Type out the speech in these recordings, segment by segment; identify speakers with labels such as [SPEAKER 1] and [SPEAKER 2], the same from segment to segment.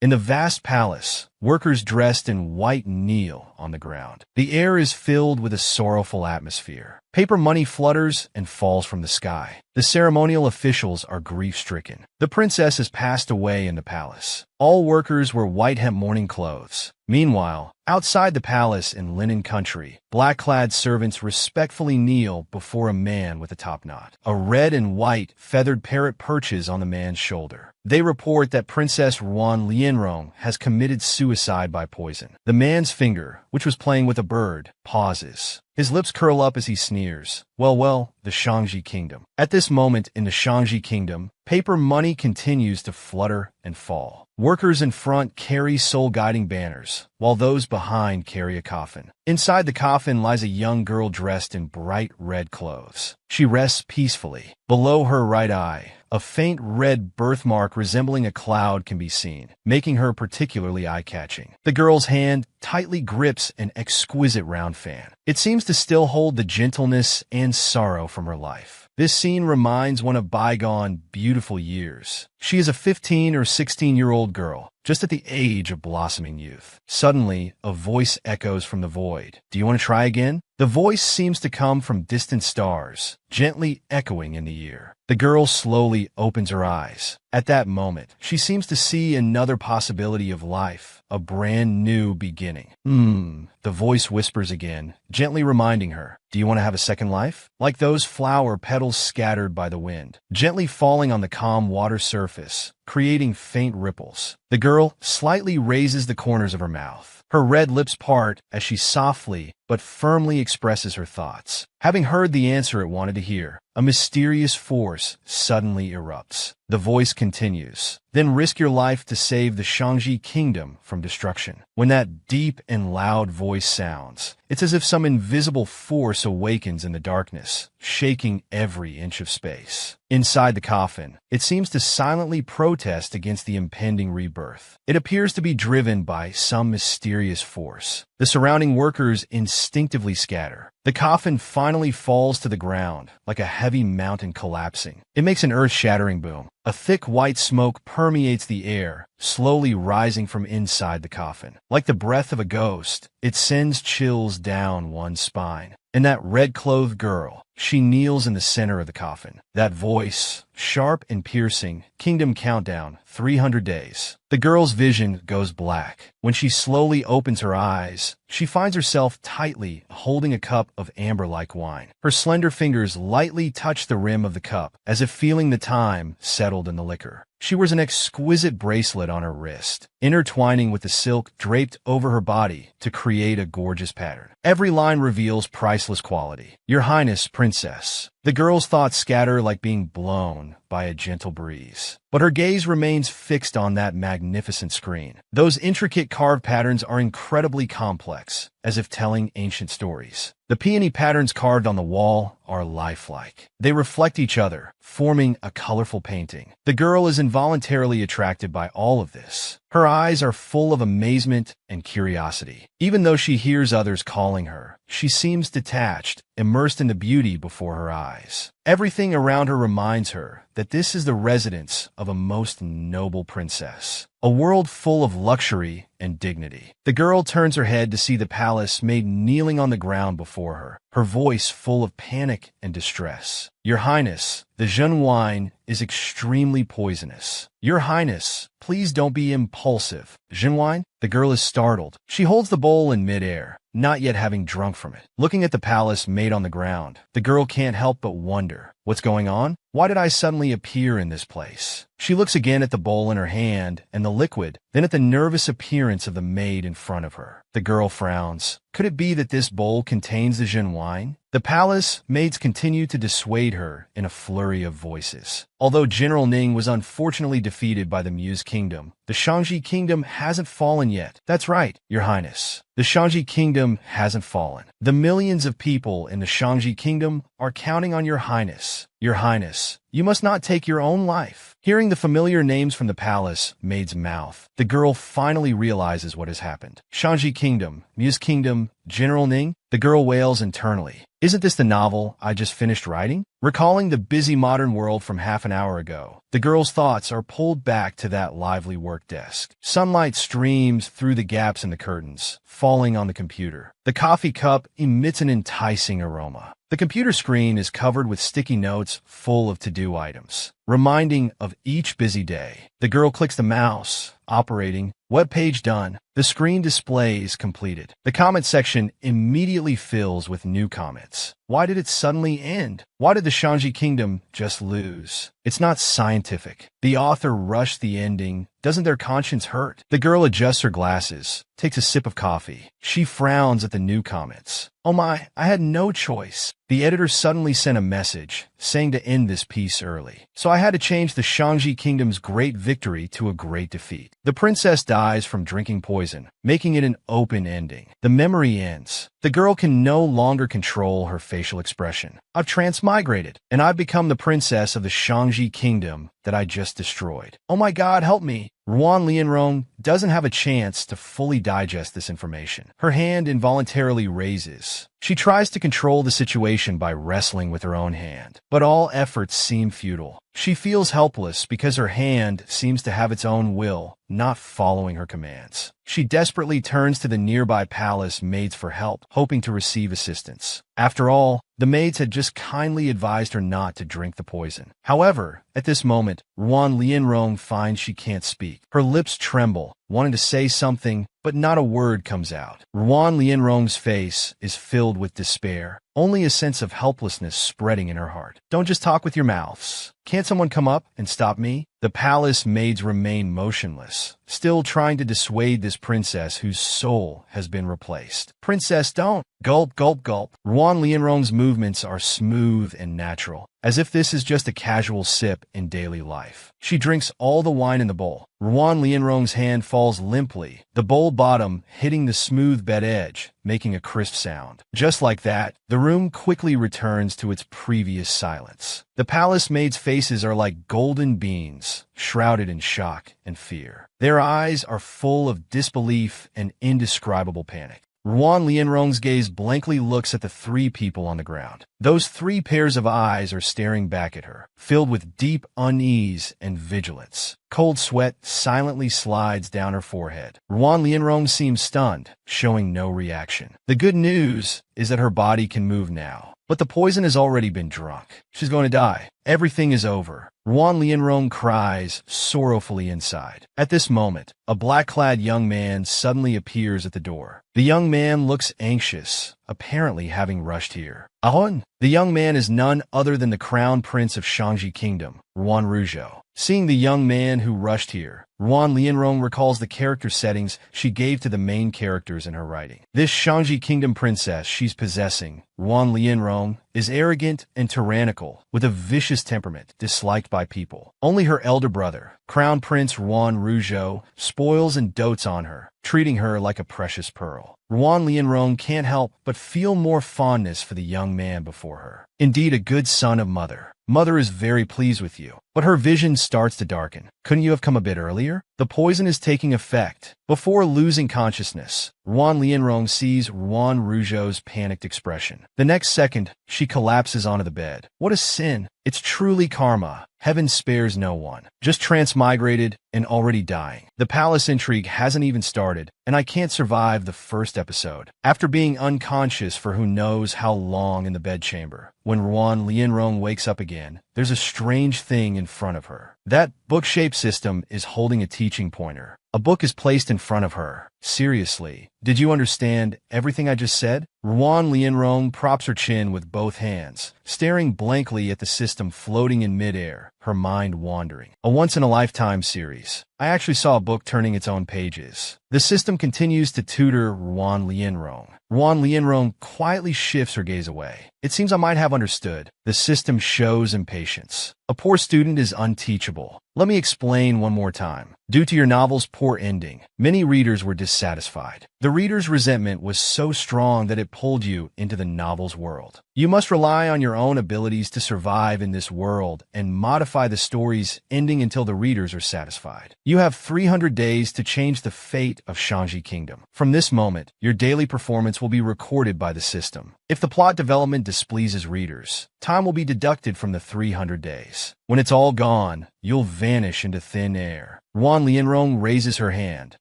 [SPEAKER 1] In the vast palace, workers dressed in white kneel on the ground. The air is filled with a sorrowful atmosphere. Paper money flutters and falls from the sky. The ceremonial officials are grief-stricken. The princess has passed away in the palace. All workers wear white hemp mourning clothes. Meanwhile, outside the palace in linen country, black-clad servants respectfully kneel before a man with a topknot. A red and white feathered parrot perches on the man's shoulder. They report that Princess Ruan Lianrong has committed suicide by poison. The man's finger, which was playing with a bird, pauses. His lips curl up as he sneers. Well, the Shangji Kingdom. At this moment in the Shangji Kingdom, paper money continues to flutter and fall. Workers in front carry soul-guiding banners, while those behind carry a coffin. Inside the coffin lies a young girl dressed in bright red clothes. She rests peacefully. Below her right eye, a faint red birthmark resembling a cloud can be seen, making her particularly eye-catching. The girl's hand tightly grips an exquisite round fan. It seems to still hold the gentleness and sorrow from her life. This scene reminds one of bygone, beautiful years. She is a 15 or 16-year-old girl, just at the age of blossoming youth. Suddenly, a voice echoes from the void. Do you want to try again? The voice seems to come from distant stars, gently echoing in the ear. The girl slowly opens her eyes. At that moment, she seems to see another possibility of life, a brand new beginning. The voice whispers again, gently reminding her, do you want to have a second life? Like those flower petals scattered by the wind, gently falling on the calm water surface, creating faint ripples. The girl slightly raises the corners of her mouth. Her red lips part as she softly but firmly expresses her thoughts. Having heard the answer it wanted to hear, a mysterious force suddenly erupts. The voice continues, then risk your life to save the Shangji Kingdom from destruction. When that deep and loud voice sounds, it's as if some invisible force awakens in the darkness, shaking every inch of space. Inside the coffin, it seems to silently protest against the impending rebirth. It appears to be driven by some mysterious force. The surrounding workers instinctively scatter. The coffin finally falls to the ground, like a heavy mountain collapsing. It makes an earth-shattering boom. A thick white smoke permeates the air, slowly rising from inside the coffin. Like the breath of a ghost, it sends chills down one's spine. And that red-clothed girl, she kneels in the center of the coffin. That voice, sharp and piercing, Kingdom Countdown, 300 days. The girl's vision goes black. When she slowly opens her eyes, she finds herself tightly holding a cup of amber-like wine. Her slender fingers lightly touch the rim of the cup, as if feeling the time settled in the liquor. She wears an exquisite bracelet on her wrist, intertwining with the silk draped over her body to create a gorgeous pattern. Every line reveals priceless quality. Your Highness, Princess. The girl's thoughts scatter like being blown by a gentle breeze. But her gaze remains fixed on that magnificent screen. Those intricate carved patterns are incredibly complex, as if telling ancient stories. The peony patterns carved on the wall are lifelike. They reflect each other, forming a colorful painting. The girl is involuntarily attracted by all of this. Her eyes are full of amazement and curiosity. Even though she hears others calling her, she seems detached, immersed in the beauty before her eyes. Everything around her reminds her that this is the residence of a most noble princess, a world full of luxury and dignity. The girl turns her head to see the palace maid kneeling on the ground before her, her voice full of panic and distress. Your Highness, the Zhen wine is extremely poisonous. Your Highness, please don't be impulsive. Zhen wine? The girl is startled. She holds the bowl in midair, not yet having drunk from it. Looking at the palace maid on the ground, the girl can't help but wonder, what's going on? Why did I suddenly appear in this place? She looks again at the bowl in her hand and the liquid, then at the nervous appearance of the maid in front of her. The girl frowns. Could it be that this bowl contains the Zhen wine? The palace maids continue to dissuade her in a flurry of voices. Although General Ning was unfortunately defeated by the Muse Kingdom, the Shangji Kingdom hasn't fallen yet. That's right, Your Highness. The Shangji Kingdom hasn't fallen. The millions of people in the Shangji Kingdom are counting on Your Highness "Your Highness, you must not take your own life." Hearing the familiar names from the palace maid's mouth, the girl finally realizes what has happened. "Shangji Kingdom, Muse Kingdom, General Ning?" The girl wails internally. "Isn't this the novel I just finished writing?" Recalling the busy modern world from half an hour ago, the girl's thoughts are pulled back to that lively work desk. Sunlight streams through the gaps in the curtains, falling on the computer. The coffee cup emits an enticing aroma. The computer screen is covered with sticky notes full of to-do items, reminding of each busy day. The girl clicks the mouse, operating, web page done. The screen displays completed. The comment section immediately fills with new comments. Why did it suddenly end? Why did the Shangji Kingdom just lose? It's not scientific. The author rushed the ending. Doesn't their conscience hurt? The girl adjusts her glasses, takes a sip of coffee. She frowns at the new comments. "Oh my, I had no choice." The editor suddenly sent a message saying to end this piece early. So I had to change the Shangji Kingdom's great victory to a great defeat. The princess dies from drinking poison, making it an open ending. The memory ends. The girl can no longer control her facial expression. "I've transmigrated, and I've become the princess of the Shangji Kingdom that I just destroyed. Oh my God, help me." Ruan Lianrong doesn't have a chance to fully digest this information. Her hand involuntarily raises. She tries to control the situation by wrestling with her own hand, but all efforts seem futile. She feels helpless because her hand seems to have its own will, not following her commands. She desperately turns to the nearby palace maids for help, hoping to receive assistance. After all, the maids had just kindly advised her not to drink the poison. However, at this moment, Ruan Lianrong finds she can't speak. Her lips tremble, wanting to say something, but not a word comes out. Ruan Lianrong's face is filled with despair, only a sense of helplessness spreading in her heart. "Don't just talk with your mouths. Can't someone come up and stop me?" The palace maids remain motionless, still trying to dissuade this princess whose soul has been replaced. "Princess, don't!" Gulp, gulp, gulp. Ruan Lianrong's movements are smooth and natural, as if this is just a casual sip in daily life. She drinks all the wine in the bowl. Ruan Lianrong's hand falls limply, the bowl bottom hitting the smooth bed edge, making a crisp sound. Just like that, the room quickly returns to its previous silence. The palace maids' faces are like golden beans, shrouded in shock and fear. Their eyes are full of disbelief and indescribable panic. Ruan Lianrong's gaze blankly looks at the three people on the ground. Those three pairs of eyes are staring back at her, filled with deep unease and vigilance. Cold sweat silently slides down her forehead. Ruan Lianrong seems stunned, showing no reaction. The good news is that her body can move now, but the poison has already been drunk. She's going to die. Everything is over. Ruan Lianrong cries sorrowfully inside. At this moment, a black-clad young man suddenly appears at the door. The young man looks anxious, apparently having rushed here. Ahon! The young man is none other than the crown prince of Shangji Kingdom, Ruan Ruzhou. Seeing the young man who rushed here, Ruan Lianrong recalls the character settings she gave to the main characters in her writing. This Shangji Kingdom princess she's possessing, Ruan Lianrong, is arrogant and tyrannical, with a vicious temperament disliked by people. Only her elder brother, Crown Prince Ruan Ruzhou, spoils and dotes on her, treating her like a precious pearl. Ruan Lianrong can't help but feel more fondness for the young man before her. Indeed, a good son of mother. Mother is very pleased with you. But her vision starts to darken. Couldn't you have come a bit earlier? The poison is taking effect. Before losing consciousness, Ruan Lianrong sees Ruan Ruzhou's panicked expression. The next second, she collapses onto the bed. What a sin. It's truly karma. Heaven spares no one. Just transmigrated and already dying. The palace intrigue hasn't even started, and I can't survive the first episode. After being unconscious for who knows how long in the bedchamber, when Ruan Lianrong wakes up again, there's a strange thing in front of her. That book-shaped system is holding a teaching pointer. A book is placed in front of her. Seriously, did you understand everything I just said? Ruan Lianrong props her chin with both hands, staring blankly at the system floating in midair, her mind wandering. A once-in-a-lifetime series. I actually saw a book turning its own pages. The system continues to tutor Ruan Lianrong. Ruan Lianrong quietly shifts her gaze away. It seems I might have understood. the system shows impatience. A poor student is unteachable. Let me explain one more time. Due to your novel's poor ending, many readers were dissatisfied. The reader's resentment was so strong that it pulled you into the novel's world. You must rely on your own abilities to survive in this world and modify the story's ending until the readers are satisfied. You have 300 days to change the fate of Shanji Kingdom. From this moment, your daily performance will be recorded by the system. If the plot development displeases readers, time will be deducted from the 300 days. When it's all gone, you'll vanish into thin air. Ruan Lianrong raises her hand,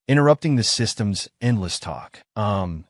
[SPEAKER 1] interrupting the system's endless talk.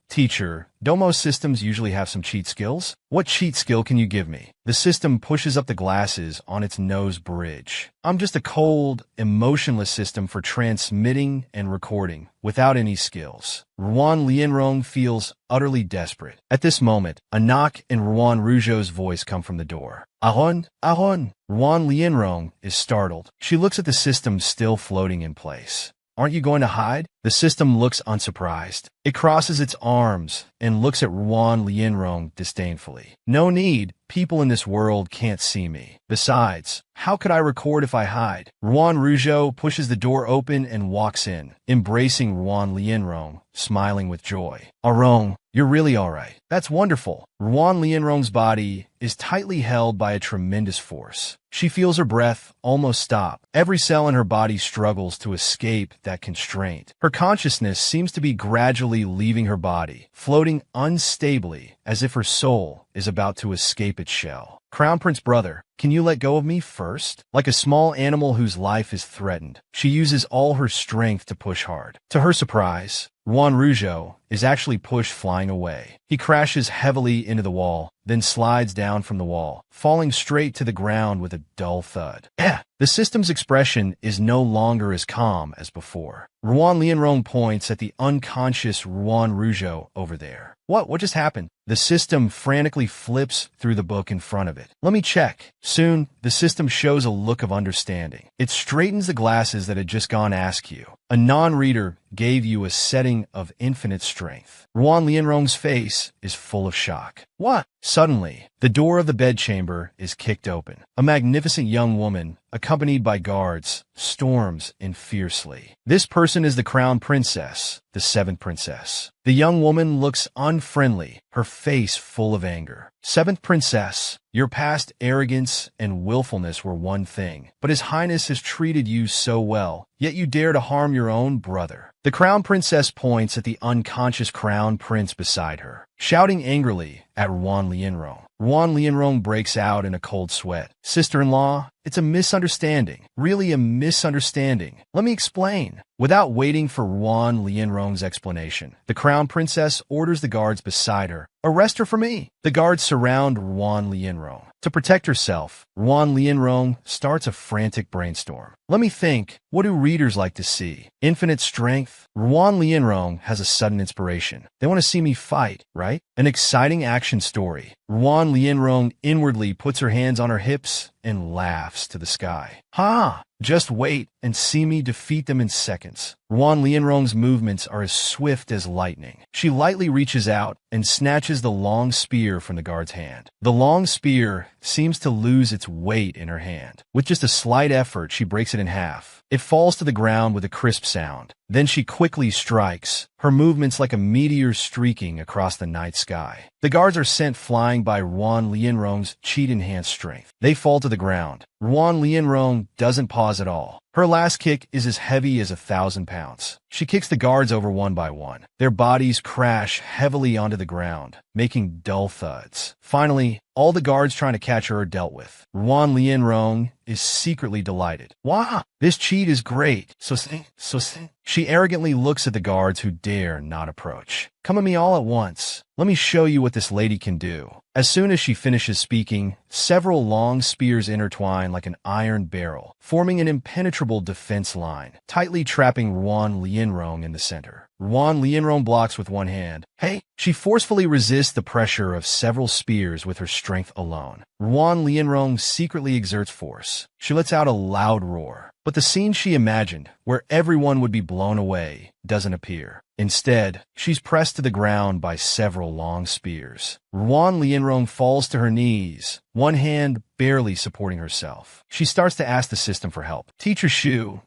[SPEAKER 1] Teacher, don't most systems usually have some cheat skills? What cheat skill can you give me? The system pushes up the glasses on its nose bridge. I'm just a cold, emotionless system for transmitting and recording, without any skills. Ruan Lianrong feels utterly desperate. At this moment, a knock and Ruan Rougeau's voice come from the door. Ahon, Ahon! Ruan Lianrong is startled. She looks at the system still floating in place. Aren't you going to hide? The system looks unsurprised. It crosses its arms and looks at Ruan Lianrong disdainfully. No need. People in this world can't see me. Besides, how could I record if I hide? Ruan Rougeau pushes the door open and walks in, embracing Ruan Lianrong, smiling with joy. Arong, you're really all right. That's wonderful. Ruan Lianrong's body is tightly held by a tremendous force. She feels her breath almost stop. Every cell in her body struggles to escape that constraint. Her consciousness seems to be gradually leaving her body, floating unstably as if her soul is about to escape its shell. Crown Prince brother, can you let go of me first? Like a small animal whose life is threatened, she uses all her strength to push hard. To her surprise, Ruan Rougeau is actually pushed flying away. He crashes heavily into the wall, then slides down from the wall, falling straight to the ground with a dull thud. The system's expression is no longer as calm as before. Ruan Lianrong points at the unconscious Ruan Rougeau over there. What just happened? The system frantically flips through the book in front of it. Let me check. Soon, the system shows a look of understanding. It straightens the glasses that had just gone askew. A non-reader gave you a setting of infinite strength. Ruan Lianrong's face is full of shock. What? Suddenly, the door of the bedchamber is kicked open. A magnificent young woman, accompanied by guards, storms in fiercely. This person is the crown princess, the seventh princess. The young woman looks unfriendly, her face full of anger. Seventh princess, your past arrogance and willfulness were one thing, but His Highness has treated you so well, yet you dare to harm your own brother. The crown princess points at the unconscious crown prince beside her, shouting angrily at Ruan Lianrong. Ruan Lianrong breaks out in a cold sweat. Sister-in-law, it's a misunderstanding. Really a misunderstanding. Let me explain. Without waiting for Ruan Lianrong's explanation, the crown princess orders the guards beside her. Arrest her for me. The guards surround Ruan Lianrong. To protect herself, Ruan Lianrong starts a frantic brainstorm. Let me think. What do readers like to see? Infinite strength? Ruan Lianrong has a sudden inspiration. They want to see me fight, right? An exciting action story. Ruan Lianrong inwardly puts her hands on her hips and laughs to the sky. Ha! Just wait and see me defeat them in seconds. Ruan Lianrong's movements are as swift as lightning. She lightly reaches out and snatches the long spear from the guard's hand. The long spear seems to lose its weight in her hand. With just a slight effort, she breaks it in half. It falls to the ground with a crisp sound. Then she quickly strikes, her movements like a meteor streaking across the night sky. The guards are sent flying by Ruan Lianrong's cheat-enhanced strength. They fall to the ground. Ruan Lianrong doesn't pause at all. Her last kick is as heavy as 1,000 pounds. She kicks the guards over one by one. Their bodies crash heavily onto the ground, making dull thuds. Finally, all the guards trying to catch her are dealt with. Ruan Lianrong is secretly delighted. Wow, this cheat is great. So. She arrogantly looks at the guards who dare not approach. Come at me all at once. Let me show you what this lady can do. As soon as she finishes speaking, several long spears intertwine like an iron barrel, forming an impenetrable defense line, tightly trapping Ruan Lianrong in the center. Ruan Lianrong blocks with one hand. Hey! She forcefully resists the pressure of several spears with her strength alone. Ruan Lianrong secretly exerts force. She lets out a loud roar. But the scene she imagined, where everyone would be blown away, doesn't appear. Instead, she's pressed to the ground by several long spears. Ruan Lianrong falls to her knees, one hand barely supporting herself. She starts to ask the system for help. Teacher Shu,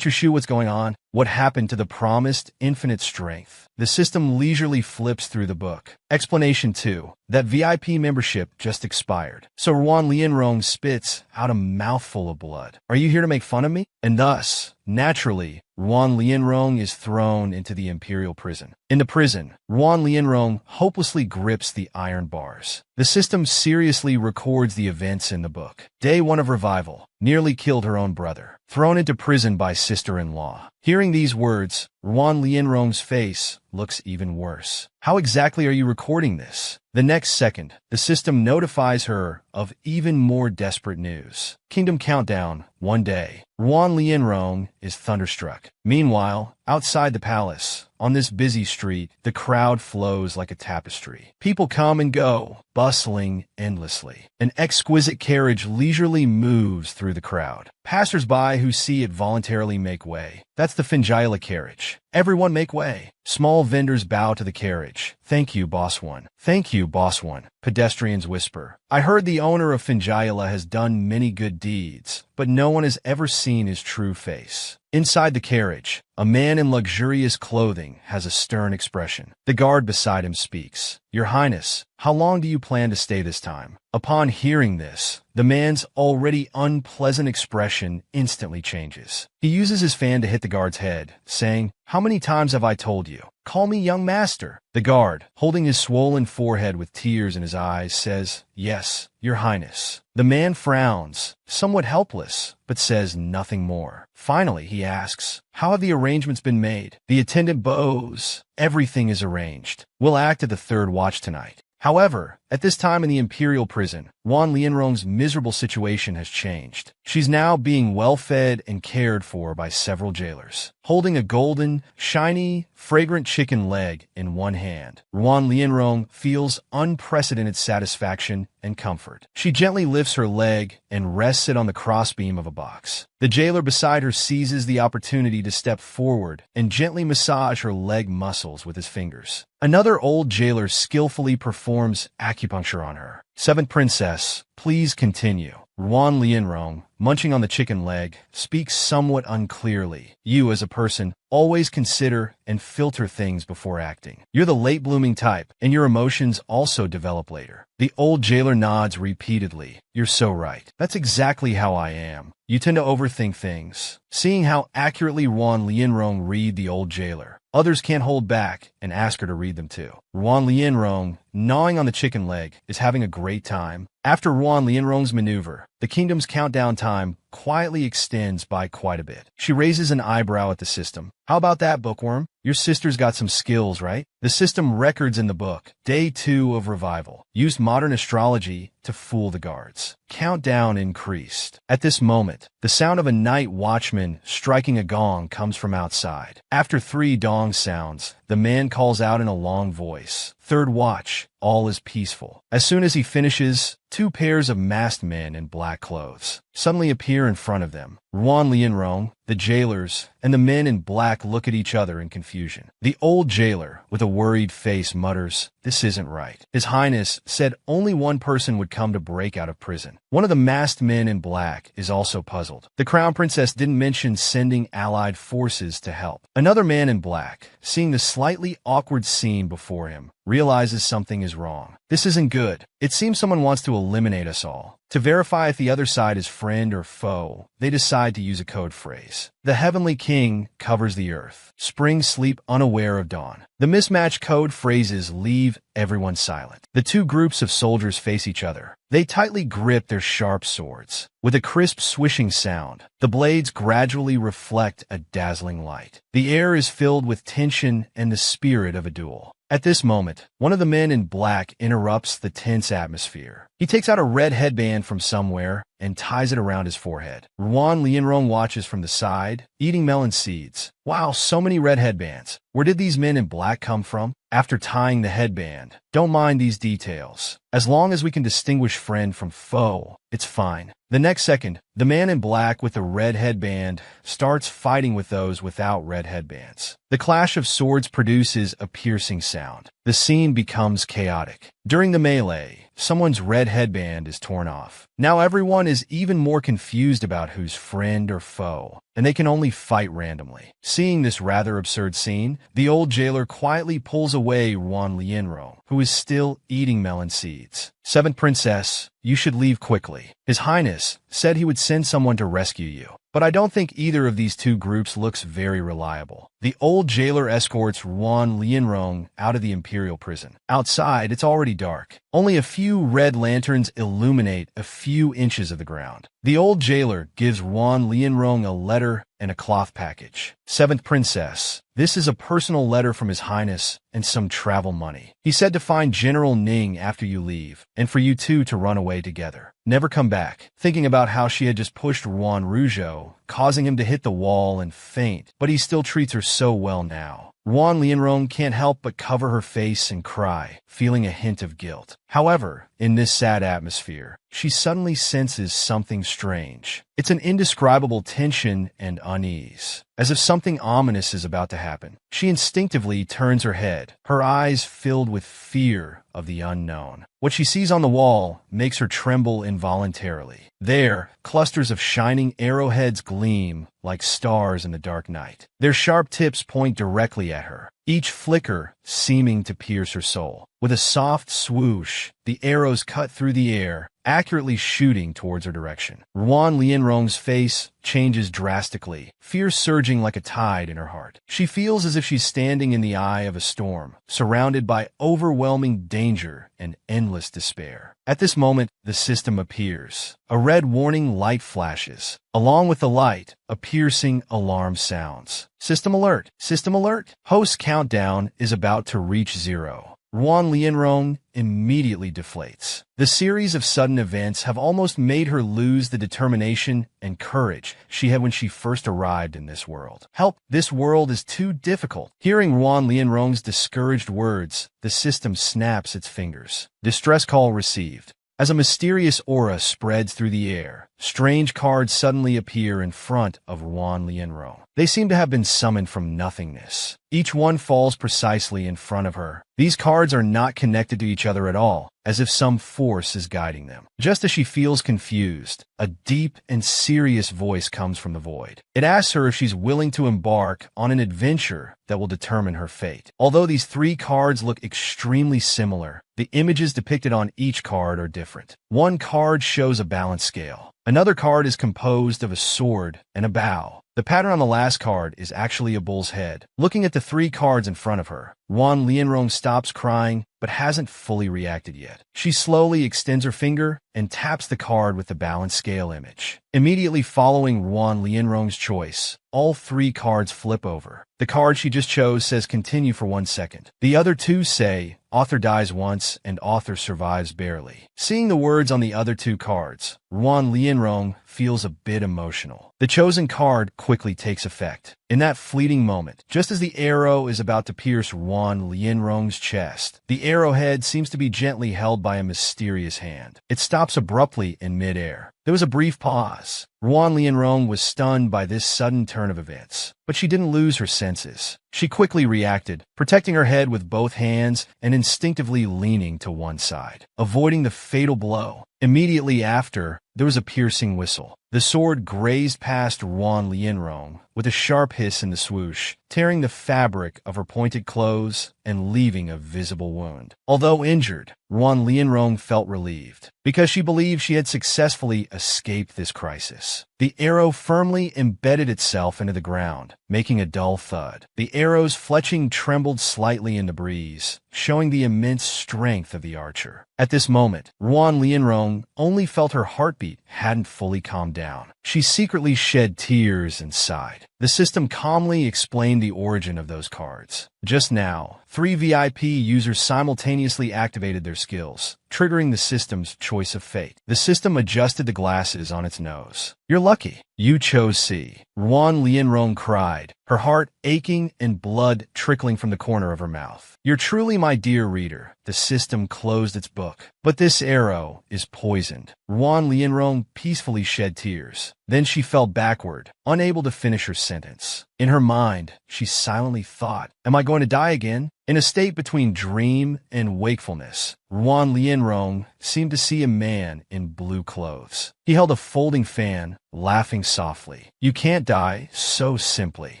[SPEAKER 1] what's going on? What happened to the promised infinite strength? The system leisurely flips through the book. Explanation 2. That VIP membership just expired. So Ruan Lianrong spits out a mouthful of blood. Are you here to make fun of me? And thus, naturally, Ruan Lianrong is thrown into the imperial prison. In the prison, Ruan Lianrong hopelessly grips the iron bars. The system seriously records the events in the book. Day 1 of revival. Nearly killed her own brother. Thrown into prison by sister-in-law. Hearing these words, Ruan Lianrong's face looks even worse. How exactly are you recording this? The next second, the system notifies her of even more desperate news. Kingdom Countdown, 1 day. Ruan Lianrong is thunderstruck. Meanwhile, outside the palace, on this busy street, the crowd flows like a tapestry. People come and go, bustling endlessly. An exquisite carriage leisurely moves through the crowd. Passers-by who see it voluntarily make way. That's the Finjila carriage. Everyone make way. Small vendors bow to the carriage. Thank you, Boss One. Thank you, Boss One. Pedestrians whisper. I heard the owner of Finjila has done many good deeds, but no one has ever seen his true face. Inside the carriage, a man in luxurious clothing has a stern expression. The guard beside him speaks. Your Highness, how long do you plan to stay this time? Upon hearing this, the man's already unpleasant expression instantly changes. He uses his fan to hit the guard's head, saying, How many times have I told you? Call me young master. The guard, holding his swollen forehead with tears in his eyes, says, Yes, Your Highness. The man frowns, somewhat helpless, but says nothing more. Finally, he asks, How have the arrangements been made? The attendant bows. Everything is arranged. We'll act at the third watch tonight. However, at this time in the imperial prison, Ruan Lianrong's miserable situation has changed. She's now being well-fed and cared for by several jailers. Holding a golden, shiny, fragrant chicken leg in one hand, Ruan Lianrong feels unprecedented satisfaction and comfort. She gently lifts her leg and rests it on the crossbeam of a box. The jailer beside her seizes the opportunity to step forward and gently massage her leg muscles with his fingers. Another old jailer skillfully performs acupuncture on her. Seventh Princess, please continue. Ruan Lianrong, munching on the chicken leg, speaks somewhat unclearly. You, as a person, always consider and filter things before acting. You're the late-blooming type, and your emotions also develop later. The old jailer nods repeatedly. You're so right. That's exactly how I am. You tend to overthink things. Seeing how accurately Ruan Lianrong read the old jailer, others can't hold back and ask her to read them too. Ruan Lianrong, gnawing on the chicken leg, is having a great time. After Ruan Lianrong's maneuver, the kingdom's countdown time quietly extends by quite a bit. She raises an eyebrow at the system. How about that, bookworm? Your sister's got some skills, right? The system records in the book, Day 2 of Revival, used modern astrology to fool the guards. Countdown increased. At this moment, the sound of a night watchman striking a gong comes from outside. After 3 dong sounds, the man calls out in a long voice, Third watch, all is peaceful. As soon as he finishes, 2 pairs of masked men in black clothes suddenly appear in front of them. Ruan Lianrong, the jailers, and the men in black look at each other in confusion. The old jailer, with a worried face, mutters, This isn't right. His Highness said only one person would come to break out of prison. One of the masked men in black is also puzzled. The Crown Princess didn't mention sending allied forces to help. Another man in black, seeing the slightly awkward scene before him, realizes something is wrong. This isn't good. It seems someone wants to eliminate us all. To verify if the other side is friend or foe, they decide to use a code phrase. The Heavenly King covers the earth. Spring sleep unaware of dawn. The mismatched code phrases leave everyone silent. The 2 groups of soldiers face each other. They tightly grip their sharp swords. With a crisp swishing sound, the blades gradually reflect a dazzling light. The air is filled with tension and the spirit of a duel. At this moment, one of the men in black interrupts the tense atmosphere. He takes out a red headband from somewhere and ties it around his forehead. Ruan Lianrong watches from the side, eating melon seeds. Wow, so many red headbands. Where did these men in black come from? After tying the headband, don't mind these details. As long as we can distinguish friend from foe, it's fine. The next second, the man in black with the red headband starts fighting with those without red headbands. The clash of swords produces a piercing sound. The scene becomes chaotic. During the melee, someone's red headband is torn off. Now everyone is even more confused about who's friend or foe, and they can only fight randomly. Seeing this rather absurd scene, the old jailer quietly pulls away Ruan Lianrong, who is still eating melon seeds. Seventh Princess, you should leave quickly. His Highness said he would send someone to rescue you. But I don't think either of these two groups looks very reliable. The old jailer escorts Ruan Lianrong out of the imperial prison. Outside, it's already dark. Only a few red lanterns illuminate a few inches of the ground. The old jailer gives Ruan Lianrong a letter and a cloth package. Seventh Princess, this is a personal letter from His Highness and some travel money. He said to find General Ning after you leave, and for you two to run away together. Never come back. Thinking about how she had just pushed Ruan Rougeau, causing him to hit the wall and faint, but he still treats her so well now. Ruan Lianrong can't help but cover her face and cry, feeling a hint of guilt. However, in this sad atmosphere, she suddenly senses something strange. It's an indescribable tension and unease, as if something ominous is about to happen. She instinctively turns her head, her eyes filled with fear of the unknown. What she sees on the wall makes her tremble involuntarily. There, clusters of shining arrowheads gleam like stars in the dark night. Their sharp tips point directly at her, each flicker seeming to pierce her soul. With a soft swoosh, the arrows cut through the air, accurately shooting towards her direction. Ruan Lianrong's face changes drastically, fear surging like a tide in her heart. She feels as if she's standing in the eye of a storm, surrounded by overwhelming danger and endless despair. At this moment, the system appears. A red warning light flashes. Along with the light, a piercing alarm sounds. System alert! System alert! Host countdown is about to reach 0. Ruan Lianrong immediately deflates. The series of sudden events have almost made her lose the determination and courage she had when she first arrived in this world. Help! This world is too difficult. Hearing Ruan Lianrong's discouraged words, the system snaps its fingers. Distress call received. As a mysterious aura spreads through the air, strange cards suddenly appear in front of Ruan Lianrong. They seem to have been summoned from nothingness. Each one falls precisely in front of her. These cards are not connected to each other at all, as if some force is guiding them. Just as she feels confused, a deep and serious voice comes from the void. It asks her if she's willing to embark on an adventure that will determine her fate. Although these 3 cards look extremely similar, the images depicted on each card are different. One card shows a balance scale. Another card is composed of a sword and a bow. The pattern on the last card is actually a bull's head. Looking at the 3 cards in front of her, Ruan Lianrong stops crying, but hasn't fully reacted yet. She slowly extends her finger and taps the card with the balance scale image. Immediately following Ruan Lianrong's choice, all 3 cards flip over. The card she just chose says continue for 1 second. The other 2 say author dies once and author survives barely. Seeing the words on the other 2 cards, Ruan Lianrong feels a bit emotional. The chosen card quickly takes effect. In that fleeting moment, just as the arrow is about to pierce Ruan Lianrong's chest, the arrowhead seems to be gently held by a mysterious hand. It stops abruptly in midair. There was a brief pause. Ruan Lianrong was stunned by this sudden turn of events, but she didn't lose her senses. She quickly reacted, protecting her head with both hands and instinctively leaning to one side, avoiding the fatal blow. Immediately after, there was a piercing whistle. The sword grazed past Ruan Lianrong with a sharp hiss in the swoosh, tearing the fabric of her pointed clothes and leaving a visible wound. Although injured, Ruan Lianrong felt relieved, because she believed she had successfully escaped this crisis. The arrow firmly embedded itself into the ground, making a dull thud. The arrow's fletching trembled slightly in the breeze, showing the immense strength of the archer. At this moment, Ruan Lianrong only felt her heartbeat hadn't fully calmed down. She secretly shed tears and sighed. The system calmly explained the origin of those cards. Just now, 3 VIP users simultaneously activated their skills, triggering the system's choice of fate. The system adjusted the glasses on its nose. You're lucky. You chose C. Ruan Lianrong cried, her heart aching and blood trickling from the corner of her mouth. You're truly my dear reader. The system closed its book. But this arrow is poisoned. Ruan Lianrong peacefully shed tears. Then she fell backward, unable to finish her sentence. In her mind, she silently thought, am I going to die again? In a state between dream and wakefulness, Ruan Lianrong seemed to see a man in blue clothes. He held a folding fan, laughing softly. You can't die so simply.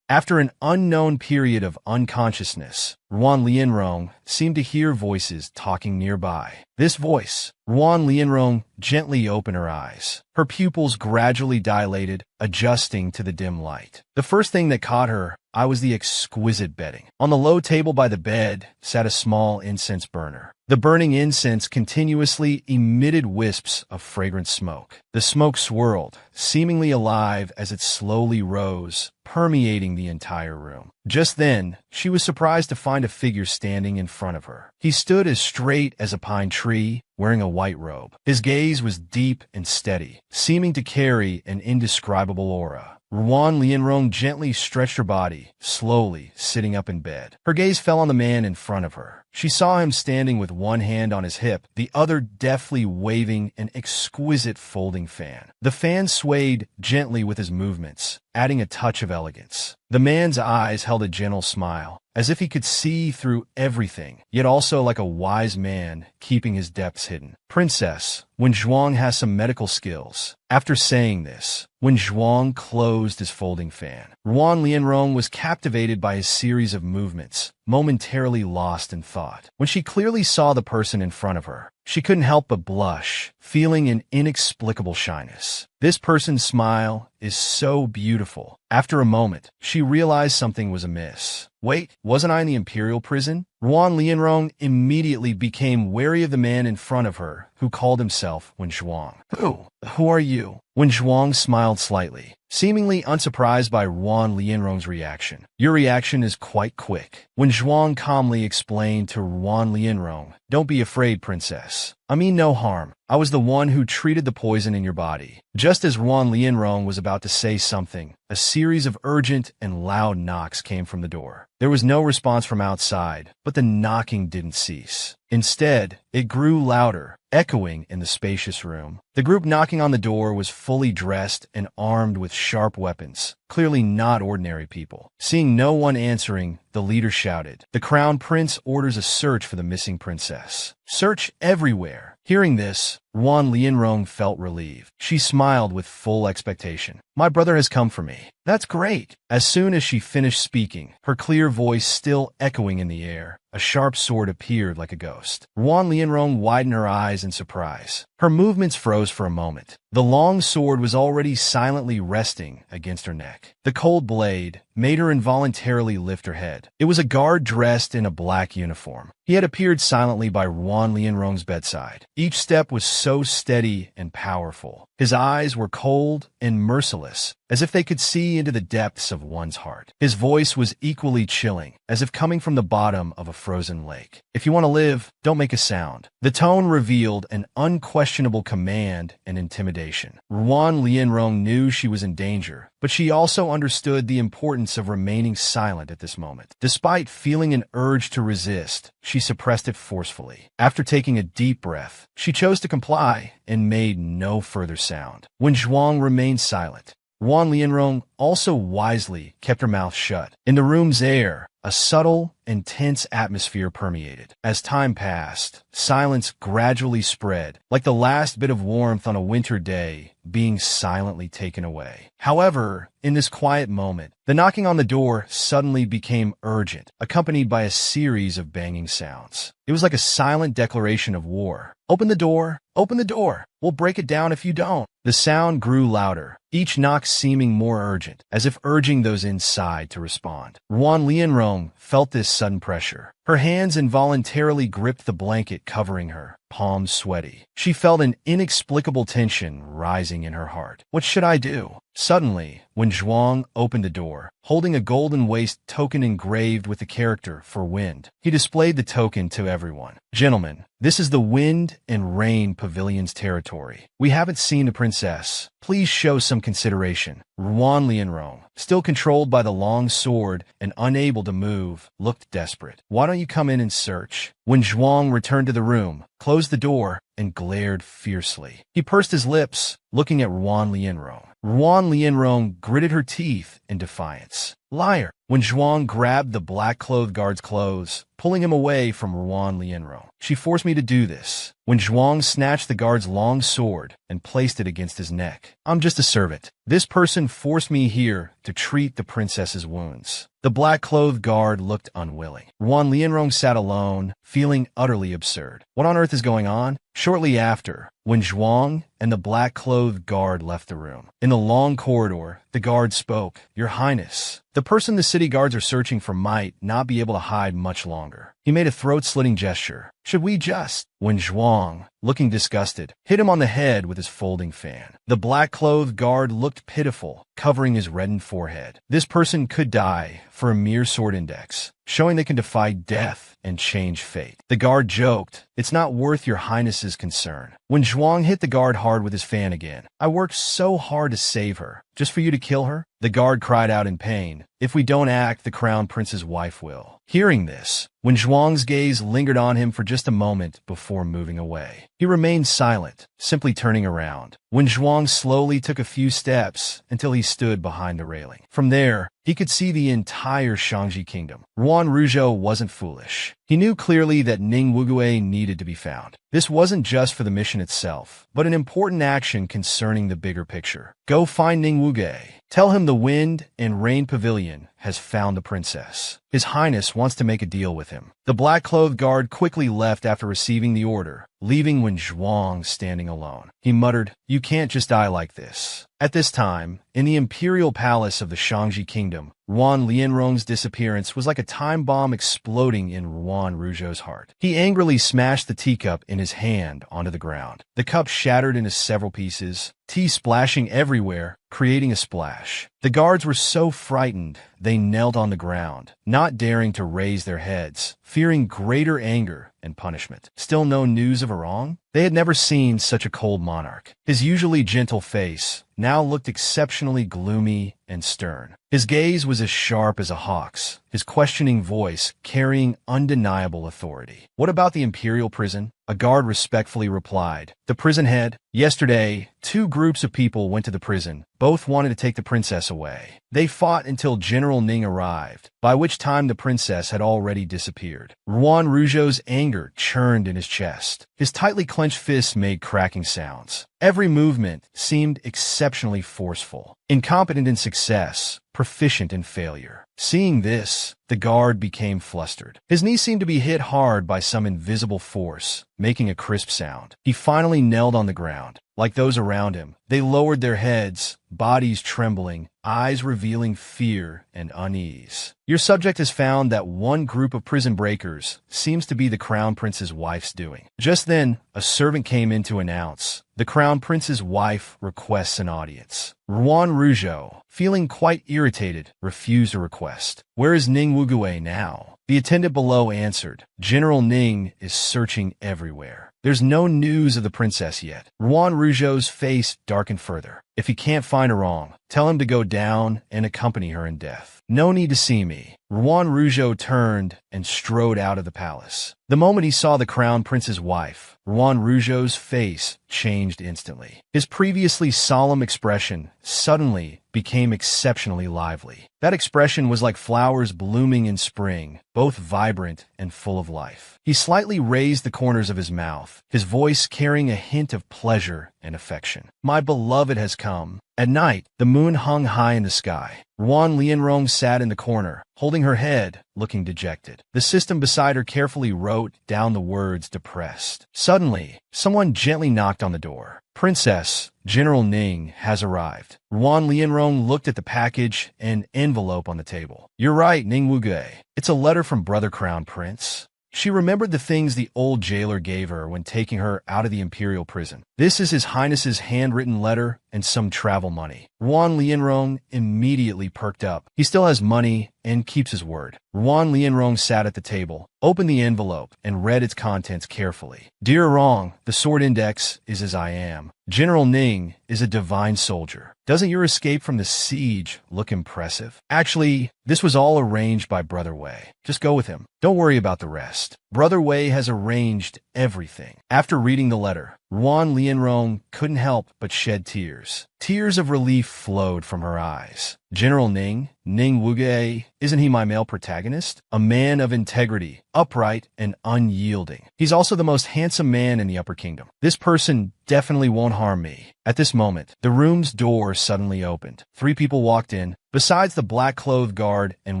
[SPEAKER 1] After an unknown period of unconsciousness, Ruan Lianrong seemed to hear voices talking nearby. This voice, Ruan Lianrong gently opened her eyes. Her pupils gradually dilated, adjusting to the dim light. The first thing that caught her eye was the exquisite bedding. On the low table by the bed sat a small incense burner. The burning incense continuously emitted wisps of fragrant smoke. The smoke swirled, seemingly alive as it slowly rose, permeating the entire room. Just then, she was surprised to find a figure standing in front of her. He stood as straight as a pine tree, wearing a white robe. His gaze was deep and steady, seeming to carry an indescribable aura. Ruan Lianrong gently stretched her body, slowly sitting up in bed. Her gaze fell on the man in front of her. She saw him standing with one hand on his hip, the other deftly waving an exquisite folding fan. The fan swayed gently with his movements, adding a touch of elegance. The man's eyes held a gentle smile, as if he could see through everything, yet also like a wise man keeping his depths hidden. Princess, Wen Zhuang has some medical skills. After saying this, Wen Zhuang closed his folding fan. Ruan Lianrong was captivated by his series of movements, momentarily lost in thought. When she clearly saw the person in front of her, she couldn't help but blush, feeling an inexplicable shyness. This person's smile is so beautiful. After a moment, she realized something was amiss. Wait, wasn't I in the imperial prison? Ruan Lianrong immediately became wary of the man in front of her, who called himself Wen Zhuang. Who are you? Wen Zhuang smiled slightly, seemingly unsurprised by Ruan Lianrong's reaction. Your reaction is quite quick. Wen Zhuang calmly explained to Ruan Lianrong, don't be afraid, princess. I mean no harm. I was the one who treated the poison in your body. Just as Ruan Lianrong was about to say something, a series of urgent and loud knocks came from the door. There was no response from outside, but the knocking didn't cease. Instead, it grew louder, echoing in the spacious room. The group knocking on the door was fully dressed and armed with sharp weapons, clearly not ordinary people. Seeing no one answering, the leader shouted, "The Crown Prince orders a search for the missing princess. Search everywhere." Hearing this, Ruan Lianrong felt relieved. She smiled with full expectation. My brother has come for me. That's great. As soon as she finished speaking, her clear voice still echoing in the air, a sharp sword appeared like a ghost. Ruan Lianrong widened her eyes in surprise. Her movements froze for a moment. The long sword was already silently resting against her neck. The cold blade made her involuntarily lift her head. It was a guard dressed in a black uniform. He had appeared silently by Ruan Lianrong's bedside. Each step was so steady and powerful. His eyes were cold and merciless, as if they could see into the depths of one's heart. His voice was equally chilling, as if coming from the bottom of a frozen lake. If you want to live, don't make a sound. The tone revealed an unquestionable command and intimidation. Ruan Lianrong knew she was in danger, but she also understood the importance of remaining silent at this moment. Despite feeling an urge to resist, she suppressed it forcefully. After taking a deep breath, she chose to comply and made no further sound. Wen Zhuang remained silent. Ruan Lianrong also wisely kept her mouth shut. In the room's air, a subtle and tense atmosphere permeated. As time passed, silence gradually spread, like the last bit of warmth on a winter day being silently taken away. However, in this quiet moment, the knocking on the door suddenly became urgent, accompanied by a series of banging sounds. It was like a silent declaration of war. Open the door! Open the door! We'll break it down if you don't. The sound grew louder, each knock seeming more urgent, as if urging those inside to respond. Ruan Lianrong felt this sudden pressure. Her hands involuntarily gripped the blanket covering her, palms sweaty. She felt an inexplicable tension rising in her heart. What should I do? Suddenly, when Zhuang opened the door, holding a golden waist token engraved with the character for wind, he displayed the token to everyone. Gentlemen, this is the Wind and Rain Pavilion's territory. We haven't seen the princess. Please show some consideration. Ruan Lianrong, still controlled by the long sword and unable to move, looked desperate. Why don't you come in and search? When Zhuang returned to the room, closed the door, and glared fiercely. He pursed his lips, looking at Ruan Lianrong. Ruan Lianrong gritted her teeth in defiance. Liar! When Zhuang grabbed the black-clothed guard's clothes, pulling him away from Ruan Lianrong. She forced me to do this. When Zhuang snatched the guard's long sword and placed it against his neck. I'm just a servant. This person forced me here to treat the princess's wounds. The black-clothed guard looked unwilling. Ruan Lianrong sat alone, feeling utterly absurd. What on earth is going on? Shortly after, when Zhuang and the black-clothed guard left the room. In the long corridor, the guard spoke. Your Highness, the person the city guards are searching for might not be able to hide much longer. He made a throat-slitting gesture. Should we just? When Zhuang, looking disgusted, hit him on the head with his folding fan. The black-clothed guard looked pitiful, covering his reddened forehead. This person could die for a mere sword index, showing they can defy death and change fate. The guard joked, it's not worth your highness's concern. When Zhuang hit the guard hard with his fan again, I worked so hard to save her, just for you to kill her? The guard cried out in pain. If we don't act, the crown prince's wife will. Hearing this, when Zhuang's gaze lingered on him for just a moment before moving away, he remained silent, simply turning around. When Zhuang slowly took a few steps until he stood behind the railing. From there, he could see the entire Shangji kingdom. Ruan Ruzhou wasn't foolish. He knew clearly that Ning Wugue needed to be found. This wasn't just for the mission itself, but an important action concerning the bigger picture. Go find Ning Wugue. Tell him the Wind and Rain Pavilion has found the princess. His Highness wants to make a deal with him. The black-clothed guard quickly left after receiving the order, leaving Wen Zhuang standing alone. He muttered, you can't just die like this. At this time, in the imperial palace of the Shangji kingdom, Ruan Lianrong's disappearance was like a time bomb exploding in Ruan Ruzhou's heart. He angrily smashed the teacup in his hand onto the ground. The cup shattered into several pieces, tea splashing everywhere, creating a splash. The guards were so frightened, they knelt on the ground, not daring to raise their heads, fearing greater anger and punishment. Still no news of Arong? They had never seen such a cold monarch. His usually gentle face now looked exceptionally gloomy and stern. His gaze was as sharp as a hawk's, his questioning voice carrying undeniable authority. What about the imperial prison? A guard respectfully replied. The prison head? Yesterday, 2 groups of people went to the prison. Both wanted to take the princess away. They fought until General Ning arrived, by which time the princess had already disappeared. Ruan Ruzhou's anger churned in his chest. His tightly clenched fists made cracking sounds. Every movement seemed exceptionally forceful. Incompetent in success, proficient in failure. Seeing this, the guard became flustered. His knee seemed to be hit hard by some invisible force, making a crisp sound. He finally knelt on the ground. Like those around him, they lowered their heads, bodies trembling, eyes revealing fear and unease. Your subject has found that one group of prison breakers seems to be the Crown Prince's wife's doing. Just then, a servant came in to announce, the Crown Prince's wife requests an audience. Ruan Ruzhou, feeling quite irritated, refused a request. Where is Ning Wugue now? The attendant below answered, General Ning is searching everywhere. There's no news of the princess yet. Ruan Ruzhou's face darkened further. If he can't find her wrong, tell him to go down and accompany her in death. No need to see me. Ruan Ruzhou turned and strode out of the palace. The moment he saw the Crown Prince's wife, Ruan Ruzhou's face changed instantly. His previously solemn expression suddenly became exceptionally lively. That expression was like flowers blooming in spring, both vibrant and full of life. He slightly raised the corners of his mouth, his voice carrying a hint of pleasure and affection. My beloved has come. come. At night, the moon hung high in the sky. Ruan Lianrong sat in the corner, holding her head, looking dejected. The system beside her carefully wrote down the words depressed. Suddenly, someone gently knocked on the door. Princess, General Ning has arrived. Ruan Lianrong looked at the package and envelope on the table. You're right, Ning Wuge. It's a letter from Brother Crown Prince. She remembered the things the old jailer gave her when taking her out of the imperial prison. This is His Highness's handwritten letter and some travel money. Ruan Lianrong immediately perked up. He still has money and keeps his word. Ruan Lianrong sat at the table, opened the envelope, and read its contents carefully. Dear Rong, the sword index is as I am. General Ning is a divine soldier. Doesn't your escape from the siege look impressive? Actually, this was all arranged by Brother Wei. Just go with him. Don't worry about the rest. Brother Wei has arranged everything. After reading the letter, Ruan Lianrong couldn't help but shed tears. Tears of relief flowed from her eyes. General Ning Wuge, isn't he my male protagonist? A man of integrity, upright and unyielding. He's also the most handsome man in the Upper Kingdom. This person definitely won't harm me. At this moment, the room's door suddenly opened. 3 people walked in, besides the black-clothed guard and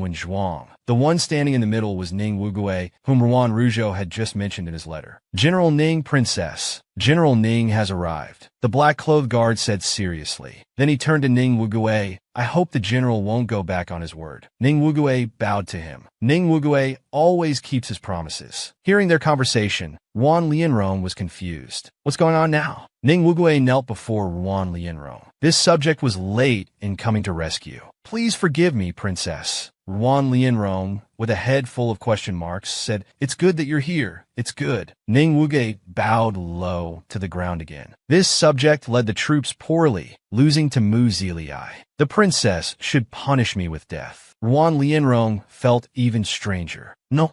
[SPEAKER 1] Wen Zhuang. The one standing in the middle was Ning Wuge, whom Ruan Rougeau had just mentioned in his letter. General Ning, Princess. General Ning has arrived, the black-clothed guard said seriously. Then he turned to Ning Wuge. I hope the general won't go back on his word. Ning Wuge bowed to him. Ning Wuge always keeps his promises. Hearing their conversation, Ruan Lianrong was confused. What's going on now? Ning Wuge knelt before Ruan Lianrong. This subject was late in coming to rescue. Please forgive me, Princess. Ruan Lianrong, with a head full of question marks, said, It's good that you're here. It's good. Ning Wuge bowed low to the ground again. This subject led the troops poorly, losing to Mu Zilei. The princess should punish me with death. Ruan Lianrong felt even stranger. No.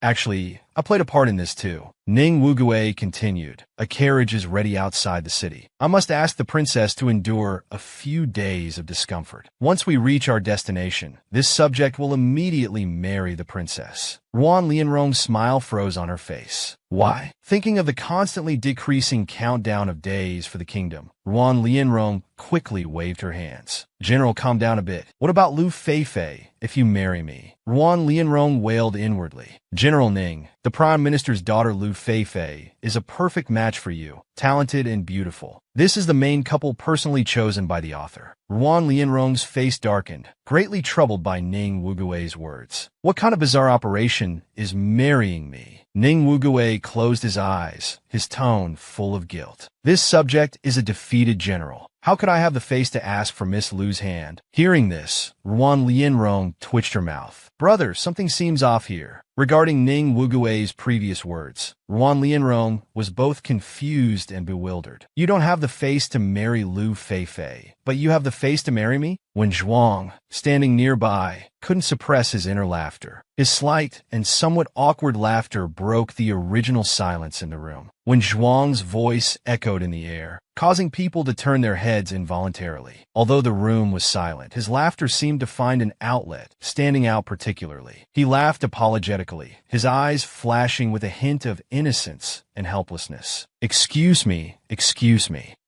[SPEAKER 1] Actually, I played a part in this too. Ning Wuge continued. A carriage is ready outside the city. I must ask the princess to endure a few days of discomfort. Once we reach our destination, this subject will immediately marry the princess. Ruan Lianrong's smile froze on her face. Why? Thinking of the constantly decreasing countdown of days for the kingdom, Ruan Lianrong quickly waved her hands. General, calm down a bit. What about Lu Feifei, if you marry me? Ruan Lianrong wailed inwardly. General Ning, the Prime Minister's daughter Lu Feifei, is a perfect match for you, talented and beautiful. This is the main couple personally chosen by the author. Ruan Lianrong's face darkened, greatly troubled by Ning Wuge's words. What kind of bizarre operation is marrying me? Ning Wuge closed his eyes, his tone full of guilt. This subject is a defeated general. How could I have the face to ask for Miss Lu's hand? Hearing this, Ruan Lianrong twitched her mouth. Brother, something seems off here. Regarding Ning Wuge's previous words, Ruan Lianrong was both confused and bewildered. You don't have the face to marry Lu Feifei, but you have the face to marry me? Wen Zhuang, standing nearby, couldn't suppress his inner laughter. His slight and somewhat awkward laughter broke the original silence in the room. Wen Zhuang's voice echoed in the air, causing people to turn their heads involuntarily. Although the room was silent, his laughter seemed to find an outlet, standing out particularly. He laughed apologetically, his eyes flashing with a hint of innocence and helplessness. Excuse me.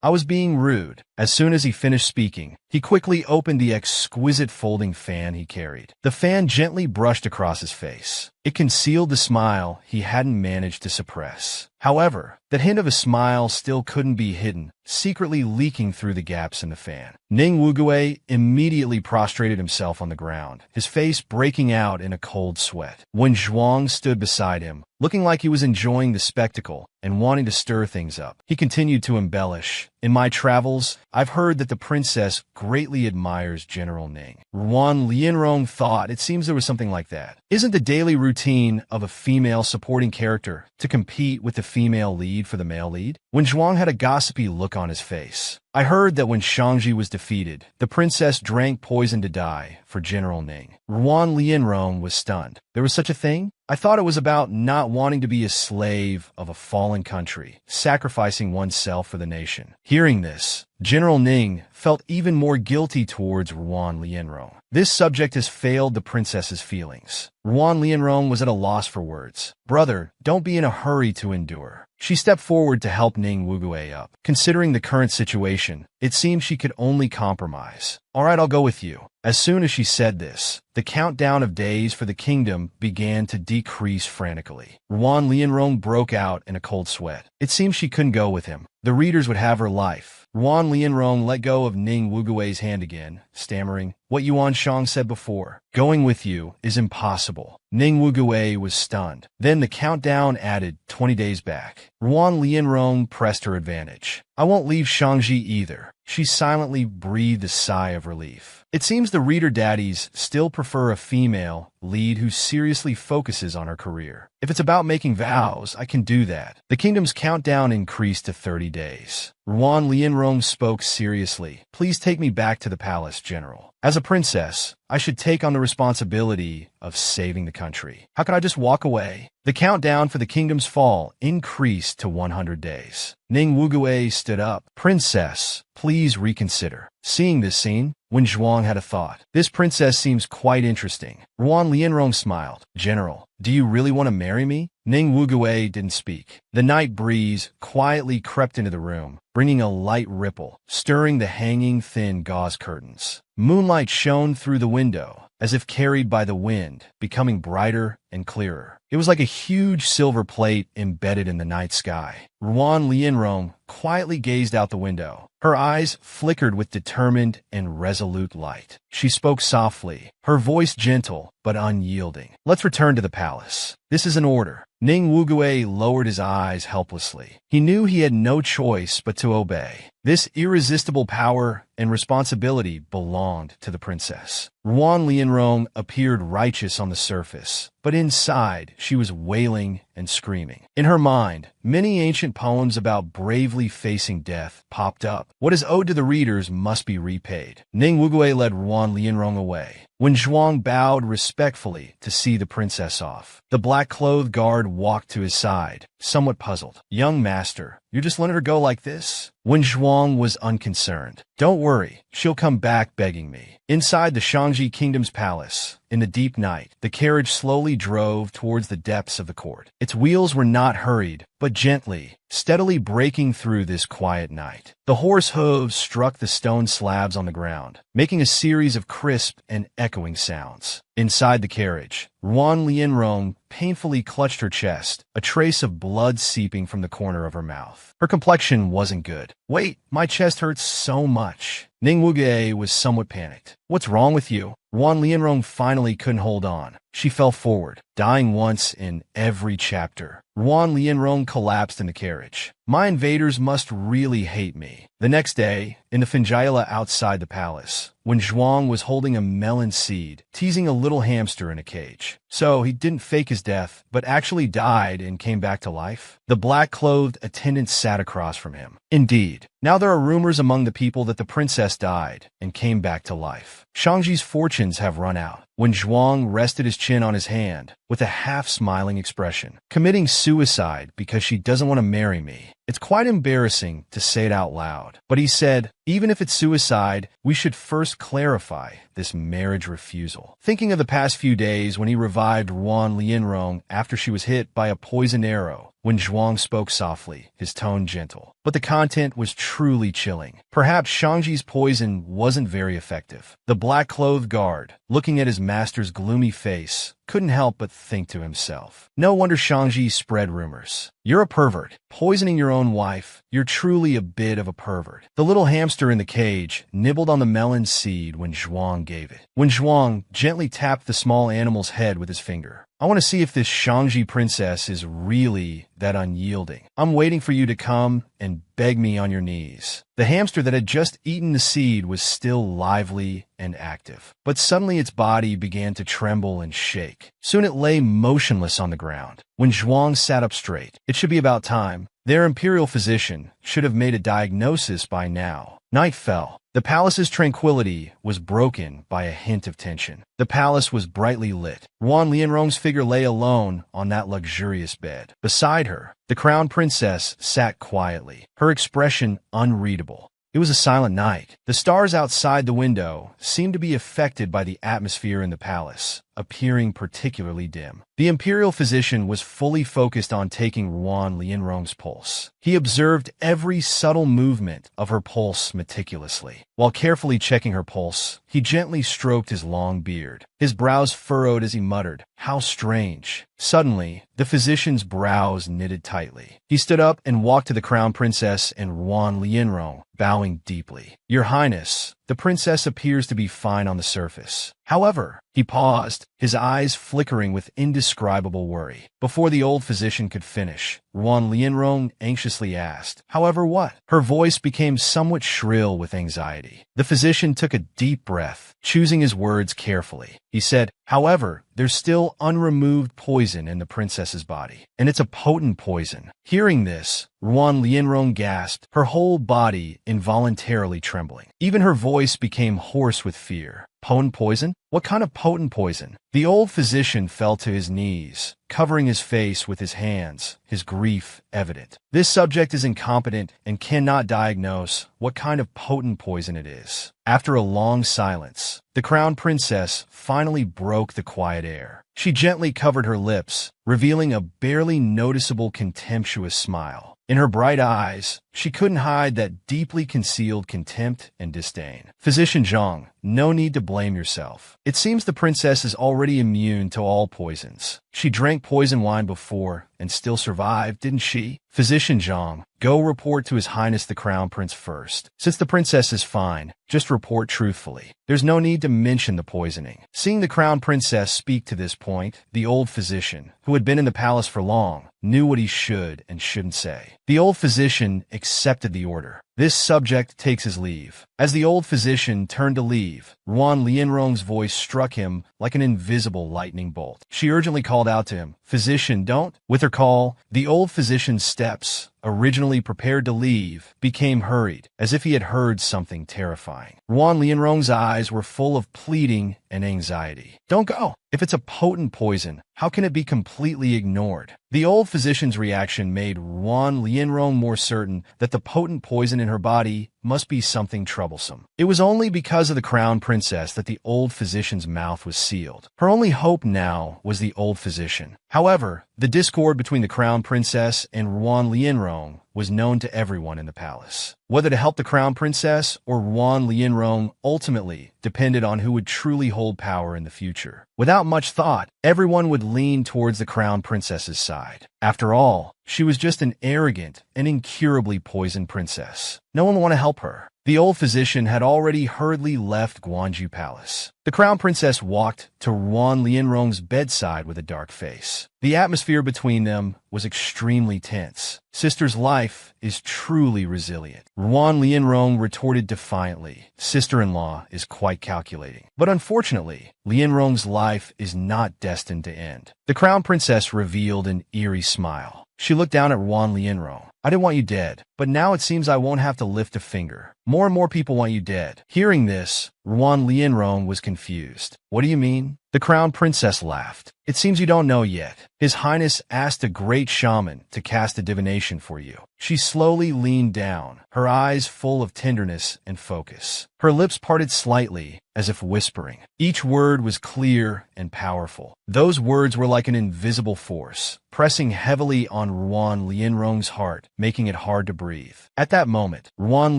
[SPEAKER 1] I was being rude. As soon as he finished speaking, he quickly opened the exquisite folding fan he carried. The fan gently brushed across his face. It concealed the smile he hadn't managed to suppress. However, that hint of a smile still couldn't be hidden, secretly leaking through the gaps in the fan. Ning Wuge immediately prostrated himself on the ground, his face breaking out in a cold sweat. Wen Zhuang stood beside him, looking like he was enjoying the spectacle and wanting to stir things up. He continued to embellish. In my travels, I've heard that the princess greatly admires General Ning. Ruan Lianrong thought it seems there was something like that. Isn't the daily routine of a female supporting character to compete with the female lead for the male lead? Wen Zhuang had a gossipy look on his face. I heard that when Shangji was defeated, the princess drank poison to die for General Ning. Ruan Lianrong was stunned. There was such a thing? I thought it was about not wanting to be a slave of a fallen country, sacrificing oneself for the nation. Hearing this, General Ning felt even more guilty towards Ruan Lianrong. This subject has failed the princess's feelings. Ruan Lianrong was at a loss for words. Brother, don't be in a hurry to endure. She stepped forward to help Ning Wugue up. Considering the current situation, it seemed she could only compromise. All right, I'll go with you. As soon as she said this, the countdown of days for the kingdom began to decrease frantically. Ruan Lianrong broke out in a cold sweat. It seemed she couldn't go with him. The readers would have her life. Ruan Lianrong let go of Ning Wugue's hand again, stammering, "What Yuan Shang said before. Going with you is impossible." Ning Wugue was stunned. Then the countdown added 20 days back. Ruan Lianrong pressed her advantage. "I won't leave Shangji either." She silently breathed a sigh of relief. It seems the reader daddies still prefer a female lead who seriously focuses on her career. If it's about making vows, I can do that. The kingdom's countdown increased to 30 days. Ruan Lianrong spoke seriously. "Please take me back to the palace, General. As a princess, I should take on the responsibility of saving the country. How could I just walk away?" The countdown for the kingdom's fall increased to 100 days. Ning Wugue stood up. "Princess, please reconsider." Seeing this scene, Wen Zhuang had a thought. "This princess seems quite interesting." Ruan Lianrong smiled. "General, do you really want to marry me?" Ning Wugue didn't speak. The night breeze quietly crept into the room, bringing a light ripple, stirring the hanging thin gauze curtains. Moonlight shone through the window, as if carried by the wind, becoming brighter and clearer. It was like a huge silver plate embedded in the night sky. Ruan Lianrong quietly gazed out the window. Her eyes flickered with determined and resolute light. She spoke softly, her voice gentle but unyielding. "Let's return to the palace. This is an order." Ning Wugue lowered his eyes helplessly. He knew he had no choice but to obey. This irresistible power and responsibility belonged to the princess. Ruan Lianrong appeared righteous on the surface, but inside she was wailing and screaming. In her mind, many ancient poems about bravely facing death popped up. What is owed to the readers must be repaid. Ning Wugue led Ruan Lianrong away. Wen Zhuang bowed respectfully to see the princess off. The black-clothed guard walked to his side, somewhat puzzled. "Young master, you're just letting her go like this?" Wen Zhuang was unconcerned. "Don't worry, she'll come back begging me." Inside the Shangji Kingdom's palace, in the deep night, the carriage slowly drove towards the depths of the court. Its wheels were not hurried, but gently, steadily breaking through this quiet night. The horse hooves struck the stone slabs on the ground, making a series of crisp and echoing sounds. Inside the carriage, Ruan Lianrong painfully clutched her chest, a trace of blood seeping from the corner of her mouth. Her complexion wasn't good. "Wait, my chest hurts so much." Ning Wugue was somewhat panicked. "What's wrong with you?" Ruan Lianrong finally couldn't hold on. She fell forward, dying once in every chapter. Ruan Lianrong collapsed in the carriage. "My invaders must really hate me." The next day, in the Finjaila outside the palace, Wen Zhuang was holding a melon seed, teasing a little hamster in a cage. So he didn't fake his death, but actually died and came back to life? The black-clothed attendant sat across from him. "Indeed. Now there are rumors among the people that the princess died and came back to life. Shangji's fortunes have run out." Wen Zhuang rested his chin on his hand, with a half-smiling expression. "Committing suicide because she doesn't want to marry me. It's quite embarrassing to say it out loud." But he said, "Even if it's suicide, we should first clarify this marriage refusal." Thinking of the past few days when he revived Ruan Lianrong after she was hit by a poisoned arrow, Wen Zhuang spoke softly, his tone gentle. But the content was truly chilling. Perhaps Shangji's poison wasn't very effective. The black-clothed guard, looking at his master's gloomy face, couldn't help but think to himself, "No wonder Shangji spread rumors. You're a pervert. Poisoning your own wife. You're truly a bit of a pervert." The little hamster in the cage nibbled on the melon seed when Zhuang gave it. When Zhuang gently tapped the small animal's head with his finger. "I want to see if this Shangji princess is really that unyielding. I'm waiting for you to come and beg me on your knees." The hamster that had just eaten the seed was still lively and active, but suddenly its body began to tremble and shake. Soon it lay motionless on the ground. When Zhuang sat up straight, "It should be about time. Their imperial physician should have made a diagnosis by now." Night fell. The palace's tranquility was broken by a hint of tension. The palace was brightly lit. Ruan Lianrong's figure lay alone on that luxurious bed. Beside her, the crown princess sat quietly, her expression unreadable. It was a silent night. The stars outside the window seemed to be affected by the atmosphere in the palace, appearing particularly dim. The imperial physician was fully focused on taking Ruan Lianrong's pulse. He observed every subtle movement of her pulse meticulously. While carefully checking her pulse, he gently stroked his long beard. His brows furrowed as he muttered, "How strange." Suddenly, the physician's brows knitted tightly. He stood up and walked to the crown princess and Ruan Lianrong, bowing deeply. "Your Highness, the princess appears to be fine on the surface. However," he paused, his eyes flickering with indescribable worry. Before the old physician could finish, Ruan Lianrong anxiously asked, "However what?" Her voice became somewhat shrill with anxiety. The physician took a deep breath, choosing his words carefully. He said, "However, there's still unremoved poison in the princess's body, and it's a potent poison." Hearing this, Ruan Lianrong gasped, her whole body involuntarily trembling. Even her voice became hoarse with fear. "Potent poison? What kind of potent poison?" The old physician fell to his knees, covering his face with his hands, his grief evident. "This subject is incompetent and cannot diagnose what kind of potent poison it is." After a long silence, the crown princess finally broke the quiet air. She gently covered her lips, revealing a barely noticeable contemptuous smile. In her bright eyes, she couldn't hide that deeply concealed contempt and disdain. "Physician Zhang, no need to blame yourself. It seems the princess is already immune to all poisons. She drank poison wine before and still survived, didn't she?" "Physician Zhang, go report to His Highness the Crown Prince first. Since the princess is fine, just report truthfully. There's no need to mention the poisoning." Seeing the crown princess speak to this point, the old physician, who had been in the palace for long, knew what he should and shouldn't say. The old physician accepted the order. "This subject takes his leave." As the old physician turned to leave, Ruan Lianrong's voice struck him like an invisible lightning bolt. She urgently called out to him, "Physician, don't." With her call, the old physician's steps, originally prepared to leave, became hurried, as if he had heard something terrifying. Ruan Lianrong's eyes were full of pleading and anxiety. "Don't go. If it's a potent poison, how can it be completely ignored?" The old physician's reaction made Ruan Lianrong more certain that the potent poison in her body must be something troublesome. It was only because of the crown princess that the old physician's mouth was sealed. Her only hope now was the old physician. However, the discord between the crown princess and Ruan Lianrong was known to everyone in the palace. Whether to help the crown princess or Ruan Lianrong ultimately depended on who would truly hold power in the future. Without much thought, everyone would lean towards the crown princess's side. After all, she was just an arrogant and incurably poisoned princess. No one would want to help her. The old physician had already hurriedly left Guanju Palace. The crown princess walked to Ruan Lianrong's bedside with a dark face. The atmosphere between them was extremely tense. "Sister's life is truly resilient." Ruan Lianrong retorted defiantly. "Sister-in-law is quite calculating." But unfortunately, Lianrong's life is not destined to end. The crown princess revealed an eerie smile. She looked down at Ruan Lianrong. "I didn't want you dead, but now it seems I won't have to lift a finger. More and more people want you dead." Hearing this, Ruan Lianrong was confused. "What do you mean?" The crown princess laughed. "It seems you don't know yet. His Highness asked a great shaman to cast a divination for you." She slowly leaned down, her eyes full of tenderness and focus. Her lips parted slightly, as if whispering. Each word was clear and powerful. Those words were like an invisible force, pressing heavily on Ruan Lianrong's heart, making it hard to breathe. At that moment, Ruan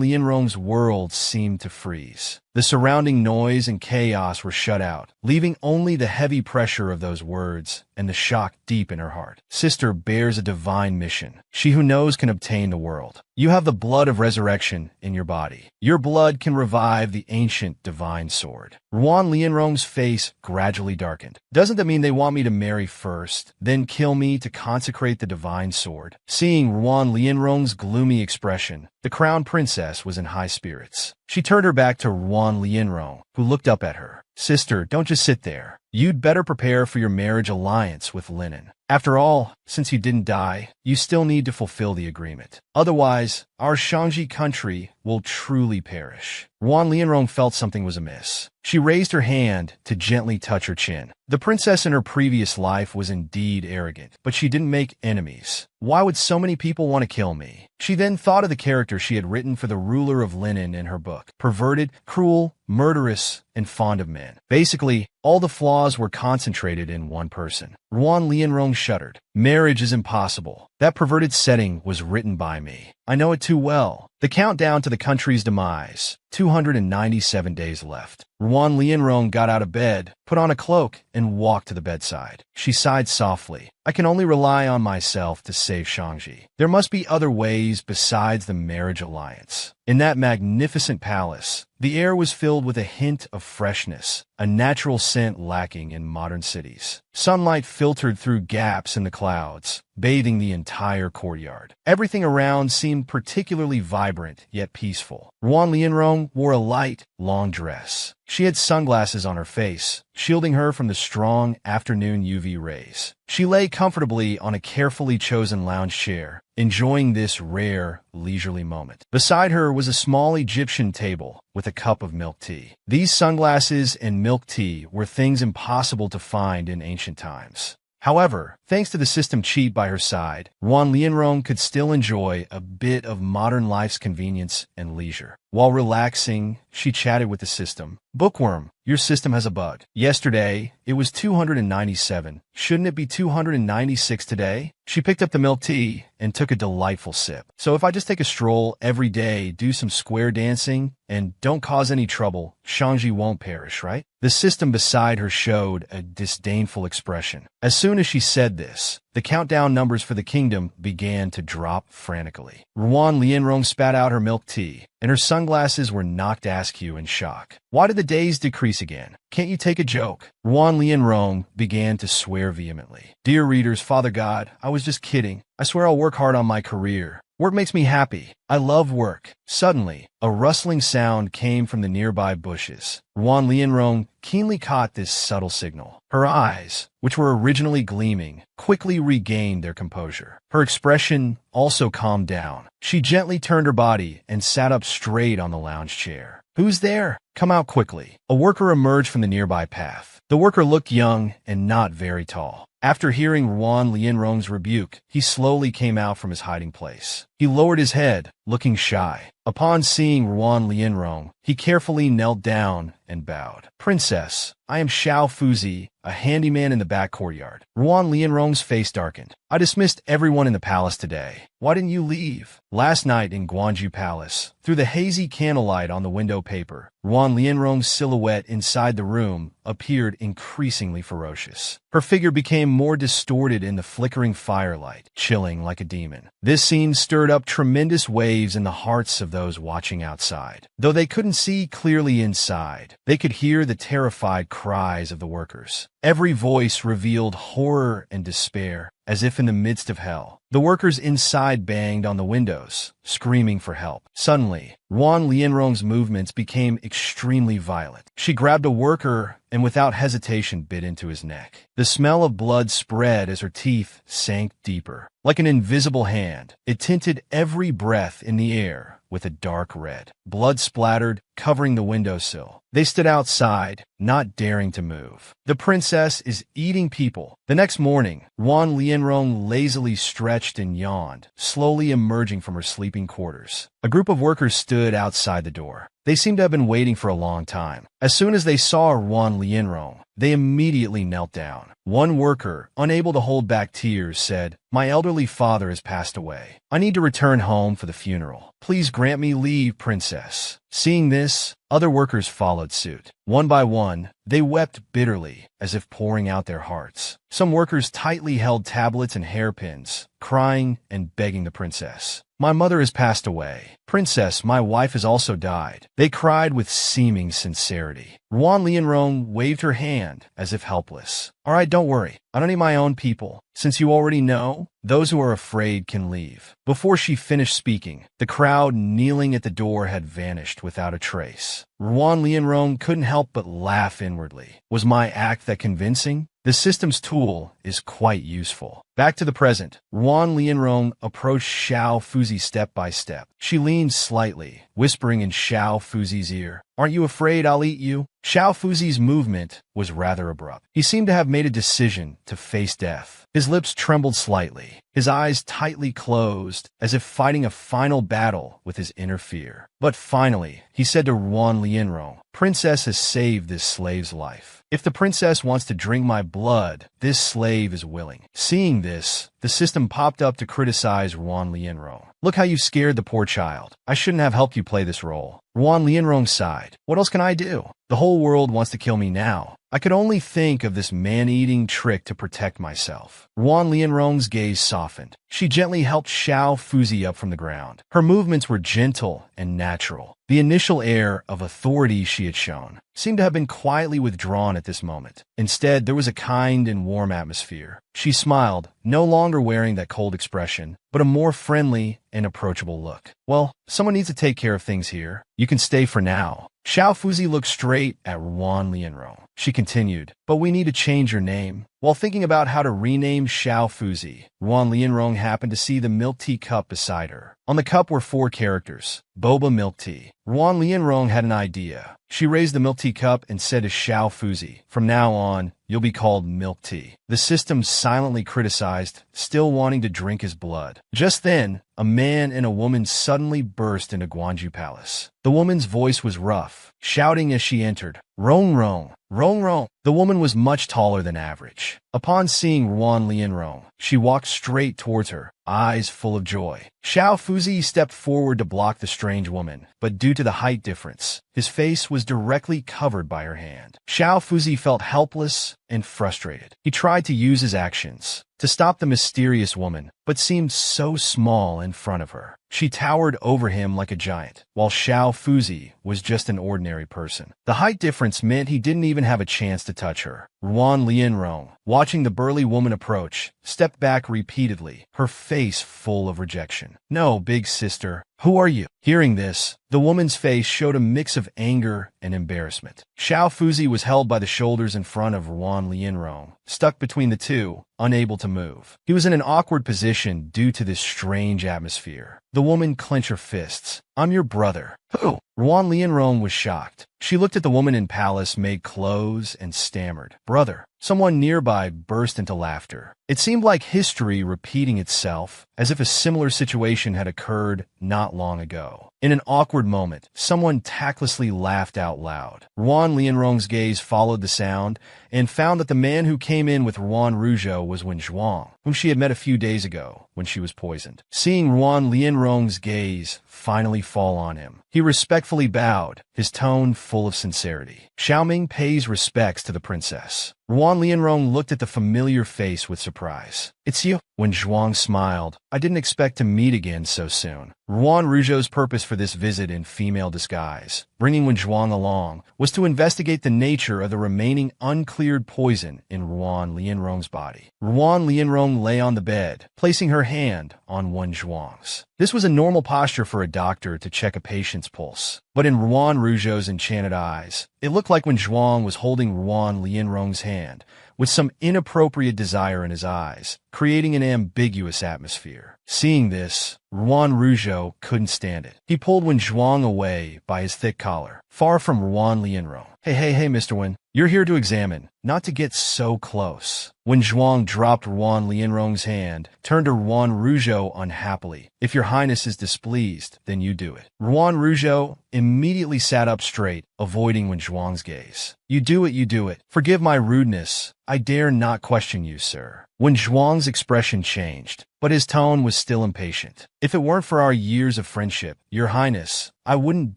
[SPEAKER 1] Lianrong's world seemed to freeze. The surrounding noise and chaos were shut out, leaving only the heavy pressure of those words and the shock deep in her heart. "Sister bears a divine mission. She who knows can obtain the world. You have the blood of resurrection in your body. Your blood can revive the ancient divine sword." Ruan Lianrong's face gradually darkened. "Doesn't that mean they want me to marry first, then kill me to consecrate the divine sword?" Seeing Ruan Lianrong's gloomy expression, the crown princess was in high spirits. She turned her back to Ruan Lianrong, who looked up at her. "Sister, don't just sit there. You'd better prepare for your marriage alliance with Linen. After all, since you didn't die, you still need to fulfill the agreement. Otherwise, our Shangji country will truly perish." Ruan Lianrong felt something was amiss. She raised her hand to gently touch her chin. The princess in her previous life was indeed arrogant, but she didn't make enemies. Why would so many people want to kill me? She then thought of the character she had written for the ruler of Linen in her book. Perverted, cruel, murderous, and fond of men. Basically, All the flaws were concentrated in one person. Ruan Lianrong shuddered. Marriage is impossible. That perverted setting was written by me. I know it too well. The countdown to the country's demise. 297 days left. Ruan Lianrong got out of bed, put on a cloak, and walked to the bedside. She sighed softly. I can only rely on myself to save Shangji. There must be other ways besides the marriage alliance. In that magnificent palace, the air was filled with a hint of freshness, a natural scent lacking in modern cities. Sunlight filtered through gaps in the clouds, bathing the entire courtyard. Everything around seemed particularly vibrant yet peaceful. Ruan Lianrong wore a light, long dress. She had sunglasses on her face, shielding her from the strong afternoon UV rays. She lay comfortably on a carefully chosen lounge chair, enjoying this rare, leisurely moment. Beside her was a small Egyptian table with a cup of milk tea. These sunglasses and milk tea were things impossible to find in ancient times. However, thanks to the system cheat by her side, Ruan Lianrong could still enjoy a bit of modern life's convenience and leisure. While relaxing, she chatted with the system. Bookworm, your system has a bug. Yesterday, it was 297. Shouldn't it be 296 today? She picked up the milk tea and took a delightful sip. So if I just take a stroll every day, do some square dancing, and don't cause any trouble, Shangji won't perish, right? The system beside her showed a disdainful expression. As soon as she said this, the countdown numbers for the kingdom began to drop frantically. Ruan Lianrong spat out her milk tea, and her sunglasses were knocked askew in shock. Why did the days decrease again? Can't you take a joke? Ruan Lianrong began to swear vehemently. Dear readers, Father God, I was just kidding. I swear I'll work hard on my career. Work makes me happy. I love work. Suddenly, a rustling sound came from the nearby bushes. Ruan Lianrong keenly caught this subtle signal. Her eyes, which were originally gleaming, quickly regained their composure. Her expression also calmed down. She gently turned her body and sat up straight on the lounge chair. Who's there? Come out quickly. A worker emerged from the nearby path. The worker looked young and not very tall. After hearing Ruan Lianrong's rebuke, he slowly came out from his hiding place. He lowered his head, looking shy. Upon seeing Ruan Lianrong, he carefully knelt down and bowed. Princess, I am Xiao Fuzi, a handyman in the back courtyard. Ruan Lianrong's face darkened. I dismissed everyone in the palace today. Why didn't you leave? Last night in Guanju Palace, through the hazy candlelight on the window paper, Ruan Lianrong's silhouette inside the room appeared increasingly ferocious. Her figure became more distorted in the flickering firelight, chilling like a demon. This scene stirred up tremendous waves in the hearts of those watching outside. Though they couldn't see clearly inside, they could hear the terrified cries of the workers. Every voice revealed horror and despair, as if in the midst of hell. The workers inside banged on the windows, screaming for help. Suddenly, Ruan Lianrong's movements became extremely violent. She grabbed a worker and without hesitation bit into his neck. The smell of blood spread as her teeth sank deeper. Like an invisible hand, it tinted every breath in the air with a dark red. Blood splattered, covering the windowsill. They stood outside, not daring to move. The princess is eating people. The next morning, Ruan Lianrong lazily stretched and yawned, slowly emerging from her sleeping quarters. A group of workers stood outside the door. They seemed to have been waiting for a long time. As soon as they saw Ruan Lianrong, they immediately knelt down. One worker, unable to hold back tears, said, "My elderly father has passed away. I need to return home for the funeral. Please grant me leave, princess." Seeing this, other workers followed suit. One by one, they wept bitterly, as if pouring out their hearts. Some workers tightly held tablets and hairpins, crying and begging the princess. "My mother has passed away. Princess, my wife has also died." They cried with seeming sincerity. Ruan Lianrong waved her hand, as if helpless. "All right, don't worry. I don't need my own people. Since you already know, those who are afraid can leave." Before she finished speaking, the crowd kneeling at the door had vanished without a trace. Ruan Lianrong couldn't help but laugh inwardly. Was my act that convincing? The system's tool is quite useful. Back to the present. Ruan Lianrong approached Xiao Fuzi step by step. She leaned slightly, whispering in Xiao Fuzi's ear, "Aren't you afraid I'll eat you?" Xiao Fuzi's movement was rather abrupt. He seemed to have made a decision to face death. His lips trembled slightly, his eyes tightly closed, as if fighting a final battle with his inner fear. But finally, he said to Ruan Lianrong, "Princess has saved this slave's life. If the princess wants to drink my blood, this slave is willing." Seeing this, the system popped up to criticize Ruan Lianrong. "Look how you scared the poor child. I shouldn't have helped you play this role." Ruan Lianrong sighed. "What else can I do? The whole world wants to kill me now. I could only think of this man-eating trick to protect myself." Ruan Lianrong's gaze softened. She gently helped Xiao Fuzi up from the ground. Her movements were gentle and natural. The initial air of authority she had shown seemed to have been quietly withdrawn at this moment. Instead, there was a kind and warm atmosphere. She smiled, no longer wearing that cold expression, but a more friendly and approachable look. "Well, someone needs to take care of things here. You can stay for now." Xiao Fuzi looked straight at Ruan Lianrong. She continued, "But we need to change your name." While thinking about how to rename Xiao Fuzi, Ruan Lianrong happened to see the milk tea cup beside her. On the cup were 4 characters: boba milk tea. Ruan Lianrong had an idea. She raised the milk tea cup and said to Xiao Fuzi, "From now on, you'll be called milk tea." The system silently criticized, still wanting to drink his blood. Just then, a man and a woman suddenly burst into Guanju Palace. The woman's voice was rough, shouting as she entered, "Rong Rong, Rong Rong." The woman was much taller than average. Upon seeing Ruan Lianrong, she walked straight towards her, eyes full of joy. Xiao Fuzi stepped forward to block the strange woman, but due to the height difference, his face was directly covered by her hand. Xiao Fuzi felt helpless and frustrated. He tried to use his actions to stop the mysterious woman, but seemed so small in front of her. She towered over him like a giant, while Xiao Fuzi was just an ordinary person. The height difference meant he didn't even have a chance to touch her. Ruan Lianrong, watching the burly woman approach, stepped back repeatedly, her face full of rejection. "No, big sister. Who are you?" Hearing this, the woman's face showed a mix of anger and embarrassment. Xiao Fuzi was held by the shoulders in front of Ruan Lianrong, stuck between the two, unable to move. He was in an awkward position due to this strange atmosphere. The woman clenched her fists. "I'm your brother." "Who?" Ruan Lianrong was shocked. She looked at the woman in palace-made clothes and stammered, "Brother." Someone nearby burst into laughter. It seemed like history repeating itself, as if a similar situation had occurred not long ago. In an awkward moment, someone tactlessly laughed out loud. Ruan Lianrong's gaze followed the sound and found that the man who came in with Ruan Rougeau was Wen Zhuang, whom she had met a few days ago when she was poisoned. Seeing Ruan Lianrong's gaze finally fall on him, he respectfully bowed, his tone full of sincerity. "Xiaoming pays respects to the princess." Ruan Lianrong looked at the familiar face with surprise. "It's you?" When Zhuang smiled, "I didn't expect to meet again so soon." Ruan Rougeau's purpose for this visit in female disguise, bringing Wen Zhuang along, was to investigate the nature of the remaining uncleared poison in Ruan Lianrong's body. Ruan Lianrong lay on the bed, placing her hand on Wen Zhuang's. This was a normal posture for a doctor to check a patient's pulse. But in Ruan Rougeau's enchanted eyes, it looked like Wen Zhuang was holding Ruan Lianrong's hand, with some inappropriate desire in his eyes, creating an ambiguous atmosphere. Seeing this, Ruan Rougeau couldn't stand it. He pulled Wen Zhuang away by his thick collar, far from Ruan Lianrong. Hey, Mr. Wen, you're here to examine, not to get so close." Wen Zhuang dropped Ruan Lianrong's hand, turned to Ruan Rougeau unhappily. "If your highness is displeased, then you do it." Ruan Rougeau immediately sat up straight, avoiding Wen Zhuang's gaze. You do it. Forgive my rudeness. I dare not question you, sir." Wen Zhuang's expression changed, but his tone was still impatient. "If it weren't for our years of friendship, your highness, I wouldn't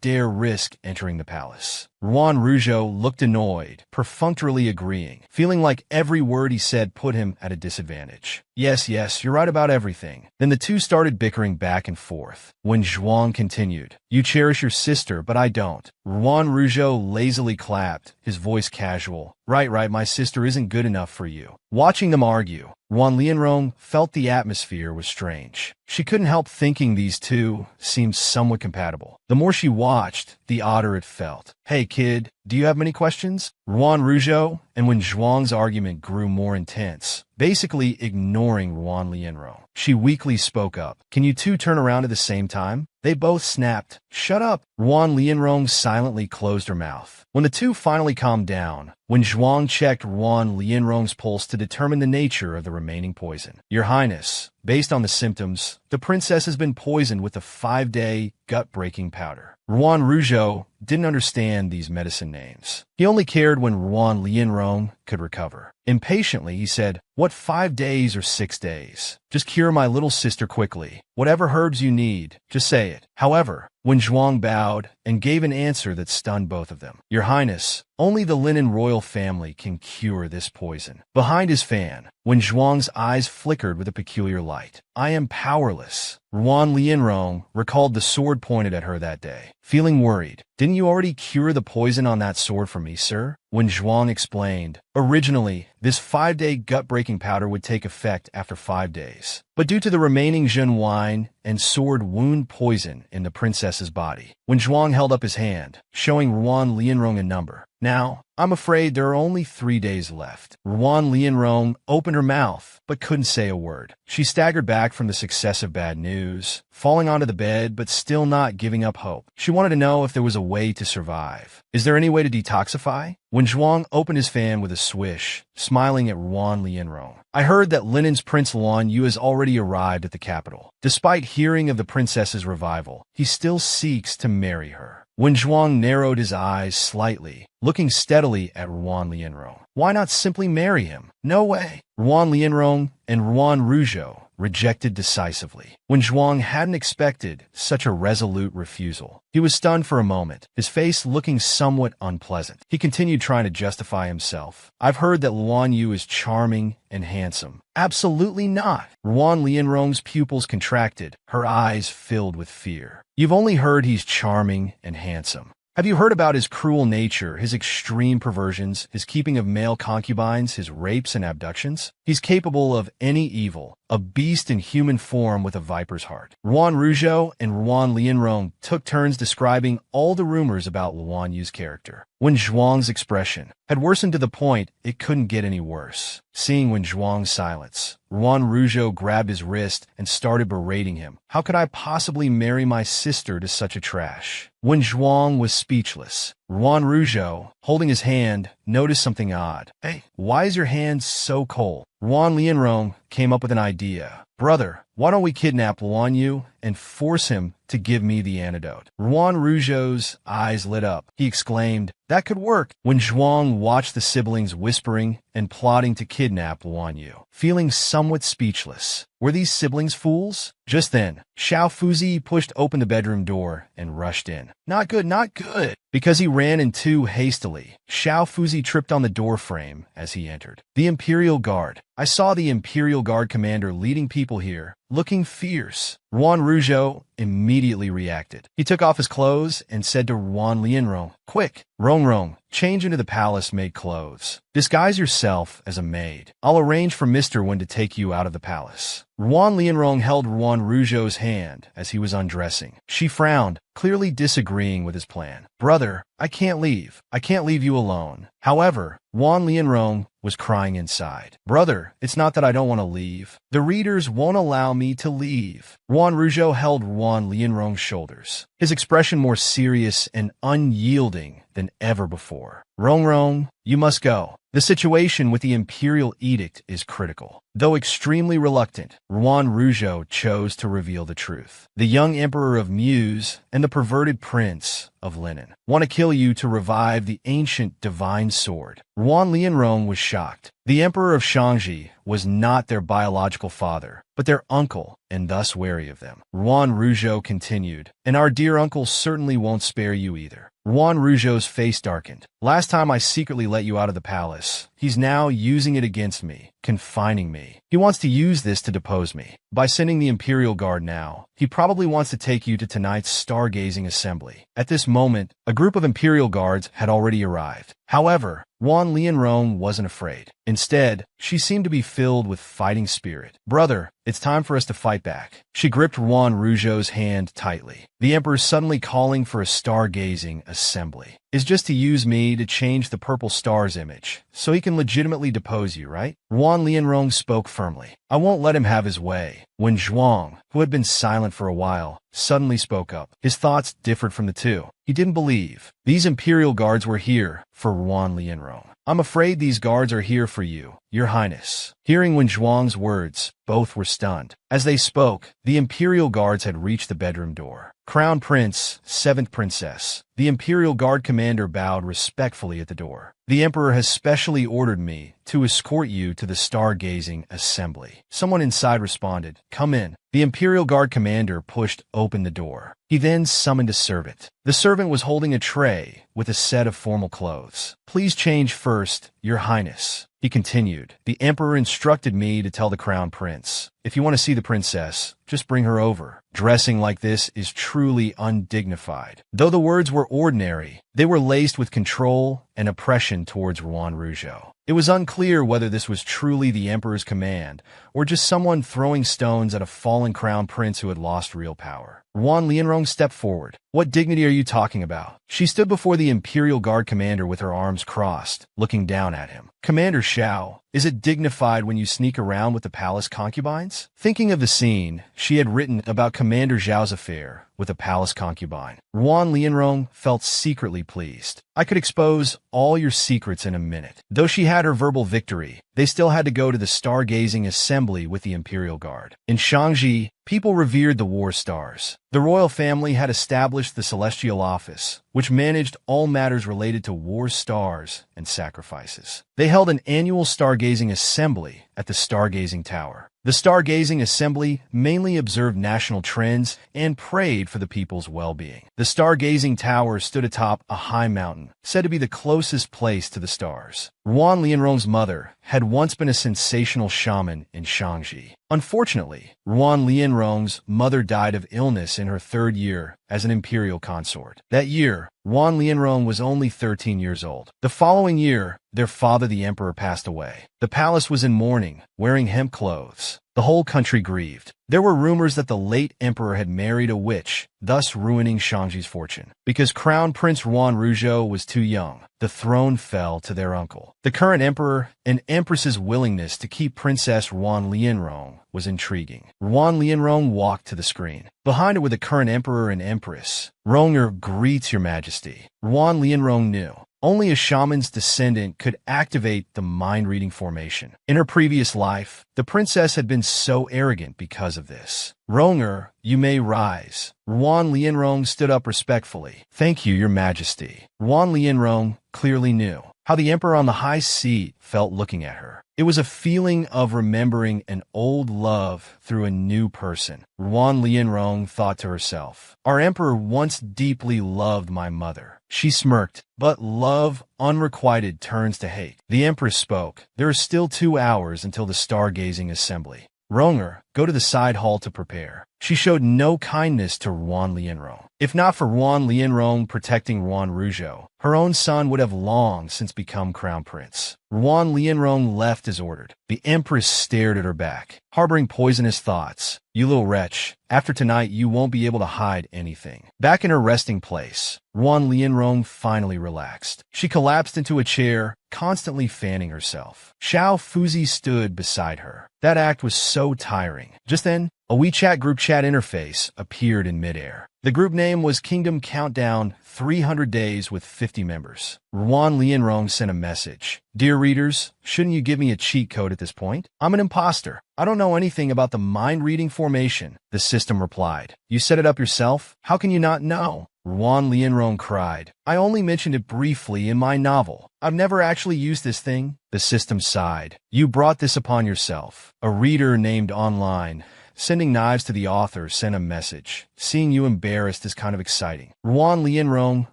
[SPEAKER 1] dare risk entering the palace." Ruan Rougeau looked annoyed, perfunctorily agreeing, feeling like every word he said put him at a disadvantage. Yes, you're right about everything." Then the two started bickering back and forth. When Zhuang continued, "You cherish your sister, but I don't." Ruan Rougeau lazily clapped, his voice casual. Right, my sister isn't good enough for you." Watching them argue, Ruan Lianrong felt the atmosphere was strange. She couldn't help thinking these two seemed somewhat compatible. The more she watched, the odder it felt. "Hey kid, do you have many questions?" Ruan Rougeau, and when Zhuang's argument grew more intense, basically ignoring Ruan Lianrong. She weakly spoke up. "Can you two turn around at the same time?" They both snapped. "Shut up!" Ruan Lianrong silently closed her mouth. When the two finally calmed down, when Zhuang checked Ruan Lianrong's pulse to determine the nature of the remaining poison. "Your Highness, based on the symptoms, the princess has been poisoned with a 5-day gut-breaking powder." Ruan Rougeau didn't understand these medicine names. He only cared when Ruan Lianrong could recover. Impatiently, he said, "What 5 days or 6 days? Just cure my little sister quickly. Whatever herbs you need, just say it." However, when Zhuang bowed and gave an answer that stunned both of them. "Your Highness, only the Linen royal family can cure this poison." Behind his fan, when Zhuang's eyes flickered with a peculiar light. "I am powerless." Ruan Lianrong recalled the sword pointed at her that day. Feeling worried, "Didn't you already cure the poison on that sword for me, sir?" When Zhuang explained, "Originally, this 5-day gut-breaking powder would take effect after 5 days. But due to the remaining Zhen wine and sword wound poison in the princess's body." When Zhuang held up his hand, showing Ruan Lianrong a number. "Now, I'm afraid there are only 3 days left." Ruan Lianrong opened her mouth, but couldn't say a word. She staggered back from the successive bad news, falling onto the bed but still not giving up hope. She wanted to know if there was a way to survive. "Is there any way to detoxify?" When Zhuang opened his fan with a swish, smiling at Ruan Lianrong. "I heard that Linen's Prince Luan Yu has already arrived at the capital. Despite hearing of the princess's revival, he still seeks to marry her." When Zhuang narrowed his eyes slightly, looking steadily at Ruan Lianrong. "Why not simply marry him?" "No way." Ruan Lianrong and Ruan Rougeau rejected decisively. When Zhuang hadn't expected such a resolute refusal, he was stunned for a moment, his face looking somewhat unpleasant. He continued trying to justify himself. "I've heard that Luan Yu is charming and handsome." "Absolutely not." Ruan Lianrong's pupils contracted, her eyes filled with fear. "You've only heard he's charming and handsome. Have you heard about his cruel nature, his extreme perversions, his keeping of male concubines, his rapes and abductions? He's capable of any evil, a beast in human form with a viper's heart." Ruan Rougeau and Ruan Lianrong took turns describing all the rumors about Luan Yu's character. When Zhuang's expression had worsened to the point it couldn't get any worse. Seeing when Zhuang's silence, Ruan Rougeau grabbed his wrist and started berating him. "How could I possibly marry my sister to such a trash?" When Zhuang was speechless, Ruan Rougeau, holding his hand, noticed something odd. "Hey, why is your hand so cold?" Ruan Lianrong came up with an idea. "Brother, why don't we kidnap Luan Yu and force him to give me the antidote?" Ruan Rougeau's eyes lit up. He exclaimed, "That could work." When Zhuang watched the siblings whispering and plotting to kidnap Luan Yu, feeling somewhat speechless. Were these siblings fools? Just then, Xiao Fuzi pushed open the bedroom door and rushed in. "Not good, not good!" Because he ran in too hastily, Xiao Fuzi tripped on the door frame as he entered. "The Imperial Guard. I saw the Imperial Guard commander leading people here, looking fierce." Ruan Rougeau immediately reacted. He took off his clothes and said to Ruan Lianrong, "Quick, Rong, change into the palace-made clothes. Disguise yourself as a maid. I'll arrange for Mr. Wen to take you out of the palace." Ruan Lianrong held Ruan Rougeau's hand as he was undressing. She frowned, clearly disagreeing with his plan. "Brother, I can't leave. I can't leave you alone." However, Ruan Lianrong was crying inside. "Brother, it's not that I don't want to leave. The readers won't allow me to leave." Ruan Rougeau held Ruan Lianrong's shoulders, his expression more serious and unyielding than ever before. Rong, you must go. The situation with the imperial edict is critical." Though extremely reluctant, Ruan Rougeau chose to reveal the truth. "The young emperor of Muse and the perverted prince of Linen want to kill you to revive the ancient divine sword." Ruan Lianrong was shocked. The emperor of Shangji was not their biological father, but their uncle, and thus wary of them. Ruan Rougeau continued, "And our dear uncle certainly won't spare you either." Ruan Rougeau's face darkened. "Last time I secretly let you out of the palace. He's now using it against me, confining me. He wants to use this to depose me. By sending the Imperial Guard now, he probably wants to take you to tonight's stargazing assembly." At this moment, a group of Imperial Guards had already arrived. However, Ruan Lianrong wasn't afraid. Instead, she seemed to be filled with fighting spirit. "Brother, it's time for us to fight back." She gripped Ruan Rougeau's hand tightly. The emperor suddenly calling for a stargazing assembly. is just to use me to change the purple star's image, so he can legitimately depose you, right? Wan Lianrong spoke firmly. I won't let him have his way. When Zhuang, who had been silent for a while, suddenly spoke up, his thoughts differed from the two. He didn't believe. These Imperial Guards were here for Wan Lianrong. I'm afraid these guards are here for you, Your Highness. Hearing Wen Zhuang's words, both were stunned. As they spoke, the Imperial Guards had reached the bedroom door. Crown Prince, 7th Princess. The Imperial Guard commander bowed respectfully at the door. The Emperor has specially ordered me to escort you to the stargazing assembly. Someone inside responded, "Come in." The Imperial Guard commander pushed open the door. He then summoned a servant. The servant was holding a tray with a set of formal clothes. "Please change first, Your Highness." He continued, "The Emperor instructed me to tell the Crown Prince, if you want to see the princess, just bring her over. Dressing like this is truly undignified." Though the words were ordinary, they were laced with control and oppression towards Ruan Rougeau. It was unclear whether this was truly the Emperor's command, or just someone throwing stones at a fallen crown prince who had lost real power. Wan Lianrong stepped forward. "What dignity are you talking about?" She stood before the Imperial Guard commander with her arms crossed, looking down at him. "Commander Xiao, is it dignified when you sneak around with the palace concubines?" Thinking of the scene she had written about Commander Zhao's affair with a palace concubine, Wan Lianrong felt secretly pleased. "I could expose all your secrets in a minute." Though she had her verbal victory, they still had to go to the stargazing assembly with the Imperial Guard. In Shangji, people revered the war stars. The royal family had established the Celestial Office, which managed all matters related to war stars and sacrifices. They held an annual stargazing assembly at the Stargazing Tower. The Stargazing Assembly mainly observed national trends and prayed for the people's well-being. The Stargazing Tower stood atop a high mountain, said to be the closest place to the stars. Wan Lianrong's mother had once been a sensational shaman in Shangji. Unfortunately, Wan Lianrong's mother died of illness in her 3rd year as an imperial consort. That year, Wan Lianrong was only 13 years old. The following year, their father the emperor passed away. The palace was in mourning, wearing hemp clothes. The whole country grieved. There were rumors that the late emperor had married a witch, thus ruining Shangji's fortune. Because Crown Prince Ruan Rougeau was too young, the throne fell to their uncle. The current emperor and empress's willingness to keep Princess Wan Lianrong was intriguing. Wan Lianrong walked to the screen. Behind her were the current emperor and empress. "Ronger greets your majesty." Wan Lianrong knew only a shaman's descendant could activate the mind-reading formation. In her previous life, the princess had been so arrogant because of this. "Ronger, you may rise." Wan Lianrong stood up respectfully. "Thank you, Your Majesty." Wan Lianrong clearly knew how the emperor on the high seat felt looking at her. It was a feeling of remembering an old love through a new person. Wan Lianrong thought to herself, "Our emperor once deeply loved my mother." She smirked, but love unrequited turns to hate. The empress spoke. "There are still 2 hours until the stargazing assembly. Ronger, go to the side hall to prepare." She showed no kindness to Wan Lianrong. If not for Wan Lianrong protecting Ruan Rougeau, her own son would have long since become crown prince. Wan Lianrong left as ordered. The empress stared at her back, harboring poisonous thoughts. "You little wretch, after tonight you won't be able to hide anything." Back in her resting place, Wan Lianrong finally relaxed. She collapsed into a chair, constantly fanning herself. Xiao Fuzi stood beside her. That act was so tiring. Just then, a WeChat group chat interface appeared in midair. The group name was Kingdom Countdown 300 Days with 50 members. Wan Lianrong sent a message. "Dear readers, shouldn't you give me a cheat code at this point? I'm an imposter. I don't know anything about the mind-reading formation." The system replied. "You set it up yourself? How can you not know?" Wan Lianrong cried. "I only mentioned it briefly in my novel. I've never actually used this thing." The system sighed. "You brought this upon yourself." A reader named Online, sending knives to the author, sent a message. "Seeing you embarrassed is kind of exciting." Wan Lianrong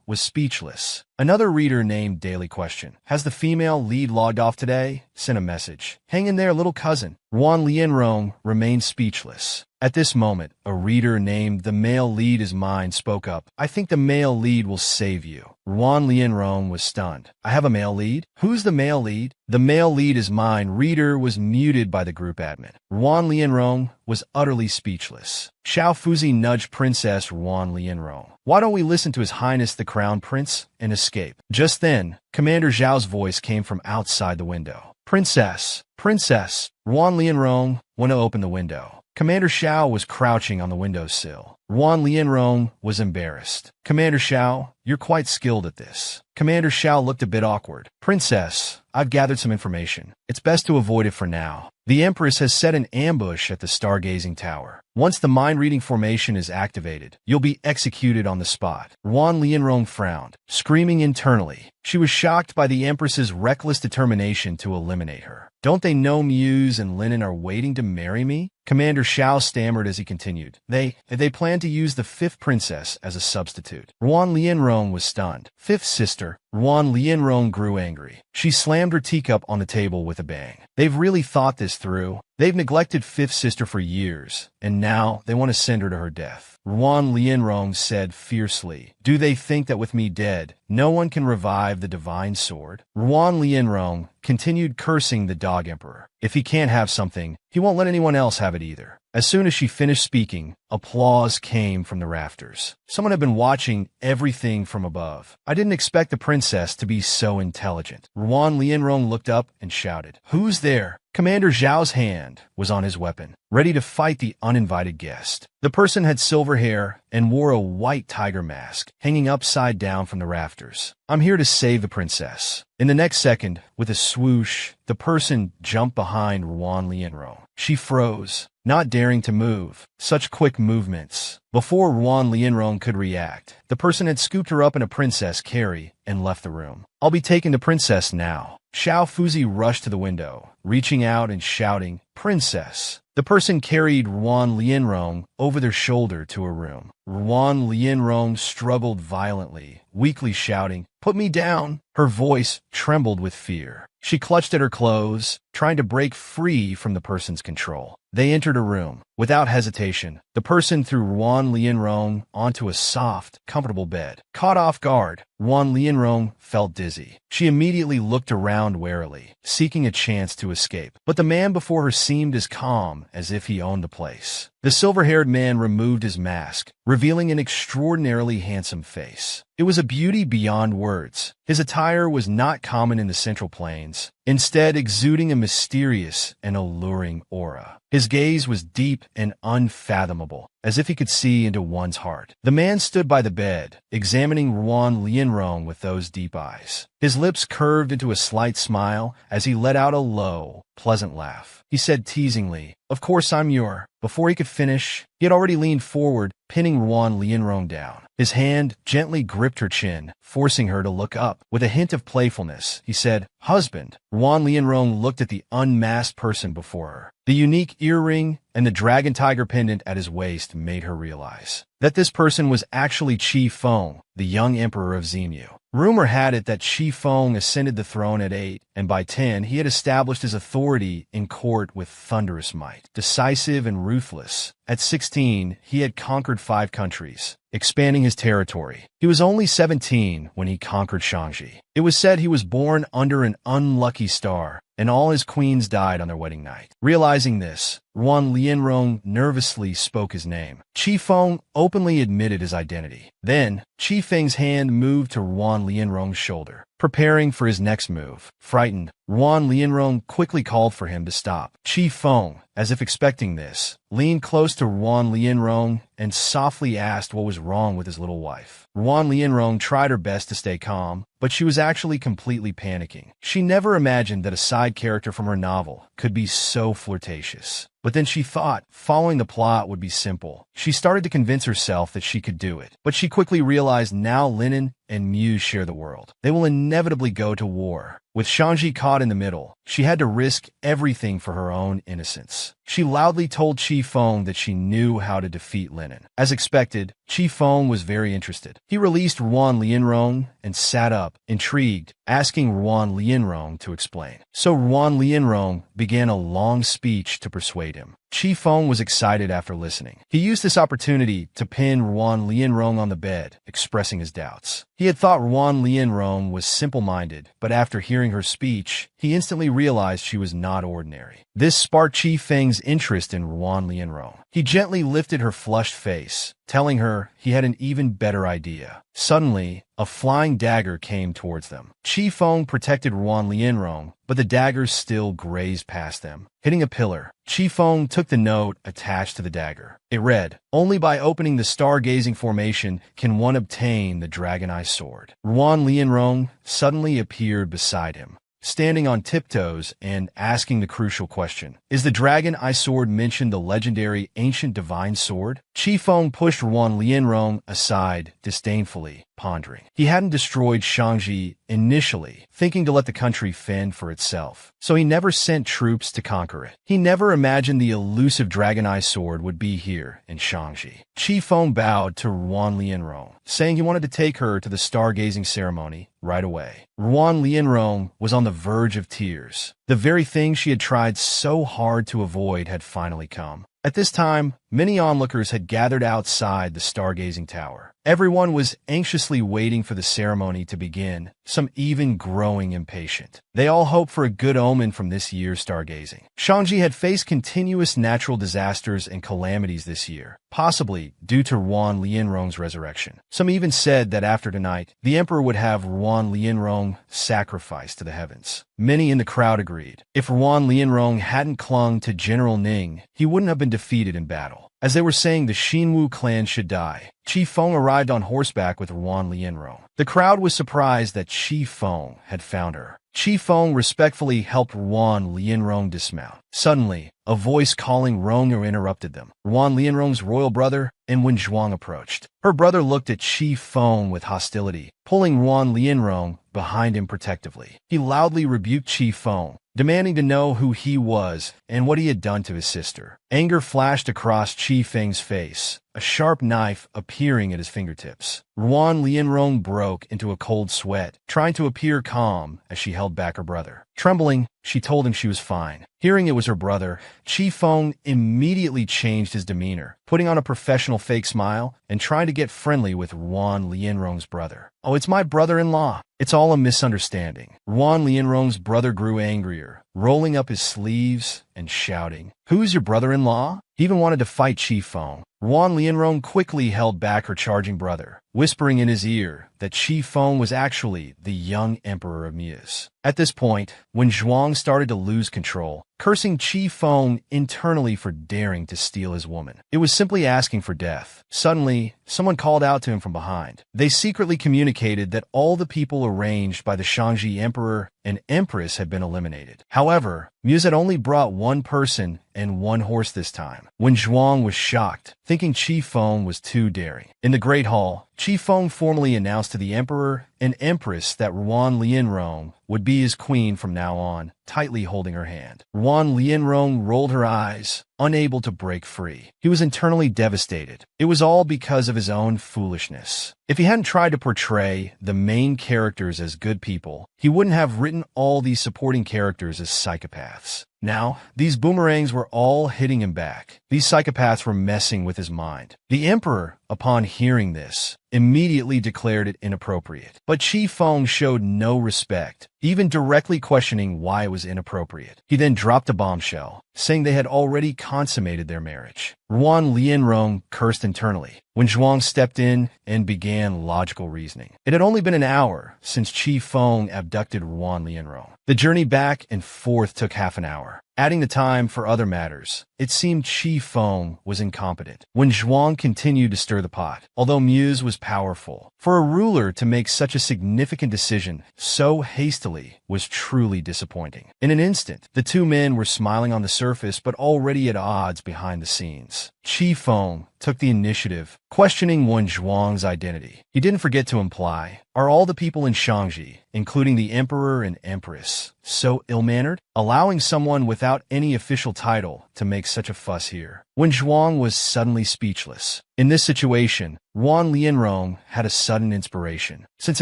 [SPEAKER 1] was speechless. Another reader named Daily Question, "Has the female lead logged off today?" sent a message. "Hang in there, little cousin." Wan Lianrong remained speechless. At this moment, a reader named The Male Lead Is Mine spoke up. "I think the male lead will save you." Wan Lianrong was stunned. "I have a male lead? Who's the male lead?" "The Male Lead Is Mine" reader was muted by the group admin. Wan Lianrong was utterly speechless. Xiao Fuzi nudged Princess Ruan Lianrong. "Why don't we listen to His Highness the Crown Prince and escape?" Just then, Commander Zhao's voice came from outside the window. "Princess! Princess!" Ruan Lianrong went to open the window. Commander Xiao was crouching on the windowsill. Ruan Lianrong was embarrassed. "Commander Xiao, you're quite skilled at this." Commander Xiao looked a bit awkward. "Princess, I've gathered some information. It's best to avoid it for now. The Empress has set an ambush at the stargazing tower. Once the mind-reading formation is activated, you'll be executed on the spot." Ruan Lianrong frowned, screaming internally. She was shocked by the Empress's reckless determination to eliminate her. "Don't they know Muse and Linen are waiting to marry me?" Commander Xiao stammered as he continued. They plan to use the fifth princess as a substitute." Ruan Lianrong was stunned. "Fifth sister?" Ruan Lianrong grew angry. She slammed her teacup on the table with a bang. "They've really thought this through. They've neglected fifth sister for years, and now they want to send her to her death." Ruan Lianrong said fiercely. "Do they think that with me dead, no one can revive the divine sword?" Ruan Lianrong continued cursing the Dog Emperor. If he can't have something, he won't let anyone else have it either. As soon as she finished speaking, applause came from the rafters. Someone had been watching everything from above. "I didn't expect the princess to be so intelligent." Ruan Lianrong looked up and shouted, "Who's there?" Commander Zhao's hand was on his weapon, ready to fight the uninvited guest. The person had silver hair and wore a white tiger mask, hanging upside down from the rafters. "I'm here to save the princess." In the next second, with a swoosh, the person jumped behind Ruan Lianrong. She froze, not daring to move. Such quick movements. Before Ruan Lianrong could react, the person had scooped her up in a princess carry and left the room. "I'll be taking the princess now." Xiao Fuzi rushed to the window, reaching out and shouting, "Princess!" The person carried Ruan Lianrong over their shoulder to her room. Ruan Lianrong struggled violently, weakly shouting, "Put me down!" Her voice trembled with fear. She clutched at her clothes, trying to break free from the person's control. They entered a room. Without hesitation, the person threw Ruan Lianrong onto a soft, comfortable bed. Caught off guard, Ruan Lianrong felt dizzy. She immediately looked around warily, seeking a chance to escape. But the man before her seemed as calm as if he owned the place. The silver-haired man removed his mask, revealing an extraordinarily handsome face. It was a beauty beyond words. His attire was not common in the Central Plains, instead exuding a mysterious and alluring aura. His gaze was deep and unfathomable, as if he could see into one's heart. The man stood by the bed, examining Ruan Lianrong with those deep eyes. His lips curved into a slight smile as he let out a low, pleasant laugh. He said teasingly, "Of course I'm your." Before he could finish, he had already leaned forward, pinning Ruan Lianrong down. His hand gently gripped her chin, forcing her to look up. With a hint of playfulness, he said, "Husband." Ruan Lianrong looked at the unmasked person before her. The unique earring and the dragon tiger pendant at his waist made her realize that this person was actually Qi Feng, the young emperor of Zemu. Rumor had it that Qi Feng ascended the throne at 8, and by 10 he had established his authority in court with thunderous might. Decisive and ruthless, at 16 he had conquered 5 countries, expanding his territory. He was only 17 when he conquered Shangji. It was said he was born under an unlucky star, and all his queens died on their wedding night. Realizing this, Ruan Lianrong nervously spoke his name. Qi Feng openly admitted his identity. Then, Qi Feng's hand moved to Ruan Lianrong's shoulder, preparing for his next move. Frightened, Ruan Lianrong quickly called for him to stop. Qi Feng, as if expecting this, leaned close to Ruan Lianrong and softly asked what was wrong with his little wife. Ruan Lianrong tried her best to stay calm, but she was actually completely panicking. She never imagined that a side character from her novel could be so flirtatious. But then she thought following the plot would be simple. She started to convince herself that she could do it. But she quickly realized now Linen and Muse share the world. They will inevitably go to war. With Shangji caught in the middle, she had to risk everything for her own innocence. She loudly told Qi Feng that she knew how to defeat Linen. As expected, Qi Feng was very interested. He released Ruan Lianrong and sat up, intrigued, asking Ruan Lianrong to explain. So Ruan Lianrong began a long speech to persuade him. Qi Feng was excited after listening. He used this opportunity to pin Ruan Lianrong on the bed, expressing his doubts. He had thought Ruan Lianrong was simple-minded, but after hearing her speech, he instantly realized she was not ordinary. This sparked Qi Feng's interest in Ruan Lianrong. He gently lifted her flushed face, telling her he had an even better idea. Suddenly, a flying dagger came towards them. Qi Feng protected Ruan Lianrong, but the dagger still grazed past them. Hitting a pillar, Qi Feng took the note attached to the dagger. It read, "Only by opening the stargazing formation can one obtain the Dragon Eye Sword." Ruan Lianrong suddenly appeared beside him, standing on tiptoes and asking the crucial question. Is the Dragon Eye Sword mentioned the legendary ancient divine sword? Qi Feng pushed Ruan Lianrong aside disdainfully, pondering. He hadn't destroyed Shangji initially, thinking to let the country fend for itself, so he never sent troops to conquer it. He never imagined the elusive Dragon Eye Sword would be here in Shangji. Qi Feng bowed to Ruan Lianrong, saying he wanted to take her to the stargazing ceremony right away. Ruan Lianrong was on the verge of tears. The very thing she had tried so hard to avoid had finally come. At this time, many onlookers had gathered outside the stargazing tower. Everyone was anxiously waiting for the ceremony to begin, some even growing impatient. They all hoped for a good omen from this year's stargazing. Shangji had faced continuous natural disasters and calamities this year, possibly due to Ruan Lianrong's resurrection. Some even said that after tonight, the emperor would have Ruan Lianrong sacrificed to the heavens. Many in the crowd agreed. If Ruan Lianrong hadn't clung to General Ning, he wouldn't have been defeated in battle. As they were saying the Xinwu clan should die, Qi Feng arrived on horseback with Ruan Lianrong. The crowd was surprised that Qi Feng had found her. Qi Feng respectfully helped Ruan Lianrong dismount. Suddenly, a voice calling Rong'er interrupted them. Ruan Lianrong's royal brother, Wen Zhuang, approached. Her brother looked at Qi Feng with hostility, pulling Ruan Lianrong behind him protectively. He loudly rebuked Qi Feng, demanding to know who he was and what he had done to his sister. Anger flashed across Qi Feng's face, a sharp knife appearing at his fingertips. Ruan Lianrong broke into a cold sweat, trying to appear calm as she held back her brother. Trembling, she told him she was fine. Hearing it was her brother, Qi Feng immediately changed his demeanor, putting on a professional fake smile and trying to get friendly with Ruan Lianrong's brother. "Oh, it's my brother-in-law. It's all a misunderstanding." Ruan Lianrong's brother grew angrier, rolling up his sleeves and shouting, "Who's your brother-in-law?" He even wanted to fight Qi Feng. Ruan Lianrong quickly held back her charging brother, whispering in his ear that Qi Feng was actually the young emperor of Mias. At this point, when Zhuang started to lose control, cursing Qi Feng internally for daring to steal his woman. It was simply asking for death. Suddenly, someone called out to him from behind. They secretly communicated that all the people arranged by the Shangji emperor and empress had been eliminated. However, Muse had only brought one person and one horse this time. When Zhuang was shocked, thinking Qi Feng was too daring. In the Great Hall, Qi Feng formally announced to the emperor and empress that Ruan Lianrong would be his queen from now on, tightly holding her hand. Ruan Lianrong rolled her eyes, unable to break free. He was internally devastated. It was all because of his own foolishness. If he hadn't tried to portray the main characters as good people, he wouldn't have written all these supporting characters as psychopaths. Now, these boomerangs were all hitting him back. These psychopaths were messing with his mind. The emperor, upon hearing this, immediately declared it inappropriate. But Qi Feng showed no respect, even directly questioning why it was inappropriate. He then dropped a bombshell, saying they had already consummated their marriage. Ruan Lianrong cursed internally when Zhuang stepped in and began logical reasoning. It had only been an hour since Qi Feng abducted Ruan Lianrong. The journey back and forth took half an hour. Adding the time for other matters, it seemed Qi Feng was incompetent. When Zhuang continued to stir the pot, although Muse was powerful, for a ruler to make such a significant decision so hastily was truly disappointing. In an instant, the two men were smiling on the surface but already at odds behind the scenes. Qi Feng took the initiative, questioning Wen Zhuang's identity. He didn't forget to imply, are all the people in Shangji, including the emperor and empress, so ill-mannered? Allowing someone without any official title to make such a fuss here. Wen Zhuang was suddenly speechless. In this situation, Wan Lianrong had a sudden inspiration. Since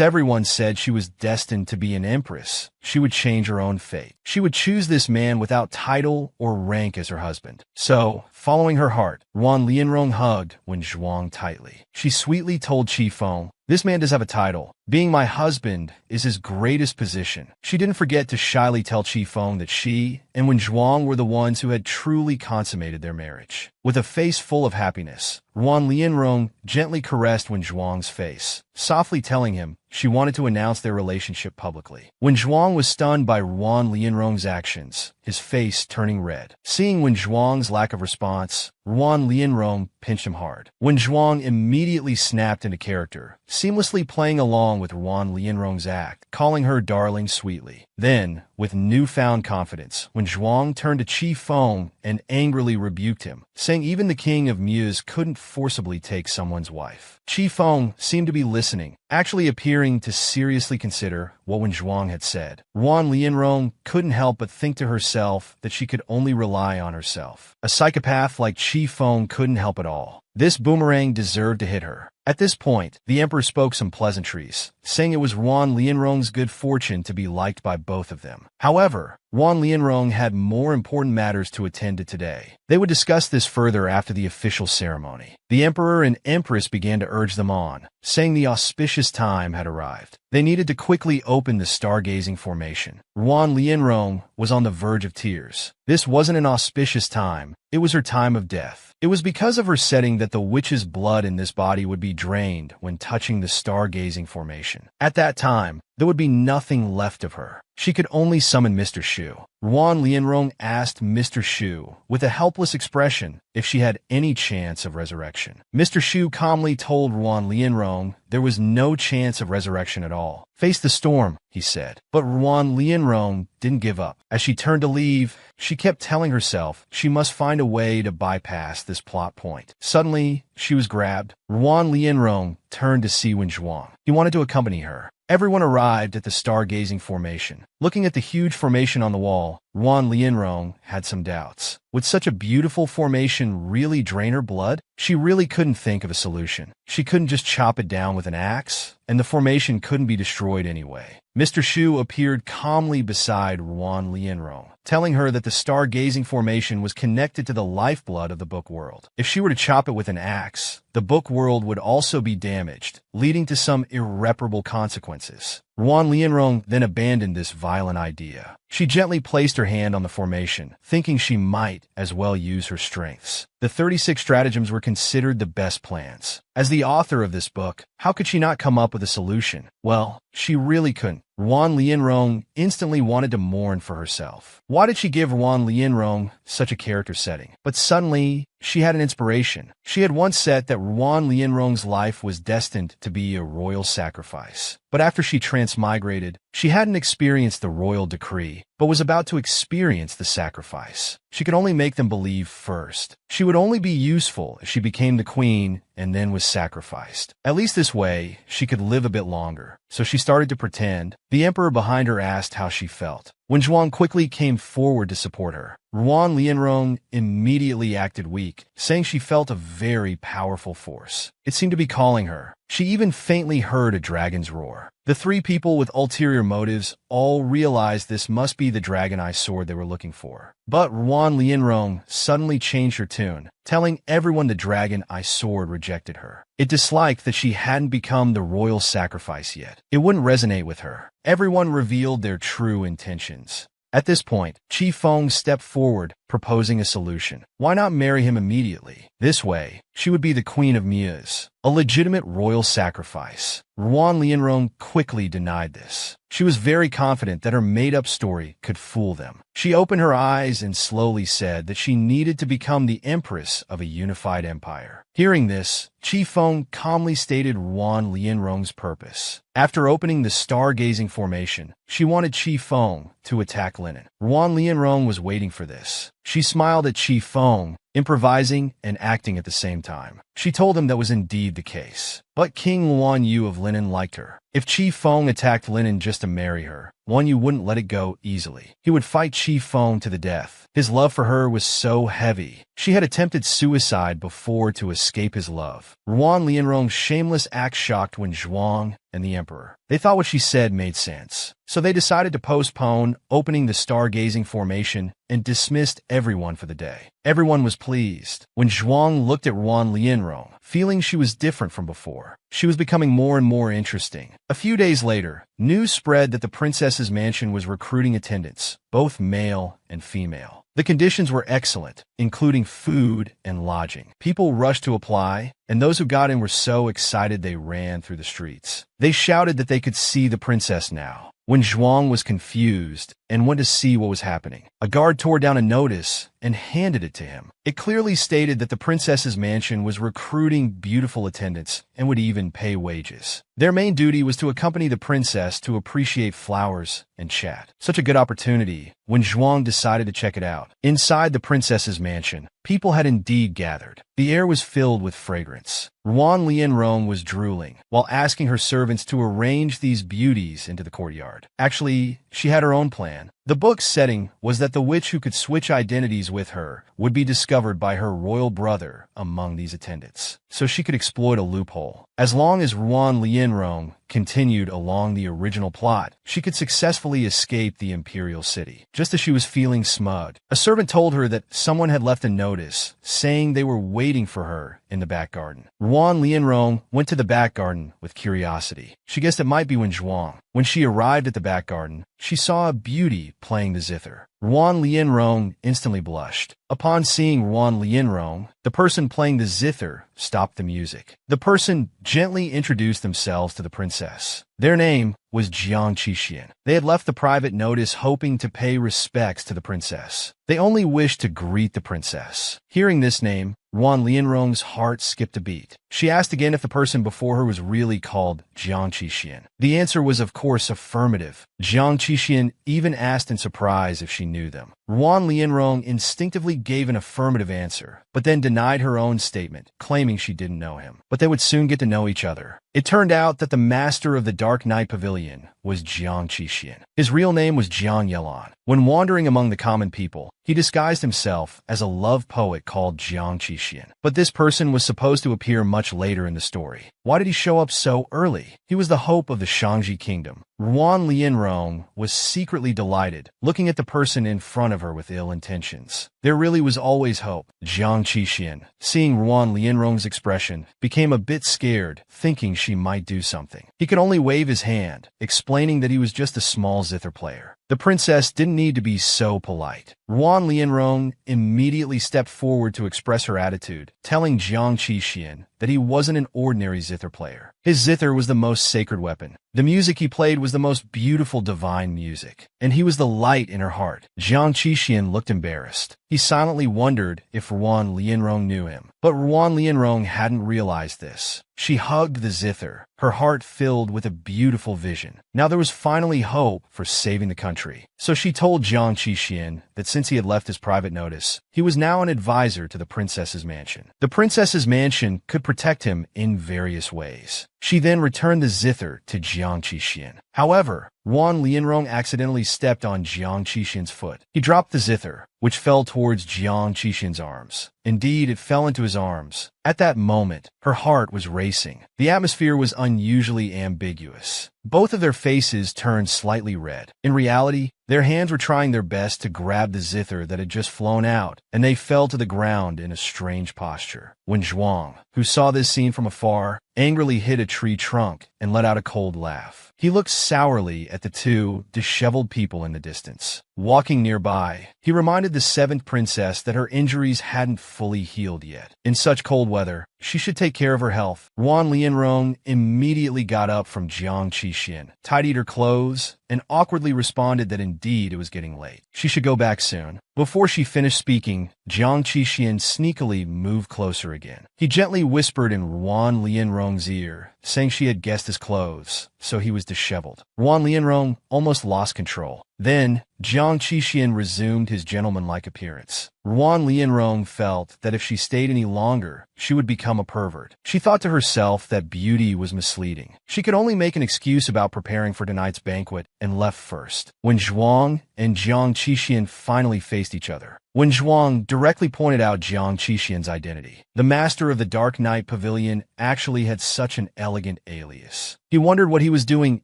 [SPEAKER 1] everyone said she was destined to be an empress, she would change her own fate. She would choose this man without title or rank as her husband. So, following her heart, Wan Lianrong hugged Wen Zhuang tightly. She sweetly told Qi Feng, "This man does have a title. Being my husband is his greatest position." She didn't forget to shyly tell Qi Feng that she and Wen Zhuang were the ones who had truly consummated their marriage. With a face full of happiness, Wan Lianrong gently caressed Wen Zhuang's face, softly telling him she wanted to announce their relationship publicly. Wen Zhuang was stunned by Wan Lianrong's actions, his face turning red. Seeing Wen Zhuang's lack of response, Wan Lianrong pinched him hard. Wen Zhuang immediately snapped into character, seamlessly playing along with Wan Lianrong's act, calling her darling sweetly. Then, with newfound confidence, Wen Zhuang turned to Qi Feng and angrily rebuked him, saying even the king of Muse couldn't forcibly take someone's wife. Qi Feng seemed to be listening, actually appearing to seriously consider what Wen Zhuang had said. Wan Lianrong couldn't help but think to herself that she could only rely on herself. A psychopath like Qi Feng couldn't help at all. This boomerang deserved to hit her. At this point, the emperor spoke some pleasantries, saying it was Wan Lianrong's good fortune to be liked by both of them. However, Wan Lianrong had more important matters to attend to today. They would discuss this further after the official ceremony. The emperor and empress began to urge them on, saying the auspicious time had arrived. They needed to quickly open the stargazing formation. Wan Lianrong was on the verge of tears. This wasn't an auspicious time, it was her time of death. It was because of her setting that the witch's blood in this body would be drained when touching the stargazing formation. At that time, there would be nothing left of her. She could only summon Mr. Shu. Wan Lianrong asked Mr. Shu, with a helpless expression, if she had any chance of resurrection. Mr. Shu calmly told Wan Lianrong there was no chance of resurrection at all. "Face the storm," he said. But Wan Lianrong didn't give up. As she turned to leave, she kept telling herself she must find a way to bypass this plot point. Suddenly, she was grabbed. Wan Lianrong turned to see Wen Zhuang. He wanted to accompany her. Everyone arrived at the stargazing formation. Looking at the huge formation on the wall, Wan Lianrong had some doubts. Would such a beautiful formation really drain her blood? She really couldn't think of a solution. She couldn't just chop it down with an axe, and the formation couldn't be destroyed anyway. Mr. Shu appeared calmly beside Wan Lianrong, telling her that the stargazing formation was connected to the lifeblood of the book world. If she were to chop it with an axe, the book world would also be damaged, leading to some irreparable consequences. Wan Lianrong then abandoned this violent idea. She gently placed her hand on the formation, thinking she might as well use her strengths. The 36 stratagems were considered the best plans. As the author of this book, how could she not come up with a solution? Well, she really couldn't. Wan Lianrong instantly wanted to mourn for herself. Why did she give Wan Lianrong such a character setting? But suddenly, she had an inspiration. She had once said that Wan Lianrong's life was destined to be a royal sacrifice. But after she transmigrated, she hadn't experienced the royal decree, but was about to experience the sacrifice. She could only make them believe first. She would only be useful if she became the queen and then was sacrificed. At least this way, she could live a bit longer. So she started to pretend. The emperor behind her asked how she felt. Wen Zhuang quickly came forward to support her. Wan Lianrong immediately acted weak, saying she felt a very powerful force. It seemed to be calling her. She even faintly heard a dragon's roar. The three people with ulterior motives all realized this must be the dragon eye sword they were looking for. But Wan Lianrong suddenly changed her tune, telling everyone the dragon eye sword rejected her. It disliked that she hadn't become the royal sacrifice yet. It wouldn't resonate with her. Everyone revealed their true intentions. At this point, Qi Feng stepped forward, proposing a solution. Why not marry him immediately? This way, she would be the queen of Muse. A legitimate royal sacrifice. Wan Lianrong quickly denied this. She was very confident that her made-up story could fool them. She opened her eyes and slowly said that she needed to become the empress of a unified empire. Hearing this, Qi Feng calmly stated Wan Lianrong's purpose. After opening the stargazing formation, she wanted Qi Feng to attack Linen. Wan Lianrong was waiting for this. She smiled at Qi Feng, improvising and acting at the same time. She told him that was indeed the case. But King Luan Yu of Linen liked her. If Chi Feng attacked Linen just to marry her, Luan Yu wouldn't let it go easily. He would fight Chi Feng to the death. His love for her was so heavy. She had attempted suicide before to escape his love. Ruan Lianrong's shameless act shocked Wen Zhuang and the emperor. They thought what she said made sense. So they decided to postpone opening the stargazing formation and dismissed everyone for the day. Everyone was pleased. When Zhuang looked at Ruan Lianrong, feeling she was different from before, she was becoming more and more interesting. A few days later, news spread that the princess's mansion was recruiting attendants, both male and female. The conditions were excellent, including food and lodging. People rushed to apply, and those who got in were so excited they ran through the streets. They shouted that they could see the princess now. When Zhuang was confused and went to see what was happening, a guard tore down a notice and handed it to him. It clearly stated that the princess's mansion was recruiting beautiful attendants and would even pay wages. Their main duty was to accompany the princess to appreciate flowers and chat. Such a good opportunity when Zhuang decided to check it out. Inside the princess's mansion, people had indeed gathered. The air was filled with fragrance. Ruan Lianrong was drooling while asking her servants to arrange these beauties into the courtyard. Actually, she had her own plan. The book's setting was that the witch who could switch identities with her would be discovered by her royal brother among these attendants, so she could exploit a loophole. As long as Ruan Lianrong continued along the original plot, she could successfully escape the imperial city. Just as she was feeling smug, a servant told her that someone had left a notice saying they were waiting for her in the back garden. Ruan Lianrong went to the back garden with curiosity. She guessed it might be Wen Zhuang. When she arrived at the back garden, she saw a beauty playing the zither. Ruan Lianrong instantly blushed. Upon seeing Ruan Lianrong, the person playing the zither stopped the music. The person gently introduced themselves to the princess. Their name was Jiang Qixin. They had left the private notice hoping to pay respects to the princess. They only wished to greet the princess. Hearing this name, Ruan Lianrong's heart skipped a beat. She asked again if the person before her was really called Jiang Qixin. The answer was of course affirmative. Jiang Qixin even asked in surprise if she knew them. Ruan Lianrong instinctively gave an affirmative answer, but then denied her own statement, claiming she didn't know him. But they would soon get to know each other. It turned out that the master of the Dark Night Pavilion was Jiang Qixin. His real name was Jiang Yelan. When wandering among the common people, he disguised himself as a love poet called Jiang Qixin. But this person was supposed to appear much later in the story. Why did he show up so early? He was the hope of the Shangji kingdom. Ruan Lianrong was secretly delighted, looking at the person in front of her with ill intentions. There really was always hope. Jiang Qixin, seeing Ruan Lianrong's expression, became a bit scared, thinking she might do something. He could only wave his hand, explaining that he was just a small zither player. The princess didn't need to be so polite. Ruan Lianrong immediately stepped forward to express her attitude, telling Jiang Qixin that he wasn't an ordinary zither player. His zither was the most sacred weapon. The music he played was the most beautiful divine music, and he was the light in her heart. Jiang Qixin looked embarrassed. He silently wondered if Ruan Lianrong knew him, but Ruan Lianrong hadn't realized this. She hugged the zither, her heart filled with a beautiful vision. Now there was finally hope for saving the country. So she told Jiang Qixin that since he had left his private notice, he was now an advisor to the princess's mansion. The princess's mansion could protect him in various ways. She then returned the zither to Jiang Qixin. However, Ruan Lianrong accidentally stepped on Jiang Qixin's foot. He dropped the zither, which fell towards Jiang Qixin's arms. Indeed, it fell into his arms. At that moment, her heart was racing. The atmosphere was unusually ambiguous. Both of their faces turned slightly red. In reality, their hands were trying their best to grab the zither that had just flown out, and they fell to the ground in a strange posture. When Zhuang, who saw this scene from afar, angrily hit a tree trunk and let out a cold laugh. He looked sourly at the two disheveled people in the distance. Walking nearby, he reminded the seventh princess that her injuries hadn't fully healed yet. In such cold weather, she should take care of her health. Ruan Lianrong immediately got up from Jiang Qixin, tidied her clothes, and awkwardly responded that indeed it was getting late. She should go back soon. Before she finished speaking, Jiang Qixin sneakily moved closer again. He gently whispered in Ruan Lianrong's ear, saying she had guessed his clothes, so he was disheveled. Wan Lianrong almost lost control. Then, Jiang Qixin resumed his gentlemanlike appearance. Wan Lianrong felt that if she stayed any longer, she would become a pervert. She thought to herself that beauty was misleading. She could only make an excuse about preparing for tonight's banquet and left first. When Zhuang and Jiang Qixin finally faced each other, when Zhuang directly pointed out Jiang Qixin's identity, the master of the Dark Knight Pavilion actually had such an elegant alias. He wondered what he was doing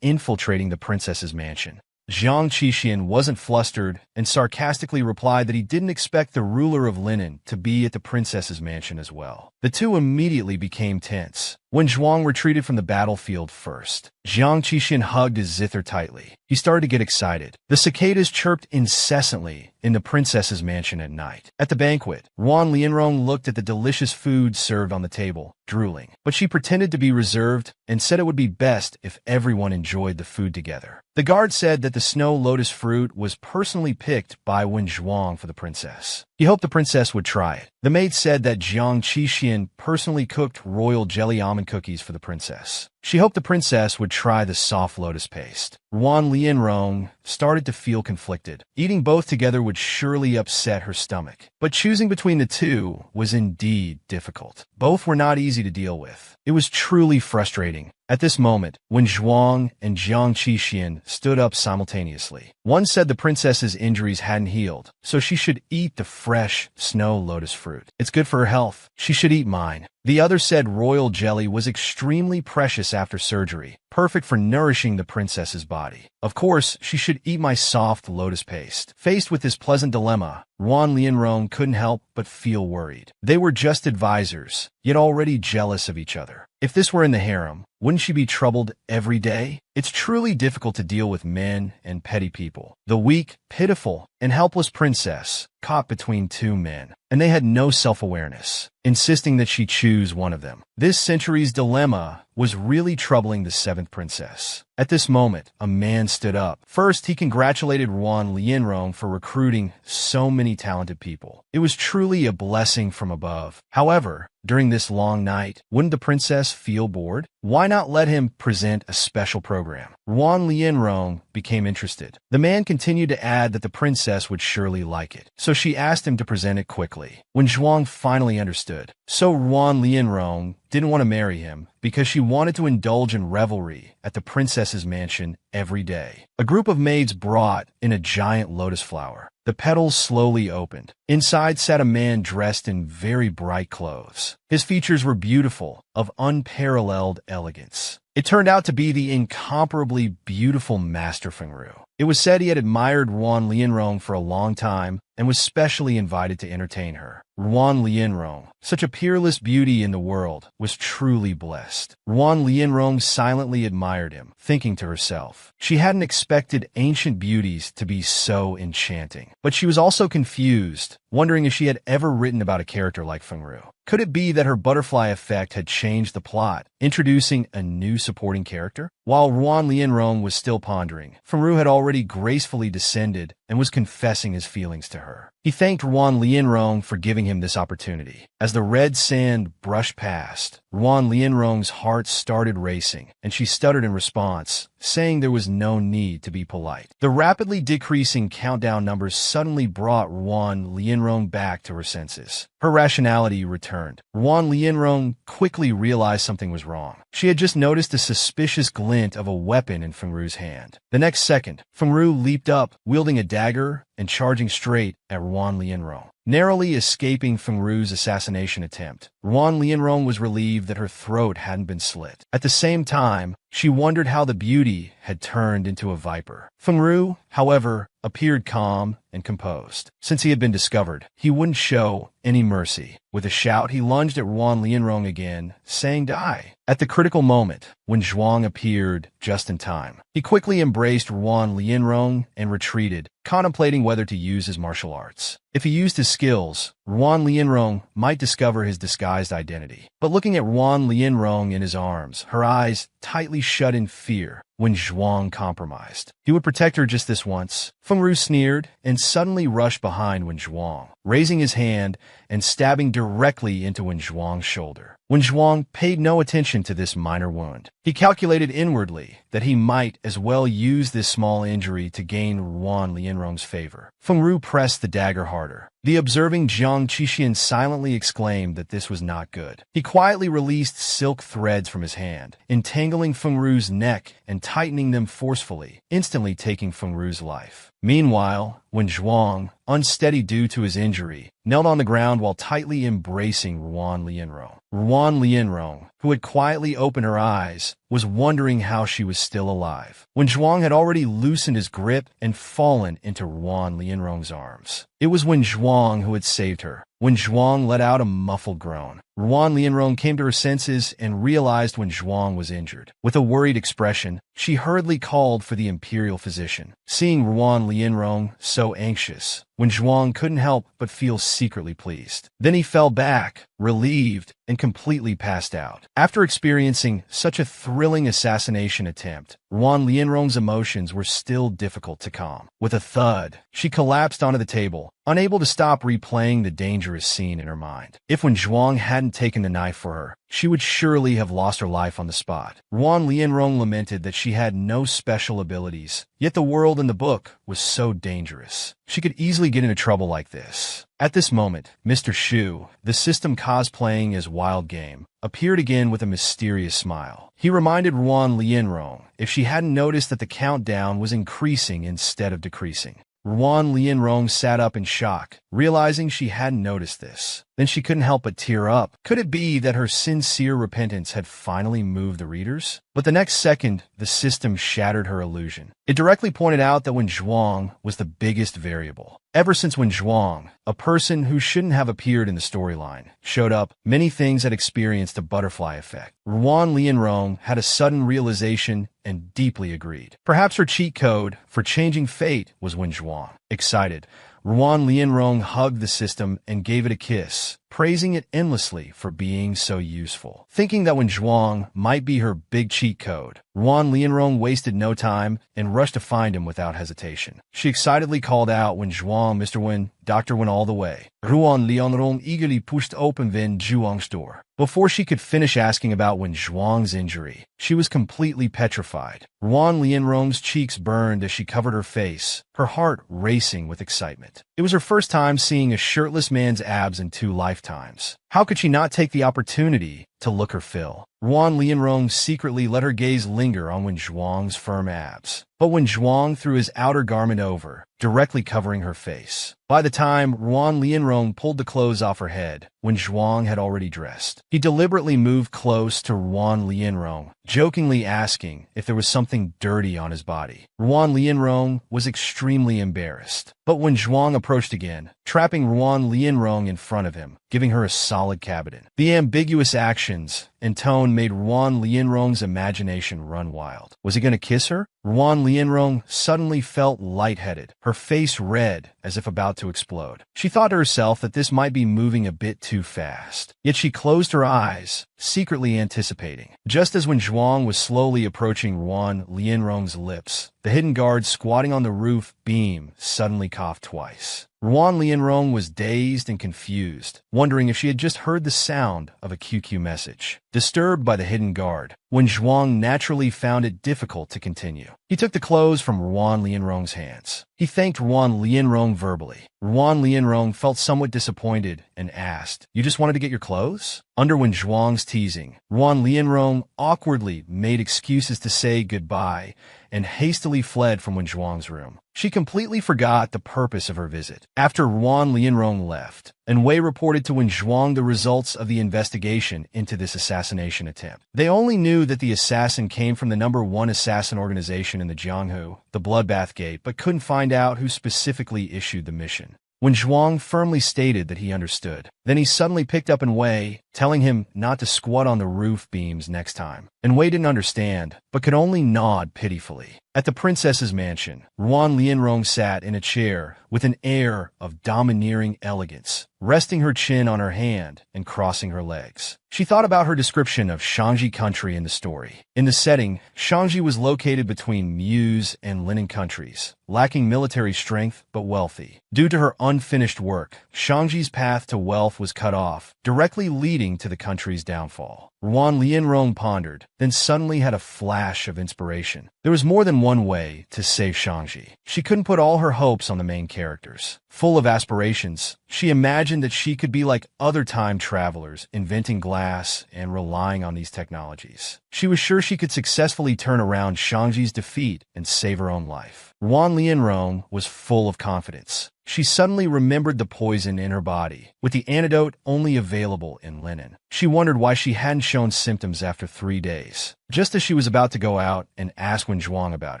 [SPEAKER 1] infiltrating the princess's mansion. Jiang Qixin wasn't flustered and sarcastically replied that he didn't expect the ruler of Linen to be at the princess's mansion as well. The two immediately became tense. When Zhuang retreated from the battlefield first, Jiang Qixin hugged his zither tightly. He started to get excited. The cicadas chirped incessantly in the princess's mansion at night. At the banquet, Wan Lianrong looked at the delicious food served on the table, drooling. But she pretended to be reserved and said it would be best if everyone enjoyed the food together. The guard said that the snow lotus fruit was personally picked by Wen Zhuang for the princess. He hoped the princess would try it. The maid said that Jiang Qixin personally cooked royal jelly almond cookies for the princess. She hoped the princess would try the soft lotus paste. Wan Lianrong started to feel conflicted. Eating both together would surely upset her stomach. But choosing between the two was indeed difficult. Both were not easy to deal with. It was truly frustrating. At this moment, when Zhuang and Jiang Qixin stood up simultaneously, one said the princess's injuries hadn't healed, so she should eat the fresh snow lotus fruit. It's good for her health. She should eat mine. The other said royal jelly was extremely precious after surgery, perfect for nourishing the princess's body. Of course, she should eat my soft lotus paste. Faced with this pleasant dilemma, Wan Lianrong couldn't help but feel worried. They were just advisors, yet already jealous of each other. If this were in the harem, wouldn't she be troubled every day? It's truly difficult to deal with men and petty people. The weak, pitiful, and helpless princess caught between two men, and they had no self-awareness, insisting that she choose one of them. This century's dilemma was really troubling the seventh princess. At this moment, a man stood up. First, he congratulated Wan Lianrong for recruiting so many talented people. It was truly a blessing from above. However, during this long night, wouldn't the princess feel bored? Why not let him present a special program? Wan Lianrong became interested. The man continued to add that the princess would surely like it, so she asked him to present it quickly. When Zhuang finally understood, so Wan Lianrong didn't want to marry him because she wanted to indulge in revelry at the princess's mansion every day. A group of maids brought in a giant lotus flower. The petals slowly opened. Inside sat a man dressed in very bright clothes. His features were beautiful, of unparalleled elegance. It turned out to be the incomparably beautiful Master Fengru. It was said he had admired Wan Lianrong for a long time and was specially invited to entertain her. Wan Lianrong, such a peerless beauty in the world, was truly blessed. Wan Lianrong silently admired him, thinking to herself, she hadn't expected ancient beauties to be so enchanting. But she was also confused, wondering if she had ever written about a character like Fengru. Could it be that her butterfly effect had changed the plot, introducing a new supporting character? While Wan Lianrong was still pondering, Fengru had already gracefully descended and was confessing his feelings to her. He thanked Wan Lianrong for giving him this opportunity. As the red sand brushed past, Wan Lianrong's heart started racing, and she stuttered in response, saying there was no need to be polite. The rapidly decreasing countdown numbers suddenly brought Wan Lianrong back to her senses. Her rationality returned. Wan Lianrong quickly realized something was wrong. She had just noticed a suspicious glint of a weapon in Fengru's hand. The next second, Fengru leaped up, wielding a dagger and charging straight at Wan Lianrong. Narrowly escaping Fengru's assassination attempt, Wan Lianrong was relieved that her throat hadn't been slit. At the same time, she wondered how the beauty had turned into a viper. Fengru, however, appeared calm and composed. Since he had been discovered, he wouldn't show any mercy. With a shout, he lunged at Wan Lianrong again, saying die. At the critical moment, when Zhuang appeared just in time, he quickly embraced Wan Lianrong and retreated, contemplating whether to use his martial arts. If he used his skills, Wan Lianrong might discover his disguised identity. But looking at Wan Lianrong in his arms, her eyes tightly shut in fear, when Zhuang compromised. He would protect her just this once. Fengru sneered and suddenly rushed behind Wen Zhuang, raising his hand and stabbing directly into Wen Zhuang's shoulder. Wen Zhuang paid no attention to this minor wound. He calculated inwardly that he might as well use this small injury to gain Ruan Lianrong's favor. Feng Ru pressed the dagger harder. The observing Jiang Qixuan silently exclaimed that this was not good. He quietly released silk threads from his hand, entangling Feng Ru's neck and tightening them forcefully, instantly taking Feng Ru's life. Meanwhile, Wen Zhuang, unsteady due to his injury, knelt on the ground while tightly embracing Ruan Lianrong. Ruan Lianrong, who had quietly opened her eyes, was wondering how she was still alive. Wen Zhuang had already loosened his grip and fallen into Ruan Lianrong's arms. It was Wen Zhuang who had saved her. Wen Zhuang let out a muffled groan. Ruan Lianrong came to her senses and realized Wen Zhuang was injured. With a worried expression, she hurriedly called for the imperial physician. Seeing Ruan Lianrong so anxious, Wen Zhuang couldn't help but feel secretly pleased. Then he fell back, relieved, and completely passed out. After experiencing such a thrilling assassination attempt, Ruan Lianrong's emotions were still difficult to calm. With a thud, she collapsed onto the table, unable to stop replaying the dangerous scene in her mind. If Wen Zhuang hadn't taken the knife for her, she would surely have lost her life on the spot. Ruan Lianrong lamented that she had no special abilities, yet the world in the book was so dangerous. She could easily get into trouble like this. At this moment, Mr. Shu, the system cosplaying as Wild Game, appeared again with a mysterious smile. He reminded Ruan Lianrong if she hadn't noticed that the countdown was increasing instead of decreasing. Ruan Lianrong sat up in shock, realizing she hadn't noticed this. Then she couldn't help but tear up. Could it be that her sincere repentance had finally moved the readers? But the next second, the system shattered her illusion. It directly pointed out that Wen Zhuang was the biggest variable. Ever since Wen Zhuang, a person who shouldn't have appeared in the storyline, showed up, many things had experienced a butterfly effect. Ruan Lianrong had a sudden realization and deeply agreed. Perhaps her cheat code for changing fate was Wen Zhuang. Excited, Ruan Lianrong hugged the system and gave it a kiss, praising it endlessly for being so useful. Thinking that Wen Zhuang might be her big cheat code, Ruan Lianrong wasted no time and rushed to find him without hesitation. She excitedly called out, "Wen Zhuang, Mr. Wen, Dr. Wen all the way." Ruan Lianrong eagerly pushed open Wen Zhuang's door. Before she could finish asking about Wen Zhuang's injury, she was completely petrified. Ruan Lianrong's cheeks burned as she covered her face, her heart racing with excitement. It was her first time seeing a shirtless man's abs in 2 lifetimes. How could she not take the opportunity to look her fill? Ruan Lianrong secretly let her gaze linger on Wen Zhuang's firm abs. But Wen Zhuang threw his outer garment over, directly covering her face. By the time Ruan Lianrong pulled the clothes off her head, Wen Zhuang had already dressed. He deliberately moved close to Ruan Lianrong, jokingly asking if there was something dirty on his body. Ruan Lianrong was extremely embarrassed. But Wen Zhuang approached again, trapping Ruan Lianrong in front of him, giving her a solid cabinet. The ambiguous actions and tone made Ruan Lianrong's imagination run wild. Was he going to kiss her? Ruan Lianrong suddenly felt lightheaded, her face red as if about to explode. She thought to herself that this might be moving a bit too fast. Yet she closed her eyes, secretly anticipating. Just as Wen Zhuang was slowly approaching Ruan Lianrong's lips, the hidden guard squatting on the roof beam suddenly coughed twice. Ruan Lianrong was dazed and confused, wondering if she had just heard the sound of a QQ message. Disturbed by the hidden guard, Wen Zhuang naturally found it difficult to continue. He took the clothes from Ruan Lianrong's hands. He thanked Ruan Lianrong verbally. Ruan Lianrong felt somewhat disappointed and asked, "You just wanted to get your clothes?" Under Wen Zhuang's teasing, Ruan Lianrong awkwardly made excuses to say goodbye and hastily fled from Wen Zhuang's room. She completely forgot the purpose of her visit. After Ruan Lianrong left, Wei reported to Wen Zhuang the results of the investigation into this assassination attempt. They only knew that the assassin came from the #1 assassin organization in the Jianghu, the Bloodbath Gate, but couldn't find out who specifically issued the mission. Wen Zhuang firmly stated that he understood. Then he suddenly picked up Wei, telling him not to squat on the roof beams next time. Wei didn't understand, but could only nod pitifully. At the princess's mansion, Ruan Lianrong sat in a chair with an air of domineering elegance, resting her chin on her hand and crossing her legs. She thought about her description of Shangji country in the story. In the setting, Shangji was located between Muse and Linen countries, lacking military strength but wealthy. Due to her unfinished work, Shangji's path to wealth was cut off, directly leading leading to the country's downfall. Ruan Lianrong pondered, then suddenly had a flash of inspiration. There was more than one way to save Shangji. She couldn't put all her hopes on the main characters. Full of aspirations, she imagined that she could be like other time travelers, inventing glass and relying on these technologies. She was sure she could successfully turn around Shangji's defeat and save her own life. Ruan Lianrong was full of confidence. She suddenly remembered the poison in her body, with the antidote only available in linen. She wondered why she hadn't shown symptoms after 3 days. Just as she was about to go out and ask Wen Zhuang about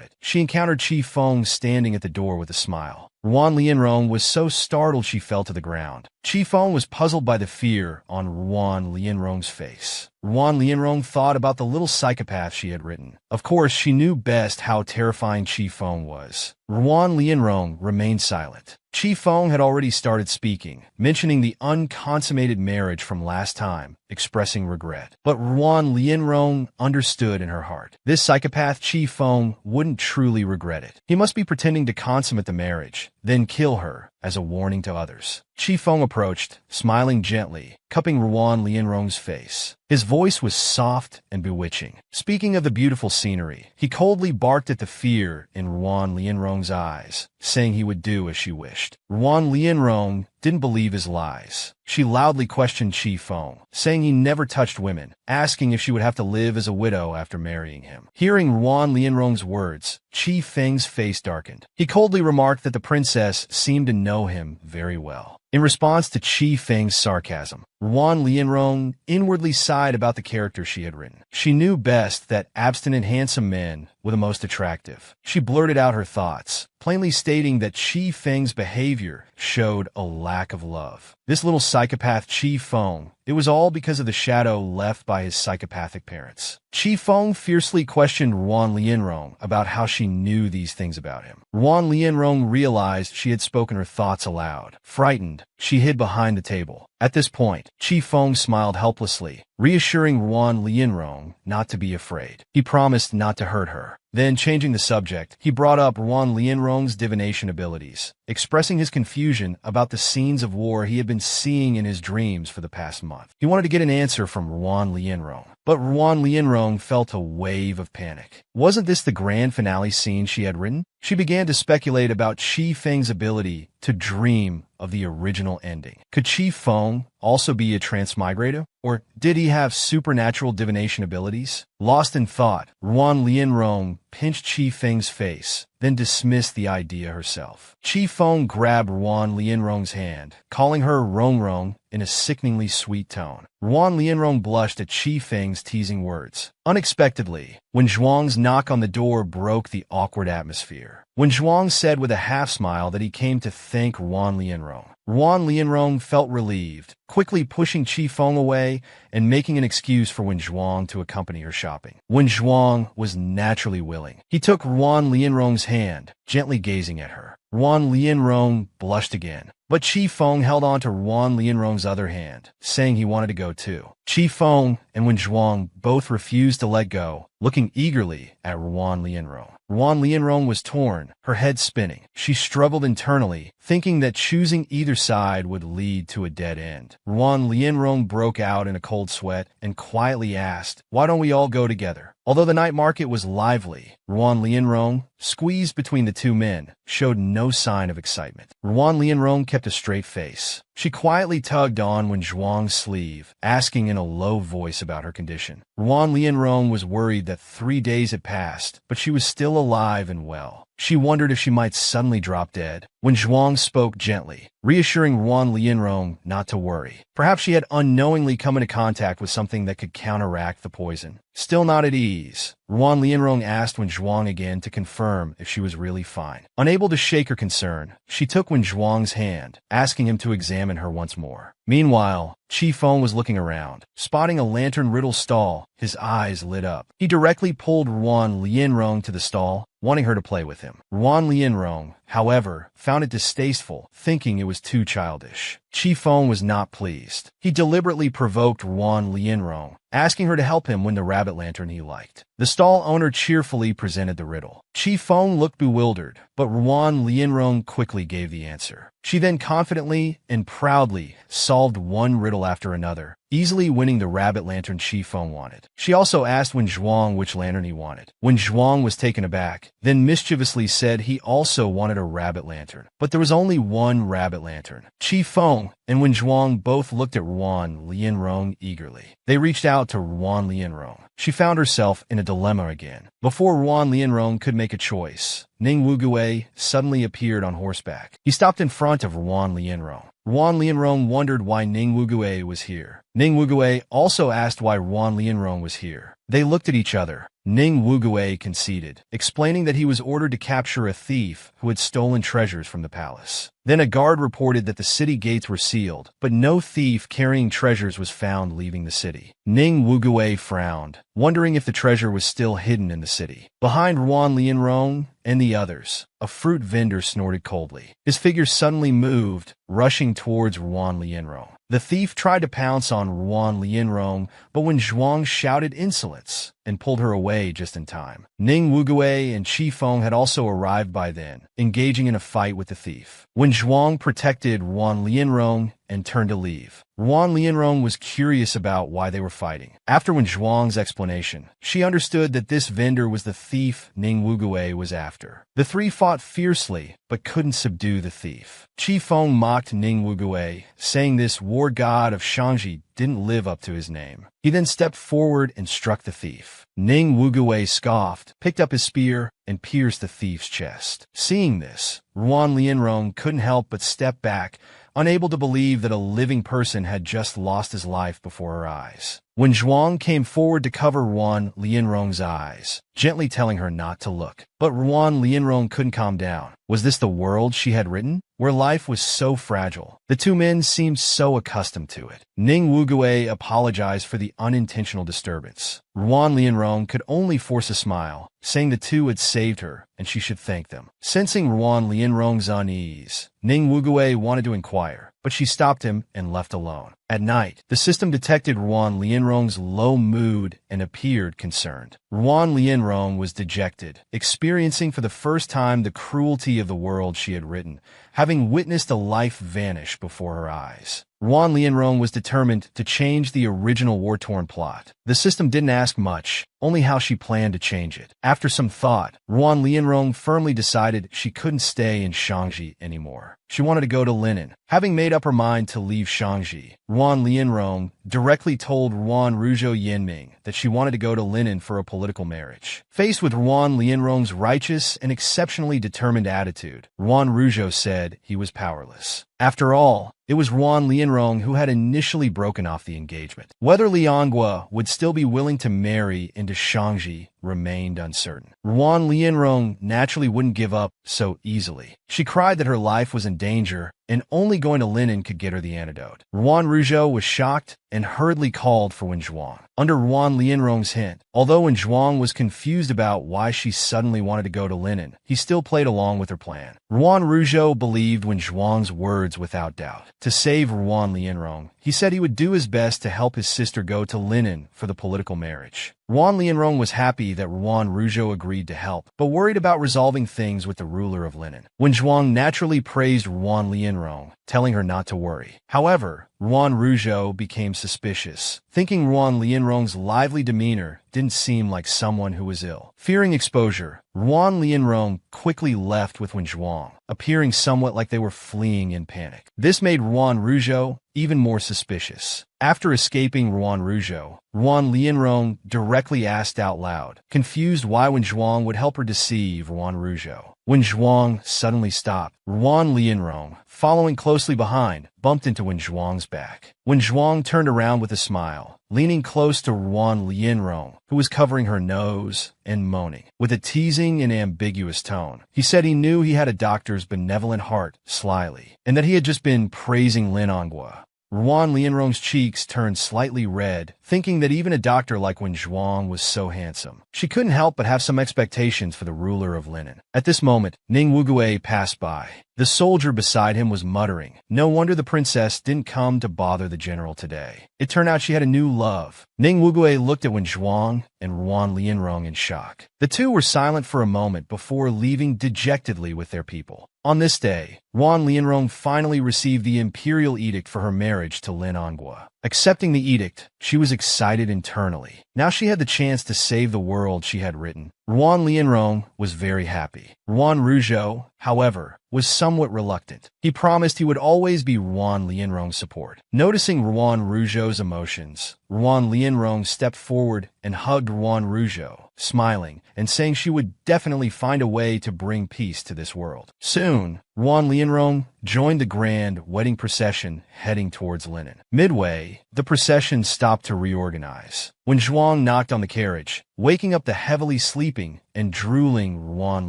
[SPEAKER 1] it, she encountered Qi Feng standing at the door with a smile. Ruan Lianrong was so startled she fell to the ground. Qi Feng was puzzled by the fear on Ruan Lianrong's face. Ruan Lianrong thought about the little psychopath she had written. Of course, she knew best how terrifying Qi Feng was. Ruan Lianrong remained silent. Qi Feng had already started speaking, mentioning the unconsummated marriage from last time, expressing regret. But Ruan Lianrong understood in her heart. This psychopath Qi Feng wouldn't truly regret it. He must be pretending to consummate the marriage, then kill her, as a warning to others. Qi Feng approached, smiling gently, cupping Ruan Lianrong's face. His voice was soft and bewitching. Speaking of the beautiful scenery, he coldly barked at the fear in Ruan Lianrong's eyes, saying he would do as she wished. Ruan Lianrong didn't believe his lies. She loudly questioned Qi Feng, saying he never touched women, asking if she would have to live as a widow after marrying him. Hearing Ruan Lianrong's words, Qi Feng's face darkened. He coldly remarked that the princess seemed to know him very well. In response to Qi Feng's sarcasm, Ruan Lianrong inwardly sighed about the character she had written. She knew best that abstinent handsome men were the most attractive. She blurted out her thoughts, plainly stating that Qi Feng's behavior showed a lack of love. This little psychopath Qi Feng, it was all because of the shadow left by his psychopathic parents. Qi Feng fiercely questioned Ruan Lianrong about how she knew these things about him. Ruan Lianrong realized she had spoken her thoughts aloud. Frightened, she hid behind the table. At this point, Qi Feng smiled helplessly, reassuring Ruan Lianrong not to be afraid. He promised not to hurt her. Then, changing the subject, he brought up Ruan Lianrong's divination abilities, expressing his confusion about the scenes of war he had been seeing in his dreams for the past month. He wanted to get an answer from Ruan Lianrong, but Ruan Lianrong felt a wave of panic. Wasn't this the grand finale scene she had written? She began to speculate about Qi Feng's ability to dream of the original ending. Could Qi Feng also be a transmigrated? Or did he have supernatural divination abilities? Lost in thought, Ruan Lianrong pinched Qi Feng's face, then dismissed the idea herself. Qi Feng grabbed Ruan Lianrong's hand, calling her Rong Rong in a sickeningly sweet tone. Ruan Lianrong blushed at Qi Feng's teasing words. Unexpectedly, Wen Zhuang's knock on the door broke the awkward atmosphere. Wen Zhuang said with a half-smile that he came to thank Ruan Lianrong. Ruan Lianrong felt relieved, quickly pushing Qi Feng away and making an excuse for Wen Zhuang to accompany her shopping. Wen Zhuang was naturally willing. He took Ruan Lianrong's hand, gently gazing at her. Ruan Lianrong blushed again, but Qi Feng held on to Ruan Lianrong's other hand, saying he wanted to go too. Qi Feng and Wen Zhuang both refused to let go, looking eagerly at Ruan Lianrong. Ruan Lianrong was torn, her head spinning. She struggled internally, thinking that choosing either side would lead to a dead end. Ruan Lianrong broke out in a cold sweat and quietly asked, "Why don't we all go together?" Although the night market was lively, Ruan Lianrong, squeezed between the two men, showed no sign of excitement. Ruan Lianrong kept a straight face. She quietly tugged on Wen Zhuang's sleeve, asking in a low voice about her condition. Ruan Lianrong was worried that 3 days had passed, but she was still alive and well. She wondered if she might suddenly drop dead. Wen Zhuang spoke gently, reassuring Ruan Lianrong not to worry. Perhaps she had unknowingly come into contact with something that could counteract the poison. Still not at ease, Ruan Lianrong asked Wen Zhuang again to confirm if she was really fine. Unable to shake her concern, she took Wen Zhuang's hand, asking him to examine her once more. Meanwhile, Qi Feng was looking around. Spotting a lantern-riddled stall, his eyes lit up. He directly pulled Ruan Lianrong to the stall, wanting her to play with him. Ruan Lianrong, however, found it distasteful, thinking it was too childish. Qifeng was not pleased. He deliberately provoked Ruan Lianrong, asking her to help him win the rabbit lantern he liked. The stall owner cheerfully presented the riddle. Qifeng looked bewildered, but Ruan Lianrong quickly gave the answer. She then confidently and proudly solved one riddle after another, easily winning the rabbit lantern Qifeng wanted. She also asked Wen Zhuang which lantern he wanted. Wen Zhuang was taken aback, then mischievously said he also wanted a rabbit lantern. But there was only one rabbit lantern. Qifeng and Wen Zhuang both looked at Ruan Lianrong eagerly. They reached out to Ruan Lianrong. She found herself in a dilemma again. Before Ruan Lianrong could make a choice, Ning Wugui suddenly appeared on horseback. He stopped in front of Ruan Lianrong. Ruan Lianrong wondered why Ning Wugui was here. Ning Wugui also asked why Ruan Lianrong was here. They looked at each other. Ning Wugui conceded, explaining that he was ordered to capture a thief who had stolen treasures from the palace. Then a guard reported that the city gates were sealed, but no thief carrying treasures was found leaving the city. Ning Wugui frowned, wondering if the treasure was still hidden in the city. Behind Ruan Lianrong and the others, a fruit vendor snorted coldly. His figure suddenly moved, rushing towards Ruan Lianrong. The thief tried to pounce on Ruan Lianrong, but Wen Zhuang shouted insolence and pulled her away just in time. Ning Wugui and Qifeng had also arrived by then, engaging in a fight with the thief. Wen Zhuang protected Ruan Lianrong and turned to leave. Ruan Lianrong was curious about why they were fighting. After Wen Zhuang's explanation, she understood that this vendor was the thief Ning Wugui was after. The three fought fiercely, but couldn't subdue the thief. Qifeng mocked Ning Wugui, saying this war god of Shangji didn't live up to his name. He then stepped forward and struck the thief. Ning Wugui scoffed, picked up his spear, and pierced the thief's chest. Seeing this, Ruan Lianrong couldn't help but step back, unable to believe that a living person had just lost his life before her eyes. Wen Zhuang came forward to cover Ruan Lianrong's eyes, gently telling her not to look. But Ruan Lianrong couldn't calm down. Was this the world she had written, where life was so fragile? The two men seemed so accustomed to it. Ning Wugui apologized for the unintentional disturbance. Ruan Lianrong could only force a smile, saying the two had saved her and she should thank them. Sensing Ruan Lianrong's unease, Ning Wugui wanted to inquire, but she stopped him and left alone. At night, the system detected Ruan Lianrong's low mood and appeared concerned. Ruan Lianrong was dejected, experiencing for the first time the cruelty of the world she had written, having witnessed a life vanish before her eyes. Ruan Lianrong was determined to change the original war-torn plot. The system didn't ask much, only how she planned to change it. After some thought, Ruan Lianrong firmly decided she couldn't stay in Shangji anymore. She wanted to go to Linen. Having made up her mind to leave Shangji, Ruan Lianrong directly told Ruan Ruzhou Yanming that she wanted to go to Linen for a political marriage. Faced with Ruan Lianrong's righteous and exceptionally determined attitude, Ruan Ruzhou said he was powerless. After all, it was Ruan Lianrong who had initially broken off the engagement. Whether Liangua would still be willing to marry into Shangji remained uncertain. Ruan Lianrong naturally wouldn't give up so easily. She cried that her life was in danger, and only going to Linen could get her the antidote. Ruan Ruzhou was shocked and hurriedly called for Wen Zhuang. Under Ruan Lianrong's hint, although Wen Zhuang was confused about why she suddenly wanted to go to Linen, he still played along with her plan. Ruan Ruzhou believed Wen Zhuang's words without doubt. To save Ruan Lianrong, he said he would do his best to help his sister go to Linen for the political marriage. Ruan Lianrong was happy that Ruan Ruzhou agreed to help, but worried about resolving things with the ruler of Linen. Wen Zhuang naturally praised Ruan Lianrong, telling her not to worry. However, Ruan Ruzhou became suspicious, thinking Ruan Lianrong's lively demeanor didn't seem like someone who was ill. Fearing exposure, Ruan Lianrong quickly left with Wen Zhuang, appearing somewhat like they were fleeing in panic. This made Ruan Ruzhou even more suspicious. After escaping Ruan Ruzhou, Ruan Lianrong directly asked out loud, confused why Wen Zhuang would help her deceive Ruan Ruzhou. Wen Zhuang suddenly stopped. Ruan Lianrong, following closely behind, bumped into Wen Zhuang's back. Wen Zhuang turned around with a smile, leaning close to Ruan Lianrong, who was covering her nose and moaning. With a teasing and ambiguous tone, he said he knew he had a doctor's benevolent heart slyly, and that he had just been praising Lin Angua. Ruan Lianrong's cheeks turned slightly red, thinking that even a doctor like Wen Zhuang was so handsome. She couldn't help but have some expectations for the ruler of Linen. At this moment, Ning Wugui passed by. The soldier beside him was muttering, "No wonder the princess didn't come to bother the general today." It turned out she had a new love. Ning Wugui looked at Wen Zhuang and Ruan Lianrong in shock. The two were silent for a moment before leaving dejectedly with their people. On this day, Ruan Lianrong finally received the imperial edict for her marriage to Lin Onghua. Accepting the edict, she was excited internally. Now she had the chance to save the world she had written. Ruan Lianrong was very happy. Ruan Rougeau, however, was somewhat reluctant. He promised he would always be Ruan Lianrong's support. Noticing Ruan Rougeau's emotions, Ruan Lianrong stepped forward and hugged Ruan Rougeau, smiling and saying she would definitely find a way to bring peace to this world. Soon, Ruan Lianrong joined the grand wedding procession heading towards Linen. Midway, the procession stopped to reorganize. When Zhuang knocked on the carriage, waking up the heavily sleeping and drooling Ruan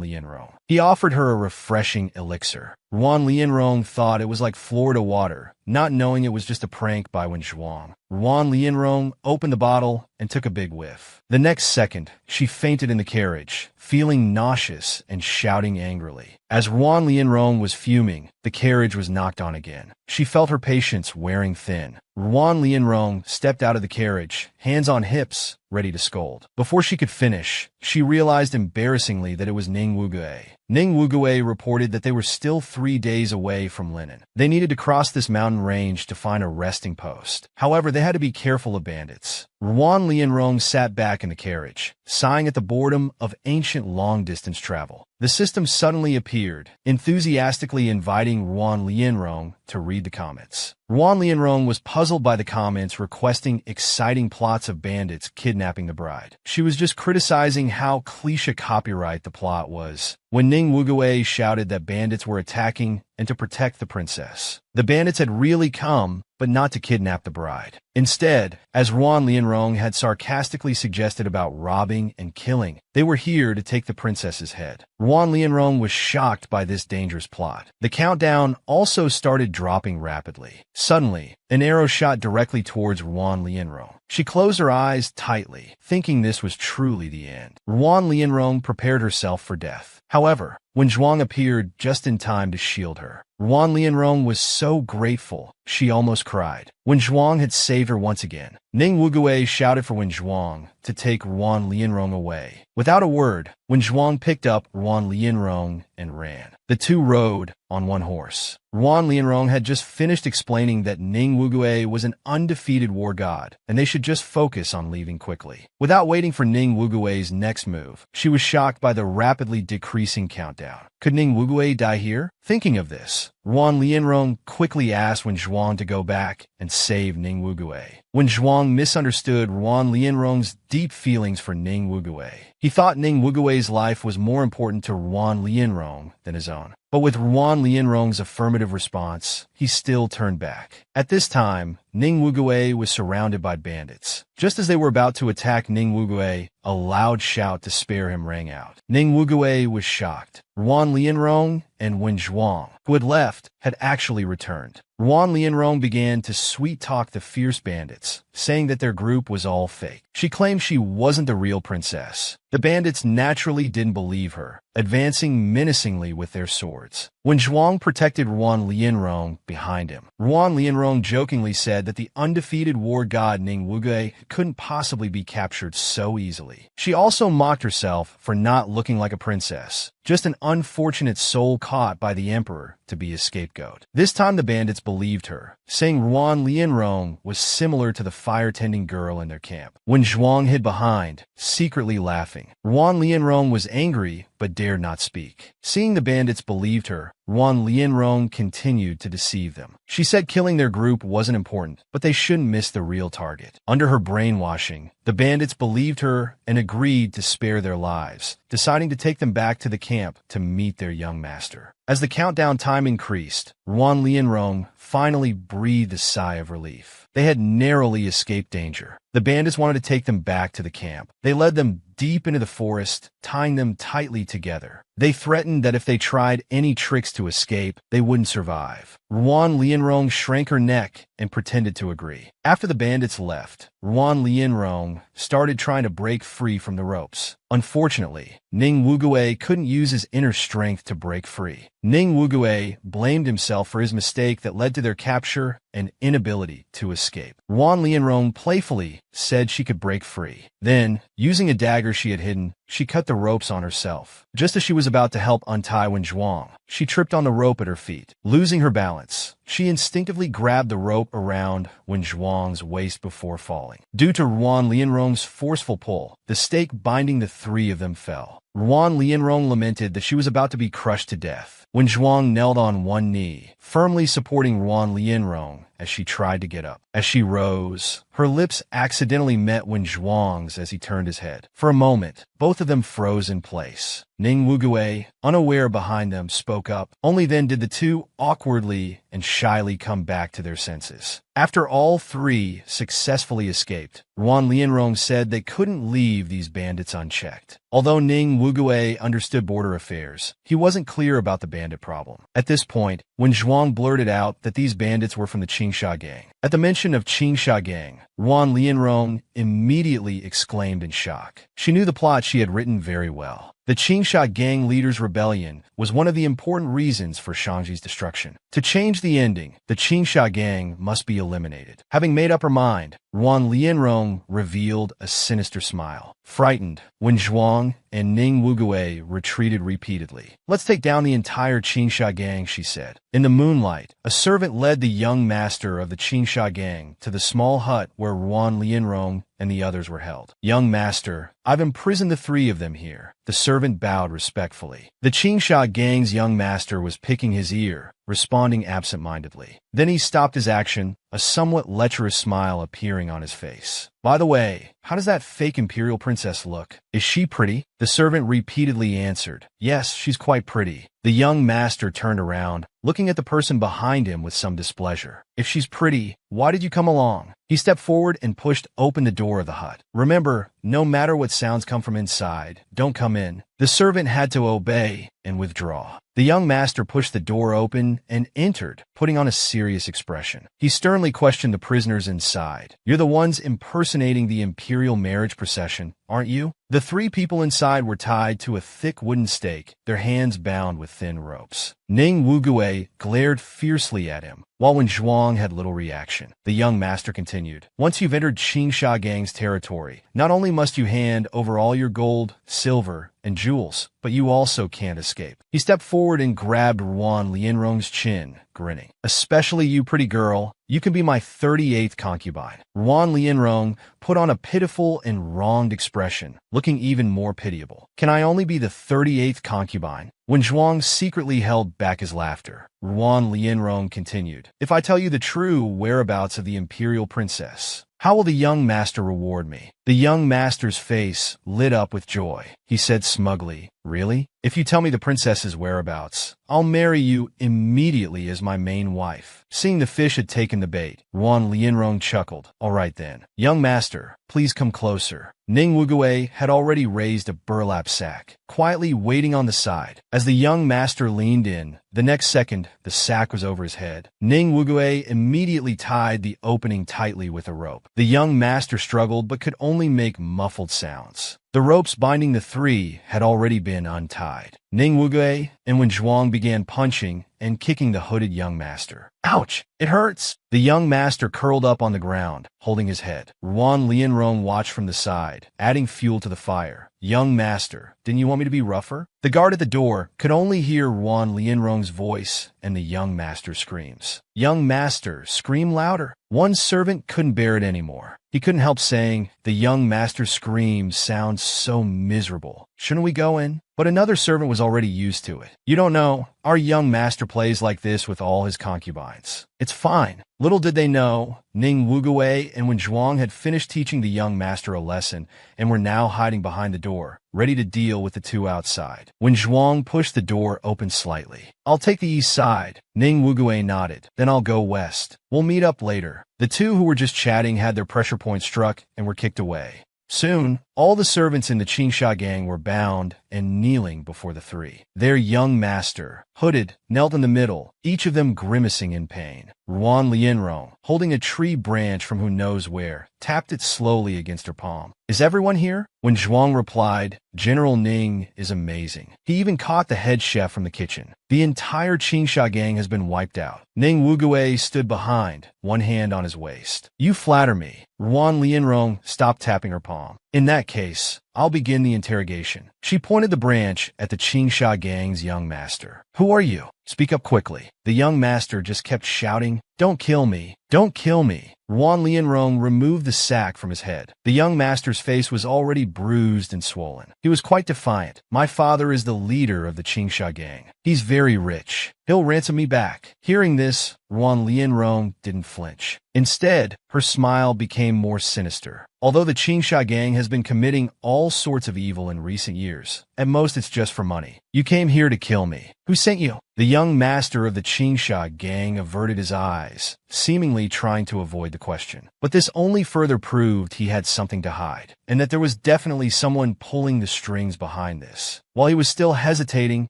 [SPEAKER 1] Lianrong, he offered her a refreshing elixir. Ruan Lianrong thought it was like Florida water, not knowing it was just a prank by Wen Zhuang. Ruan Lianrong opened the bottle and took a big whiff. The next second, she fainted in the carriage, feeling nauseous and shouting angrily. As Ruan Lianrong was fuming, the carriage was knocked on again. She felt her patience wearing thin. Ruan Lianrong stepped out of the carriage, hands on hips, ready to scold. Before she could finish, she realized embarrassingly that it was Ning Wugui. Ning Wugui reported that they were still 3 days away from Linen. They needed to cross this mountain range to find a resting post. However, they had to be careful of bandits. Ruan Lianrong sat back in the carriage, sighing at the boredom of ancient long-distance travel. The system suddenly appeared, enthusiastically inviting Ruan Lianrong to read the comments. Ruan Lianrong was puzzled by the comments requesting exciting plots of bandits kidnapping the bride. She was just criticizing how cliché copyright the plot was, when Ning Wugui shouted that bandits were attacking and to protect the princess. The bandits had really come, but not to kidnap the bride. Instead, as Ruan Lianrong had sarcastically suggested about robbing and killing, they were here to take the princess's head. Ruan Lianrong was shocked by this dangerous plot. The countdown also started dropping rapidly. Suddenly, an arrow shot directly towards Ruan Lianrong. She closed her eyes tightly, thinking this was truly the end. Ruan Lianrong prepared herself for death. However, when Zhuang appeared just in time to shield her, Ruan Lianrong was so grateful, she almost cried. When Zhuang had saved her once again, Ning Wugui shouted for Wen Zhuang to take Ruan Lianrong away. Without a word, Wen Zhuang picked up Ruan Lianrong and ran. The two rode on one horse. Ruan Lianrong had just finished explaining that Ning Wugui was an undefeated war god, and they should just focus on leaving quickly. Without waiting for Ning Wugui's next move, she was shocked by the rapidly decreasing countdown. Could Ning Wugui die here? Thinking of this, Ruan Lianrong quickly asked Wen Zhuang to go back and save Ning Wugui. Wen Zhuang misunderstood Ruan Lianrong's deep feelings for Ning Wugui. He thought Ning Wugui's life was more important to Ruan Lianrong than his own. But with Ruan Lianrong's affirmative response, he still turned back. At this time, Ning Wugui was surrounded by bandits. Just as they were about to attack Ning Wugui, a loud shout to spare him rang out. Ning Wugui was shocked. Ruan Lianrong and Wen Zhuang, who had left, had actually returned. Ruan Lianrong began to sweet-talk the fierce bandits, saying that their group was all fake. She claimed she wasn't the real princess. The bandits naturally didn't believe her, advancing menacingly with their swords. When Zhuang protected Ruan Lianrong behind him, Ruan Lianrong jokingly said that the undefeated war god Ning Wugui couldn't possibly be captured so easily. She also mocked herself for not looking like a princess, just an unfortunate soul caught by the emperor to be a scapegoat. This time the bandits believed her, saying Ruan Lianrong was similar to the fire-tending girl in their camp. When Zhuang hid behind, secretly laughing, Ruan Lianrong was angry but dared not speak. Seeing the bandits believed her, Ruan Lianrong continued to deceive them. She said killing their group wasn't important, but they shouldn't miss the real target. Under her brainwashing, the bandits believed her and agreed to spare their lives, deciding to take them back to the camp to meet their young master. As the countdown time increased, Ruan Lianrong finally breathed a sigh of relief. They had narrowly escaped danger. The bandits wanted to take them back to the camp. They led them deep into the forest, tying them tightly together. They threatened that if they tried any tricks to escape, they wouldn't survive. Ruan Lianrong shrank her neck and pretended to agree. After the bandits left, Ruan Lianrong started trying to break free from the ropes. Unfortunately, Ning Wugue couldn't use his inner strength to break free. Ning Wugue blamed himself for his mistake that led to their capture and inability to escape. Ruan Lianrong playfully said she could break free. Then, using a dagger she had hidden, she cut the ropes on herself. Just as she was about to help untie Wen Zhuang, she tripped on the rope at her feet. Losing her balance, she instinctively grabbed the rope around Wen Zhuang's waist before falling. Due to Ruan Lianrong's forceful pull, the stake binding the three of them fell. Ruan Lianrong lamented that she was about to be crushed to death. Wen Zhuang knelt on one knee, firmly supporting Ruan Lianrong as she tried to get up. As she rose, her lips accidentally met Wen Zhuang's as he turned his head. For a moment, both of them froze in place. Ning Wugue, unaware behind them, spoke up. Only then did the two awkwardly and shyly come back to their senses. After all three successfully escaped, Ruan Lianrong said they couldn't leave these bandits unchecked. Although Ning Wugue understood border affairs, he wasn't clear about the bandit problem. At this point, Wen Zhuang blurted out that these bandits were from the Qingsha gang. At the mention of Qingsha gang, Ruan Lianrong immediately exclaimed in shock. She knew the plot she had written very well. The Qingsha gang leader's rebellion was one of the important reasons for Shangji's destruction. To change the ending, the Qingsha gang must be eliminated. Having made up her mind, Ruan Lianrong revealed a sinister smile. Frightened, Wen Zhuang and Ning Wugue retreated repeatedly. "Let's take down the entire Qingsha gang," she said. In the moonlight, a servant led the young master of the Qingsha gang to the small hut where Ruan Lianrong and the others were held. "Young master, I've imprisoned the three of them here." The servant bowed respectfully. The Qingsha gang's young master was picking his ear, responding absent-mindedly. Then he stopped his action, a somewhat lecherous smile appearing on his face. "By the way, how does that fake imperial princess look? Is she pretty?" The servant repeatedly answered, "Yes, she's quite pretty." The young master turned around, looking at the person behind him with some displeasure. "If she's pretty, why did you come along?" He stepped forward and pushed open the door of the hut. "Remember, no matter what sounds come from inside, don't come in." The servant had to obey and withdraw. The young master pushed the door open and entered, putting on a serious expression. He sternly questioned the prisoners inside. "You're the ones impersonating the imperial marriage procession, aren't you?" The three people inside were tied to a thick wooden stake, their hands bound with thin ropes. Ning Wugue glared fiercely at him, while Wen Zhuang had little reaction. The young master continued, "Once you've entered Qingsha gang's territory, not only must you hand over all your gold, silver, and jewels, but you also can't escape." He stepped forward and grabbed Ruan Lianrong's chin, grinning. "Especially you, pretty girl. You can be my 38th concubine." Ruan Lianrong put on a pitiful and wronged expression, looking even more pitiable. "Can I only be the 38th concubine?" Wen Zhuang secretly held back his laughter. Ruan Lianrong continued, "If I tell you the true whereabouts of the imperial princess, how will the young master reward me?" The young master's face lit up with joy. He said smugly, "Really? If you tell me the princess's whereabouts, I'll marry you immediately as my main wife." Seeing the fish had taken the bait, Ruan Lianrong chuckled. "All right then. Young master, please come closer." Ning Wugue had already raised a burlap sack, quietly waiting on the side. As the young master leaned in, the next second, the sack was over his head. Ning Wugue immediately tied the opening tightly with a rope. The young master struggled but could only make muffled sounds. The ropes binding the three had already been untied. Ning Wugue and Wen Zhuang began punching and kicking the hooded young master. "Ouch! It hurts!" The young master curled up on the ground, holding his head. Ruan Lianrong watched from the side, adding fuel to the fire. "Young master, didn't you want me to be rougher?" The guard at the door could only hear Ruan Lianrong's voice and the young master's screams. "Young master, scream louder." One servant couldn't bear it anymore. He couldn't help saying, "The young master's screams sound so miserable. Shouldn't we go in?" But another servant was already used to it. "You don't know, our young master plays like this with all his concubines. It's fine." Little did they know, Ning Wugue and Wen Zhuang had finished teaching the young master a lesson and were now hiding behind the door, ready to deal with the two outside. Wen Zhuang pushed the door open slightly. "I'll take the east side." Ning Wugue nodded. "Then I'll go west. We'll meet up later." The two who were just chatting had their pressure points struck and were kicked away. Soon, all the servants in the Qingsha gang were bound and kneeling before the three. Their young master, hooded, knelt in the middle, each of them grimacing in pain. Ruan Lianrong, holding a tree branch from who knows where, tapped it slowly against her palm. "Is everyone here?" When Zhuang replied, "General Ning is amazing. He even caught the head chef from the kitchen. The entire Qingsha gang has been wiped out." Ning Wugui stood behind, one hand on his waist. "You flatter me." Ruan Lianrong stopped tapping her palm. "In that case, I'll begin the interrogation." She pointed the branch at the Qingsha gang's young master. "Who are you? Speak up quickly." The young master just kept shouting, "Don't kill me! Don't kill me!" Ruan Lianrong removed the sack from his head. The young master's face was already bruised and swollen. He was quite defiant. "My father is the leader of the Qingsha gang. He's very rich. He'll ransom me back." Hearing this, Ruan Lianrong didn't flinch. Instead, her smile became more sinister. "Although the Qingsha gang has been committing all sorts of evil in recent years, at most it's just for money. You came here to kill me. Who sent you?" The young master of the Qingsha gang averted his eyes, seemingly trying to avoid the question. But this only further proved he had something to hide, and that there was definitely someone pulling the strings behind this. While he was still hesitating,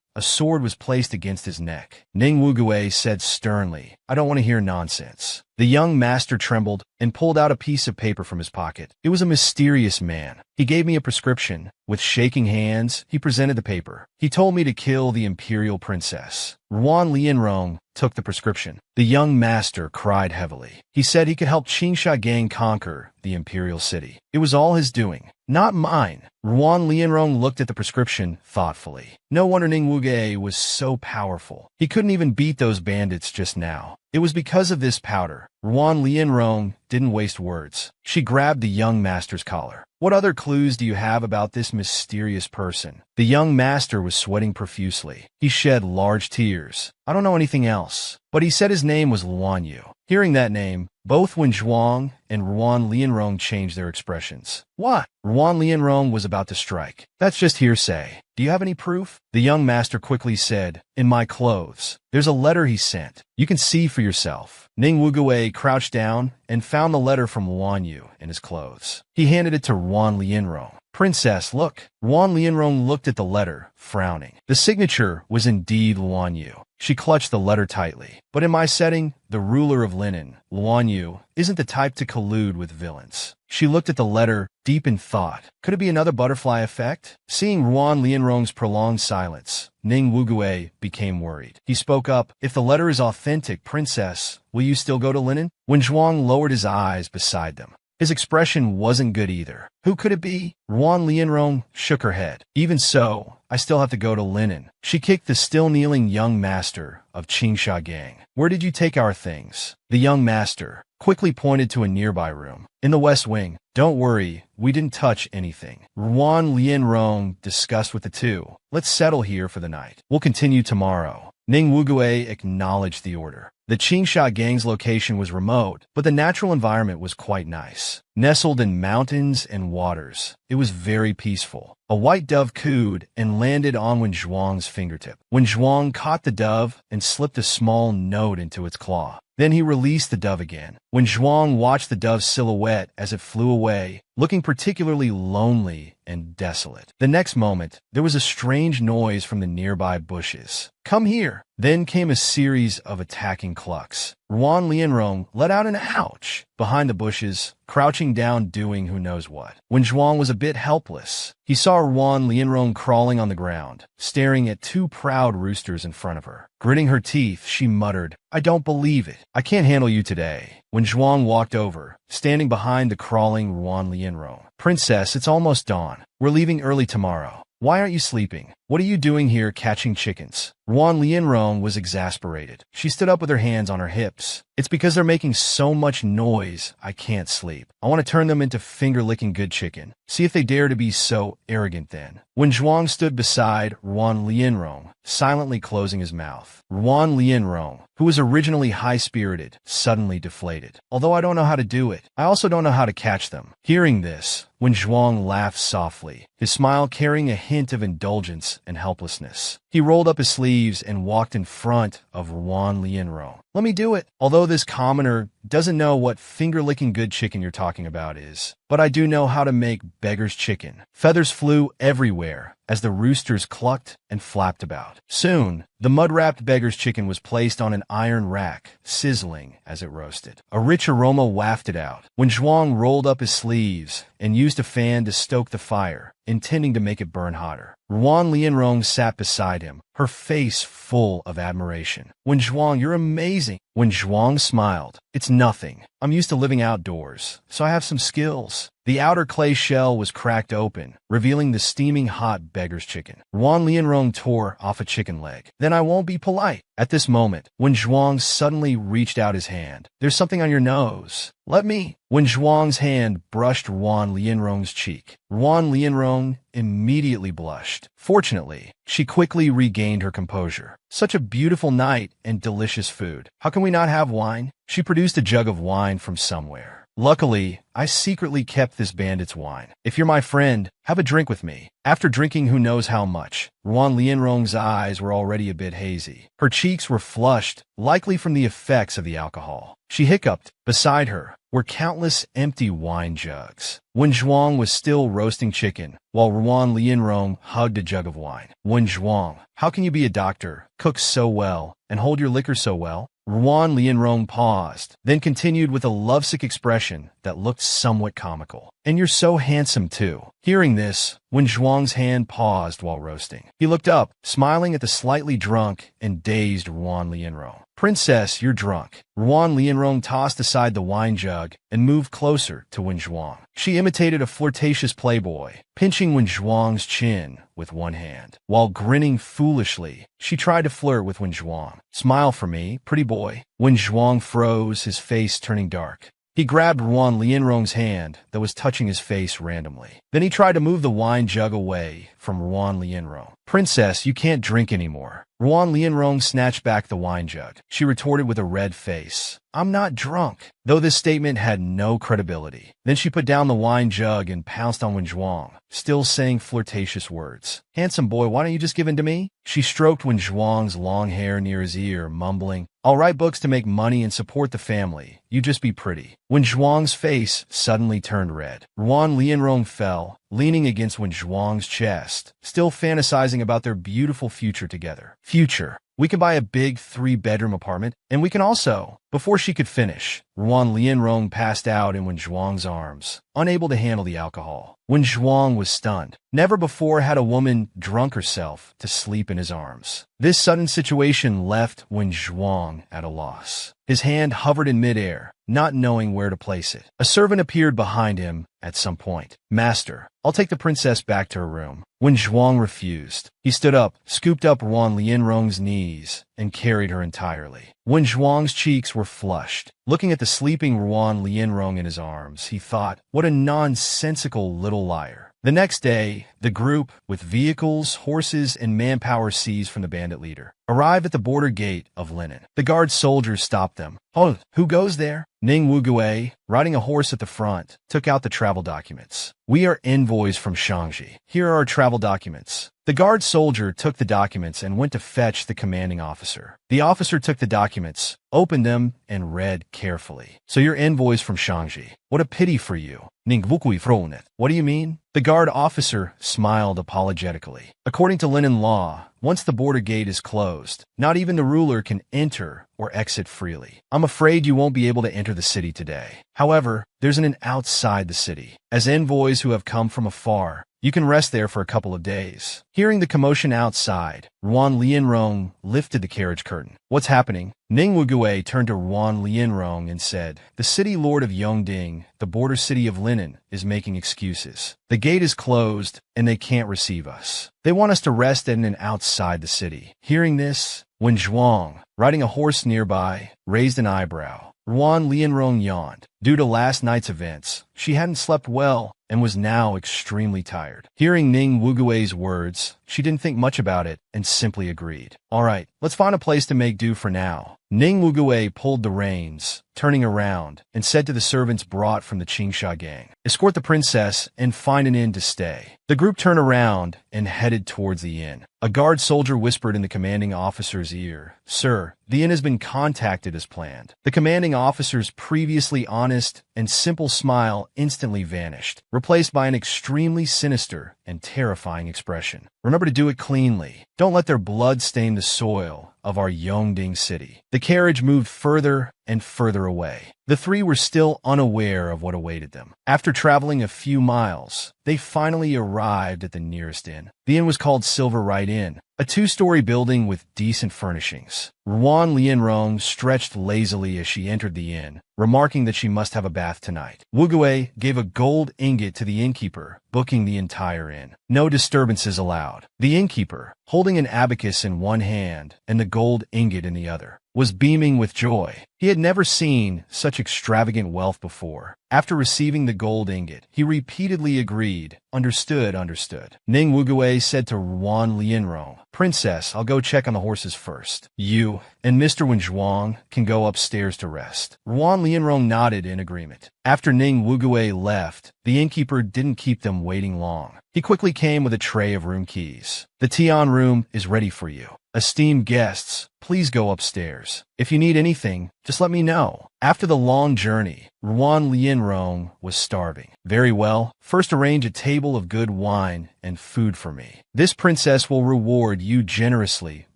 [SPEAKER 1] a sword was placed against his neck. Ning Wugui said sternly, "I don't want to hear nonsense." The young master trembled and pulled out a piece of paper from his pocket. It was a mysterious man. "He gave me a prescription." With shaking hands, he presented the paper. "He told me to kill the imperial princess." Ruan Lianrong took the prescription. The young master cried heavily. He said he could help Qingsha gang conquer the imperial city. It was all his doing, not mine. Ruan Lianrong looked at the prescription thoughtfully. No wonder Ning Wugui was so powerful. He couldn't even beat those bandits just now. It was because of this powder. Ruan Lianrong didn't waste words. She grabbed the young master's collar. "What other clues do you have about this mysterious person?" The young master was sweating profusely. He shed large tears. "I don't know anything else." But he said his name was Luan Yu. Hearing that name, both Wen Zhuang and Ruan Lianrong changed their expressions. "What?" Ruan Lianrong was about to strike. "That's just hearsay. Do you have any proof?" The young master quickly said, "In my clothes. There's a letter he sent. You can see for yourself." Ning Wugui crouched down and found the letter from Luan Yu in his clothes. He handed it to Ruan Lianrong. "Princess, look." Ruan Lianrong looked at the letter, frowning. The signature was indeed Luan Yu. She clutched the letter tightly. "But in my setting, the ruler of Linen, Luan Yu, isn't the type to collude with villains." She looked at the letter, deep in thought. Could it be another butterfly effect? Seeing Ruan Lianrong's prolonged silence, Ning Wugui became worried. He spoke up, "If the letter is authentic, Princess, will you still go to Linen?" When Zhuang lowered his eyes beside them, his expression wasn't good either. "Who could it be?" Ruan Lianrong shook her head. "Even so, I still have to go to Linen." She kicked the still kneeling young master of Qingsha gang. "Where did you take our things?" The young master quickly pointed to a nearby room. "In the west wing." "Don't worry, we didn't touch anything." Ruan Lianrong discussed with the two. "Let's settle here for the night. We'll continue tomorrow." Ning Wugui acknowledged the order. The Qingsha gang's location was remote, but the natural environment was quite nice. Nestled in mountains and waters, it was very peaceful. A white dove cooed and landed on Wen Zhuang's fingertip. Wen Zhuang caught the dove and slipped a small note into its claw. Then he released the dove again. When Zhuang watched the dove's silhouette as it flew away, looking particularly lonely and desolate. The next moment, there was a strange noise from the nearby bushes. "Come here!" Then came a series of attacking clucks. Ruan Lianrong let out an ouch behind the bushes, crouching down doing who knows what. When Zhuang was a bit helpless, he saw Ruan Lianrong crawling on the ground, staring at two proud roosters in front of her. Gritting her teeth, she muttered, "I don't believe it. I can't handle you today." When Zhuang walked over, standing behind the crawling Ruan Lianrong. "Princess, it's almost dawn. We're leaving early tomorrow. Why aren't you sleeping? What are you doing here catching chickens?" Ruan Lianrong was exasperated. She stood up with her hands on her hips. "It's because they're making so much noise, I can't sleep. I want to turn them into finger-licking good chicken. See if they dare to be so arrogant then." When Zhuang stood beside Ruan Lianrong, silently closing his mouth, Ruan Lianrong, who was originally high-spirited, suddenly deflated. "Although I don't know how to do it, I also don't know how to catch them." Hearing this, when Zhuang laughed softly, his smile carrying a hint of indulgence and helplessness. He rolled up his sleeves and walked in front of of Ruan Lianrong. Let me do it. Although this commoner doesn't know what finger-licking good chicken you're talking about is, but I do know how to make beggar's chicken. Feathers flew everywhere as the roosters clucked and flapped about. Soon, the mud-wrapped beggar's chicken was placed on an iron rack, sizzling as it roasted. A rich aroma wafted out when Zhuang rolled up his sleeves and used a fan to stoke the fire, intending to make it burn hotter. Ruan Lianrong sat beside him, her face full of admiration. "Wen Zhuang, you're amazing." When Zhuang smiled, "It's nothing. I'm used to living outdoors, so I have some skills." The outer clay shell was cracked open, revealing the steaming hot beggar's chicken. Ruan Lianrong tore off a chicken leg. "Then I won't be polite." At this moment, when Zhuang suddenly reached out his hand, "There's something on your nose. Let me." When Zhuang's hand brushed Ruan Lianrong's cheek, Ruan Lianrong immediately blushed. Fortunately, she quickly regained her composure. "Such a beautiful night and delicious food. How can we not have wine?" She produced a jug of wine from somewhere. "Luckily, I secretly kept this bandit's wine. If you're my friend, have a drink with me." After drinking who knows how much, Ruan Lianrong's eyes were already a bit hazy. Her cheeks were flushed, likely from the effects of the alcohol. She hiccuped. Beside her were countless empty wine jugs. Wen Zhuang was still roasting chicken, while Ruan Lianrong hugged a jug of wine. "Wen Zhuang, how can you be a doctor, cook so well, and hold your liquor so well?" Ruan Lianrong paused, then continued with a lovesick expression that looked somewhat comical. "And you're so handsome, too." Hearing this, Wen Zhuang's hand paused while roasting. He looked up, smiling at the slightly drunk and dazed Ruan Lianrong. "Princess, you're drunk." Ruan Lianrong tossed aside the wine jug and moved closer to Wen Zhuang. She imitated a flirtatious playboy, pinching Wen Zhuang's chin with one hand. While grinning foolishly, she tried to flirt with Wen Zhuang. "Smile for me, pretty boy." Wen Zhuang froze, his face turning dark. He grabbed Ruan Lianrong's hand that was touching his face randomly. Then he tried to move the wine jug away from Ruan Lianrong. "Princess, you can't drink anymore." Ruan Lianrong snatched back the wine jug. She retorted with a red face, "I'm not drunk," though this statement had no credibility. Then she put down the wine jug and pounced on Wen Zhuang, still saying flirtatious words. "Handsome boy, why don't you just give in to me?" She stroked Wen Zhuang's long hair near his ear, mumbling, "I'll write books to make money and support the family. You just be pretty." Wen Zhuang's face suddenly turned red. Ruan Lianrong fell, leaning against Wen Zhuang's chest, still fantasizing about their beautiful future together. "Future. We can buy a big 3-bedroom apartment, and we can also..." Before she could finish, Ruan Lianrong passed out in Wen Zhuang's arms, unable to handle the alcohol. Wen Zhuang was stunned. Never before had a woman drunk herself to sleep in his arms. This sudden situation left Wen Zhuang at a loss. His hand hovered in midair, not knowing where to place it. A servant appeared behind him at some point. "Master, I'll take the princess back to her room." Wen Zhuang refused. He stood up, scooped up Ruan Lianrong's knees, and carried her entirely. Wen Zhuang's cheeks were flushed. Looking at the sleeping Ruan Lianrong in his arms, he thought, what a nonsensical little liar. The next day, the group, with vehicles, horses, and manpower seized from the bandit leader, arrived at the border gate of Linen. The guard soldiers stopped them. "Hold, who goes there?" Ning Wugui, riding a horse at the front, took out the travel documents. "We are envoys from Shangji. Here are our travel documents." The guard soldier took the documents and went to fetch the commanding officer. The officer took the documents, opened them, and read carefully. "So you're envoys from Shangji. What a pity for you." Ning Wugui fronet. "What do you mean?" The guard officer smiled apologetically. "According to Linen law, once the border gate is closed, not even the ruler can enter or exit freely. I'm afraid you won't be able to enter the city today. However, there's an inn outside the city. As envoys who have come from afar, you can rest there for a couple of days." Hearing the commotion outside, Ruan Lianrong lifted the carriage curtain. "What's happening?" Ning Wugui turned to Ruan Lianrong and said, "The city lord of Yongding, the border city of Linen, is making excuses. The gate is closed, and they can't receive us. They want us to rest at an inn outside the city." Hearing this, Wen Zhuang, riding a horse nearby, raised an eyebrow. Ruan Lianrong yawned. Due to last night's events, She hadn't slept well and was now extremely tired. Hearing Ning Wugui's words, she didn't think much about it and simply agreed. All right, let's find a place to make do for now. Ning Wugui pulled the reins, turning around, and said to the servants brought from the Qingsha gang, "Escort the princess and find an inn to stay." The group turned around and headed towards the inn. A guard soldier whispered in the commanding officer's ear, "Sir, the inn has been contacted as planned." The commanding officer's previously honest and simple smile instantly vanished, replaced by an extremely sinister and terrifying expression. "Remember to do it cleanly. Don't let their blood stain the soil of our Yongding city." The carriage moved further and further away. The three were still unaware of what awaited them. After traveling a few miles, they finally arrived at the nearest inn. The inn was called Silver Right Inn, a two-story building with decent furnishings. Ruan Lianrong stretched lazily as she entered the inn, remarking that she must have a bath tonight. Wugui gave a gold ingot to the innkeeper, booking the entire inn. No disturbances allowed. The innkeeper, holding an abacus in one hand and the gold ingot in the other, was beaming with joy. He had never seen such extravagant wealth before. After receiving the gold ingot, he repeatedly agreed, "Understood, understood." Ning Wugui said to Ruan Lianrong, "Princess, I'll go check on the horses first. You and Mr. Wenzhuang can go upstairs to rest." Ruan Lianrong nodded in agreement. After Ning Wugui left, the innkeeper didn't keep them waiting long. He quickly came with a tray of room keys. "The Tian room is ready for you. Esteemed guests, please go upstairs. If you need anything, just let me know." After the long journey, Ruan Lianrong was starving. "Very well, first arrange a table of good wine and food for me. This princess will reward you generously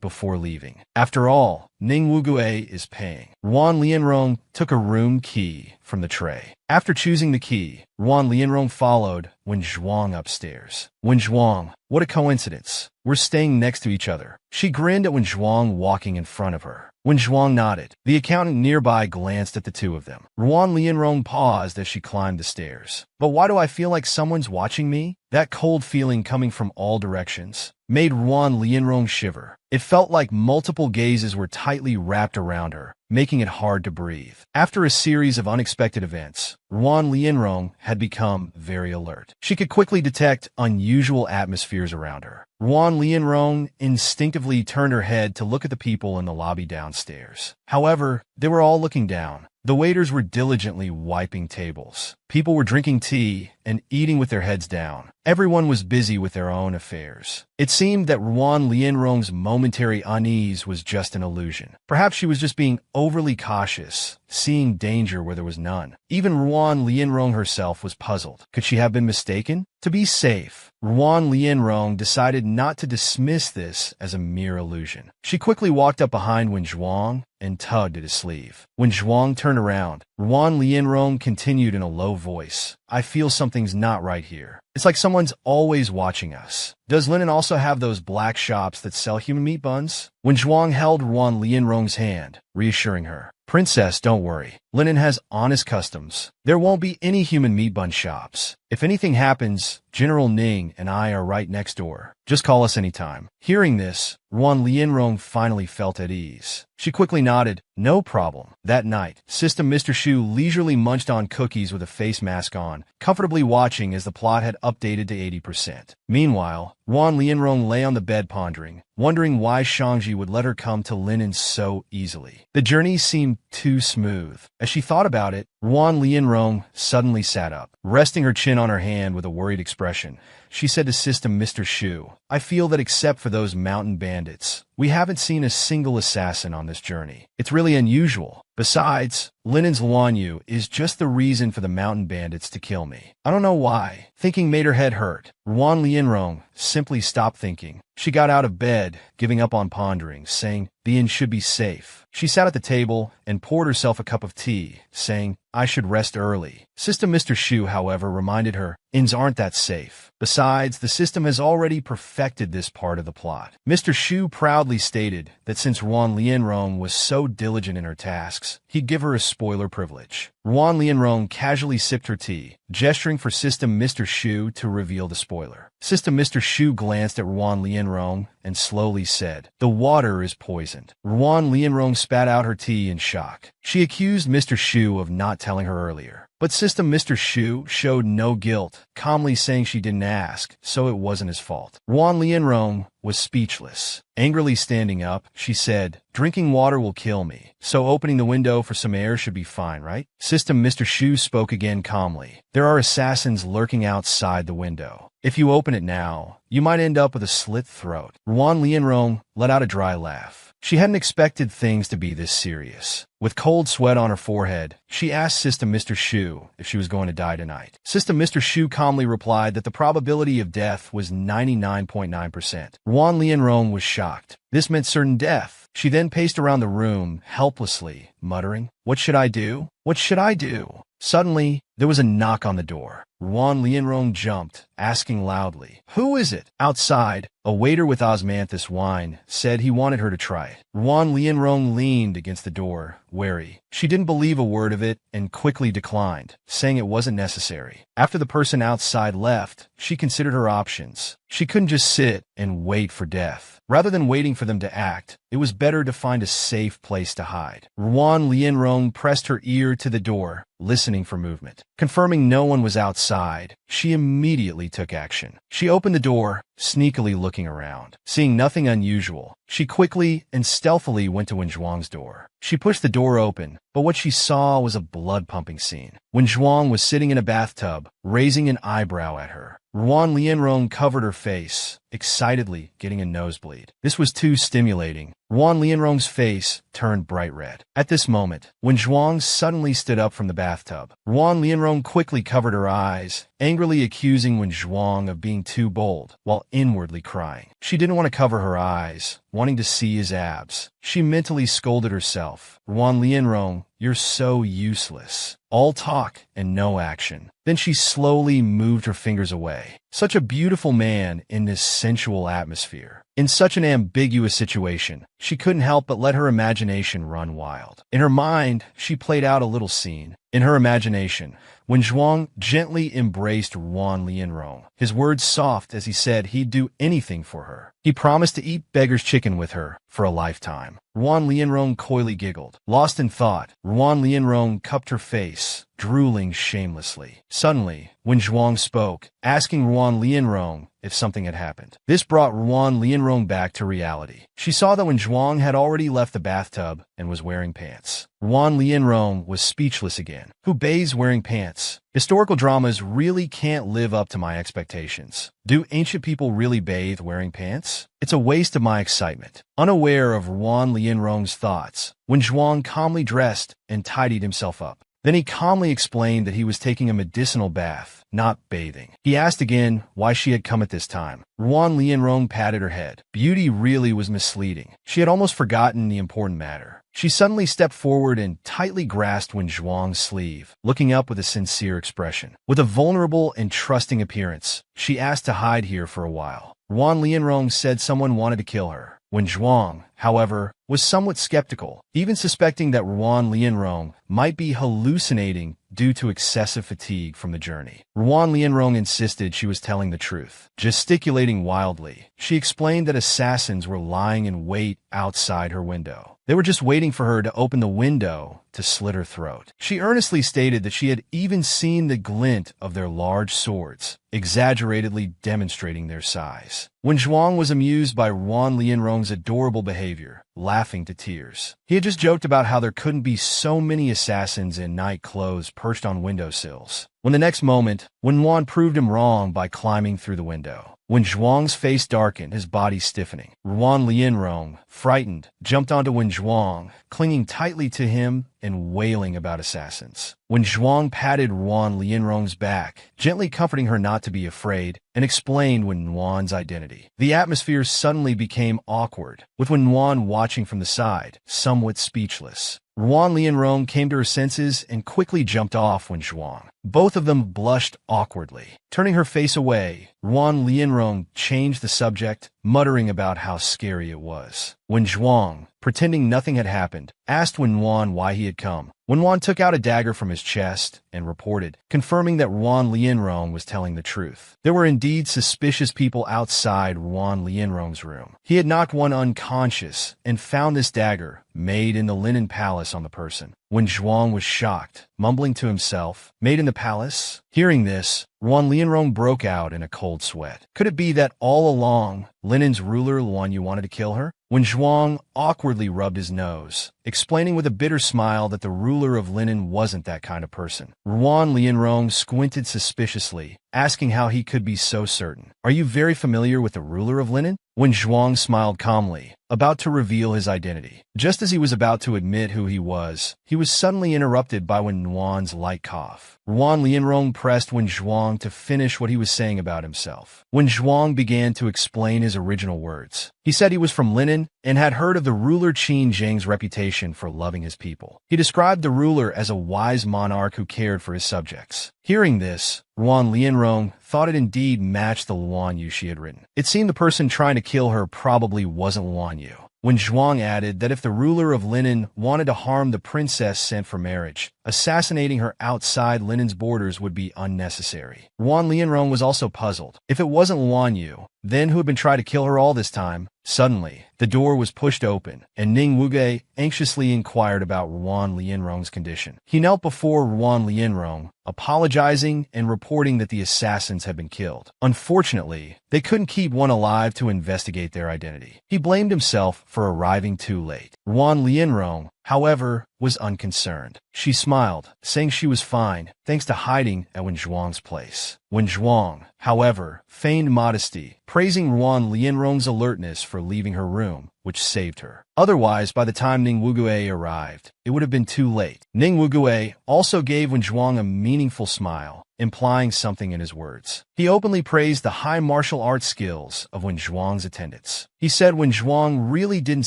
[SPEAKER 1] before leaving. After all, Ning Wugui is paying." Ruan Lianrong took a room key from the tray. After choosing the key, Ruan Lianrong followed Wenzhuang upstairs. "Wenzhuang, what a coincidence. We're staying next to each other." She grinned at Wenzhuang walking in front of her. Wenzhuang nodded. The accountant nearby glanced at the two of them. Ruan Lianrong paused as she climbed the stairs. "But why do I feel like someone's watching me?" That cold feeling coming from all directions made Ruan Lianrong shiver. It felt like multiple gazes were tightly wrapped around her, making it hard to breathe. After a series of unexpected events, Ruan Lianrong had become very alert. She could quickly detect unusual atmospheres around her. Ruan Lianrong instinctively turned her head to look at the people in the lobby downstairs. However, they were all looking down. The waiters were diligently wiping tables. People were drinking tea and eating with their heads down. Everyone was busy with their own affairs. It seemed that Ruan Lianrong's momentary unease was just an illusion. Perhaps she was just being overly cautious, seeing danger where there was none. Even Ruan Lianrong herself was puzzled. Could she have been mistaken? To be safe, Ruan Lianrong decided not to dismiss this as a mere illusion. She quickly walked up behind Wenzhuang and tugged at his sleeve. When Zhuang turned around, Ruan Lianrong continued in a low voice, "I feel something's not right here. It's like someone's always watching us. Does Linen also have those black shops that sell human meat buns?" When Zhuang held Ruan Lianrong's hand, reassuring her, "Princess, don't worry. Linen has honest customs. There won't be any human meat bun shops. If anything happens, General Ning and I are right next door. Just call us anytime." Hearing this, Ruan Lianrong finally felt at ease. She quickly nodded, "No problem." That night, System Mr. Shu leisurely munched on cookies with a face mask on, comfortably watching as the plot had updated to 80%. Meanwhile, Ruan Lianrong lay on the bed pondering, wondering why Shangji would let her come to Linen so easily. The journey seemed too smooth. As she thought about it, Ruan Lianrong suddenly sat up. Resting her chin on her hand with a worried expression, she said to System Mr. Shu, "I feel that except for those mountain bandits, we haven't seen a single assassin on this journey. It's really unusual. Besides, Linen's Luanyu is just the reason for the mountain bandits to kill me. I don't know why." Thinking made her head hurt. Ruan Lianrong simply stopped thinking. She got out of bed, giving up on pondering, saying the inn should be safe. She sat at the table and poured herself a cup of tea, saying, "I should rest early." System Mr. Shu, however, reminded her, "Inns aren't that safe. Besides, the system has already perfected this part of the plot." Mr. Shu proudly stated that since Ruan Lianrong was so diligent in her tasks, he'd give her a spoiler privilege. Ruan Lianrong casually sipped her tea, gesturing for System Mr. Shu to reveal the spoiler. System Mr. Shu glanced at Ruan Lianrong and slowly said, "The water is poisoned." Ruan Lianrong spat out her tea in shock. She accused Mr. Shu of not telling her earlier. But System Mr. Shu showed no guilt, calmly saying she didn't ask, so it wasn't his fault. Ruan Lianrong was speechless. Angrily standing up, she said, "Drinking water will kill me, so opening the window for some air should be fine, right?" System Mr. Shu spoke again calmly. "There are assassins lurking outside the window. If you open it now, you might end up with a slit throat." Ruan Lianrong let out a dry laugh. She hadn't expected things to be this serious. With cold sweat on her forehead, she asked System Mr. Shu if she was going to die tonight. System Mr. Shu calmly replied that the probability of death was 99.9%. Ruan Lianrong was shocked. This meant certain death. She then paced around the room, helplessly, muttering, "What should I do? What should I do?" Suddenly, there was a knock on the door. Ruan Lianrong jumped, asking loudly, "Who is it?" Outside, a waiter with osmanthus wine said he wanted her to try it. Ruan Lianrong leaned against the door, wary. She didn't believe a word of it and quickly declined, saying it wasn't necessary. After the person outside left, she considered her options. She couldn't just sit and wait for death. Rather than waiting for them to act, it was better to find a safe place to hide. Ruan Lianrong pressed her ear to the door, listening for movement. Confirming no one was outside, she immediately took action. She opened the door, sneakily looking around. Seeing nothing unusual, she quickly and stealthily went to Wen Zhuang's door. She pushed the door open, but what she saw was a blood-pumping scene. Wen Zhuang was sitting in a bathtub, raising an eyebrow at her. Ruan Lianrong covered her face, excitedly getting a nosebleed. This was too stimulating. Ruan Lianrong's face turned bright red. At this moment, Wen Zhuang suddenly stood up from the bathtub. Ruan Lianrong quickly covered her eyes, angrily accusing Wen Zhuang of being too bold, while inwardly crying. She didn't want to cover her eyes, wanting to see his abs. She mentally scolded herself. "Ruan Lianrong, you're so useless. All talk and no action." Then she slowly moved her fingers away. Such a beautiful man in this sensual atmosphere. In such an ambiguous situation, she couldn't help but let her imagination run wild. In her mind, she played out a little scene. In her imagination, Wen Zhuang gently embraced Ruan Lianrong, his words soft as he said he'd do anything for her. He promised to eat beggar's chicken with her for a lifetime. Ruan Lianrong coyly giggled. Lost in thought, Ruan Lianrong cupped her face, drooling shamelessly. Suddenly, Wen Zhuang spoke, asking Ruan Lianrong if something had happened. This brought Ruan Lianrong back to reality. She saw that Wen Zhuang had already left the bathtub and was wearing pants. Ruan Lianrong was speechless again. Who bathes wearing pants? Historical dramas really can't live up to my expectations. Do ancient people really bathe wearing pants? It's a waste of my excitement. Unaware of Ruan Lianrong's thoughts, Wen Zhuang calmly dressed and tidied himself up. Then he calmly explained that he was taking a medicinal bath, not bathing. He asked again why she had come at this time. Ruan Lianrong patted her head. Beauty really was misleading. She had almost forgotten the important matter. She suddenly stepped forward and tightly grasped Wen Zhuang's sleeve, looking up with a sincere expression. With a vulnerable and trusting appearance, she asked to hide here for a while. Ruan Lianrong said someone wanted to kill her. Wen Zhuang, however, was somewhat skeptical, even suspecting that Ruan Lianrong might be hallucinating due to excessive fatigue from the journey. Ruan Lianrong insisted she was telling the truth. Gesticulating wildly, she explained that assassins were lying in wait outside her window. They were just waiting for her to open the window to slit her throat. She earnestly stated that she had even seen the glint of their large swords, exaggeratedly demonstrating their size. Wen Zhuang was amused by Ruan Lianrong's adorable behavior, laughing to tears. He had just joked about how there couldn't be so many assassins in night clothes perched on windowsills. When the next moment, Wen Wan proved him wrong by climbing through the window. Wen Zhuang's face darkened, his body stiffening. Ruan Lianrong, frightened, jumped onto Wen Zhuang, clinging tightly to him and wailing about assassins. Wen Zhuang patted Ruan Lianrong's back, gently comforting her not to be afraid, and explained Wen Wan's identity. The atmosphere suddenly became awkward, with Wen Wan watching from the side, somewhat speechless. Ruan Lianrong came to her senses and quickly jumped off Wen Zhuang. Both of them blushed awkwardly. Turning her face away, Ruan Lianrong changed the subject, muttering about how scary it was. Wen Zhuang, pretending nothing had happened, asked Wen Wan why he had come. Wen Wan took out a dagger from his chest and reported, confirming that Ruan Lianrong was telling the truth. There were indeed suspicious people outside Ruan Lianrong's room. He had knocked one unconscious and found this dagger, made in the linen palace, on the person. When Zhuang was shocked, mumbling to himself, "Made in the palace?" Hearing this, Ruan Lianrong broke out in a cold sweat. Could it be that all along, Linen's ruler Luan Yu wanted to kill her? When Zhuang awkwardly rubbed his nose, explaining with a bitter smile that the ruler of Linen wasn't that kind of person, Ruan Lianrong squinted suspiciously, asking how he could be so certain. "Are you very familiar with the ruler of Linen?" When Zhuang smiled calmly, about to reveal his identity. Just as he was about to admit who he was suddenly interrupted by Wen Nuan's light cough. Ruan Lianrong pressed Wen Zhuang to finish what he was saying about himself. When Zhuang began to explain his original words, he said he was from Linen and had heard of the ruler Qin Zheng's reputation for loving his people. He described the ruler as a wise monarch who cared for his subjects. Hearing this, Ruan Lianrong thought it indeed matched the Luan Yu she had written. It seemed the person trying to kill her probably wasn't Luan Yu. When Zhuang added that if the ruler of Linen wanted to harm the princess sent for marriage, assassinating her outside Linen's borders would be unnecessary. Ruan Lianrong was also puzzled. If it wasn't Luan Yu, then who had been trying to kill her all this time? Suddenly, the door was pushed open, and Ning Wuge anxiously inquired about Ruan Lianrong's condition. He knelt before Ruan Lianrong, apologizing and reporting that the assassins had been killed. Unfortunately, they couldn't keep one alive to investigate their identity. He blamed himself for arriving too late. Ruan Lianrong, however, was unconcerned. She smiled, saying she was fine, thanks to hiding at Wen Zhuang's place. Wen Zhuang, however, feigned modesty, praising Ruan Lianrong's alertness for leaving her room, which saved her. Otherwise, by the time Ning Wugue arrived, it would have been too late. Ning Wugue also gave Wen Zhuang a meaningful smile, implying something in his words. He openly praised the high martial arts skills of Wen Zhuang's attendants. He said Wen Zhuang really didn't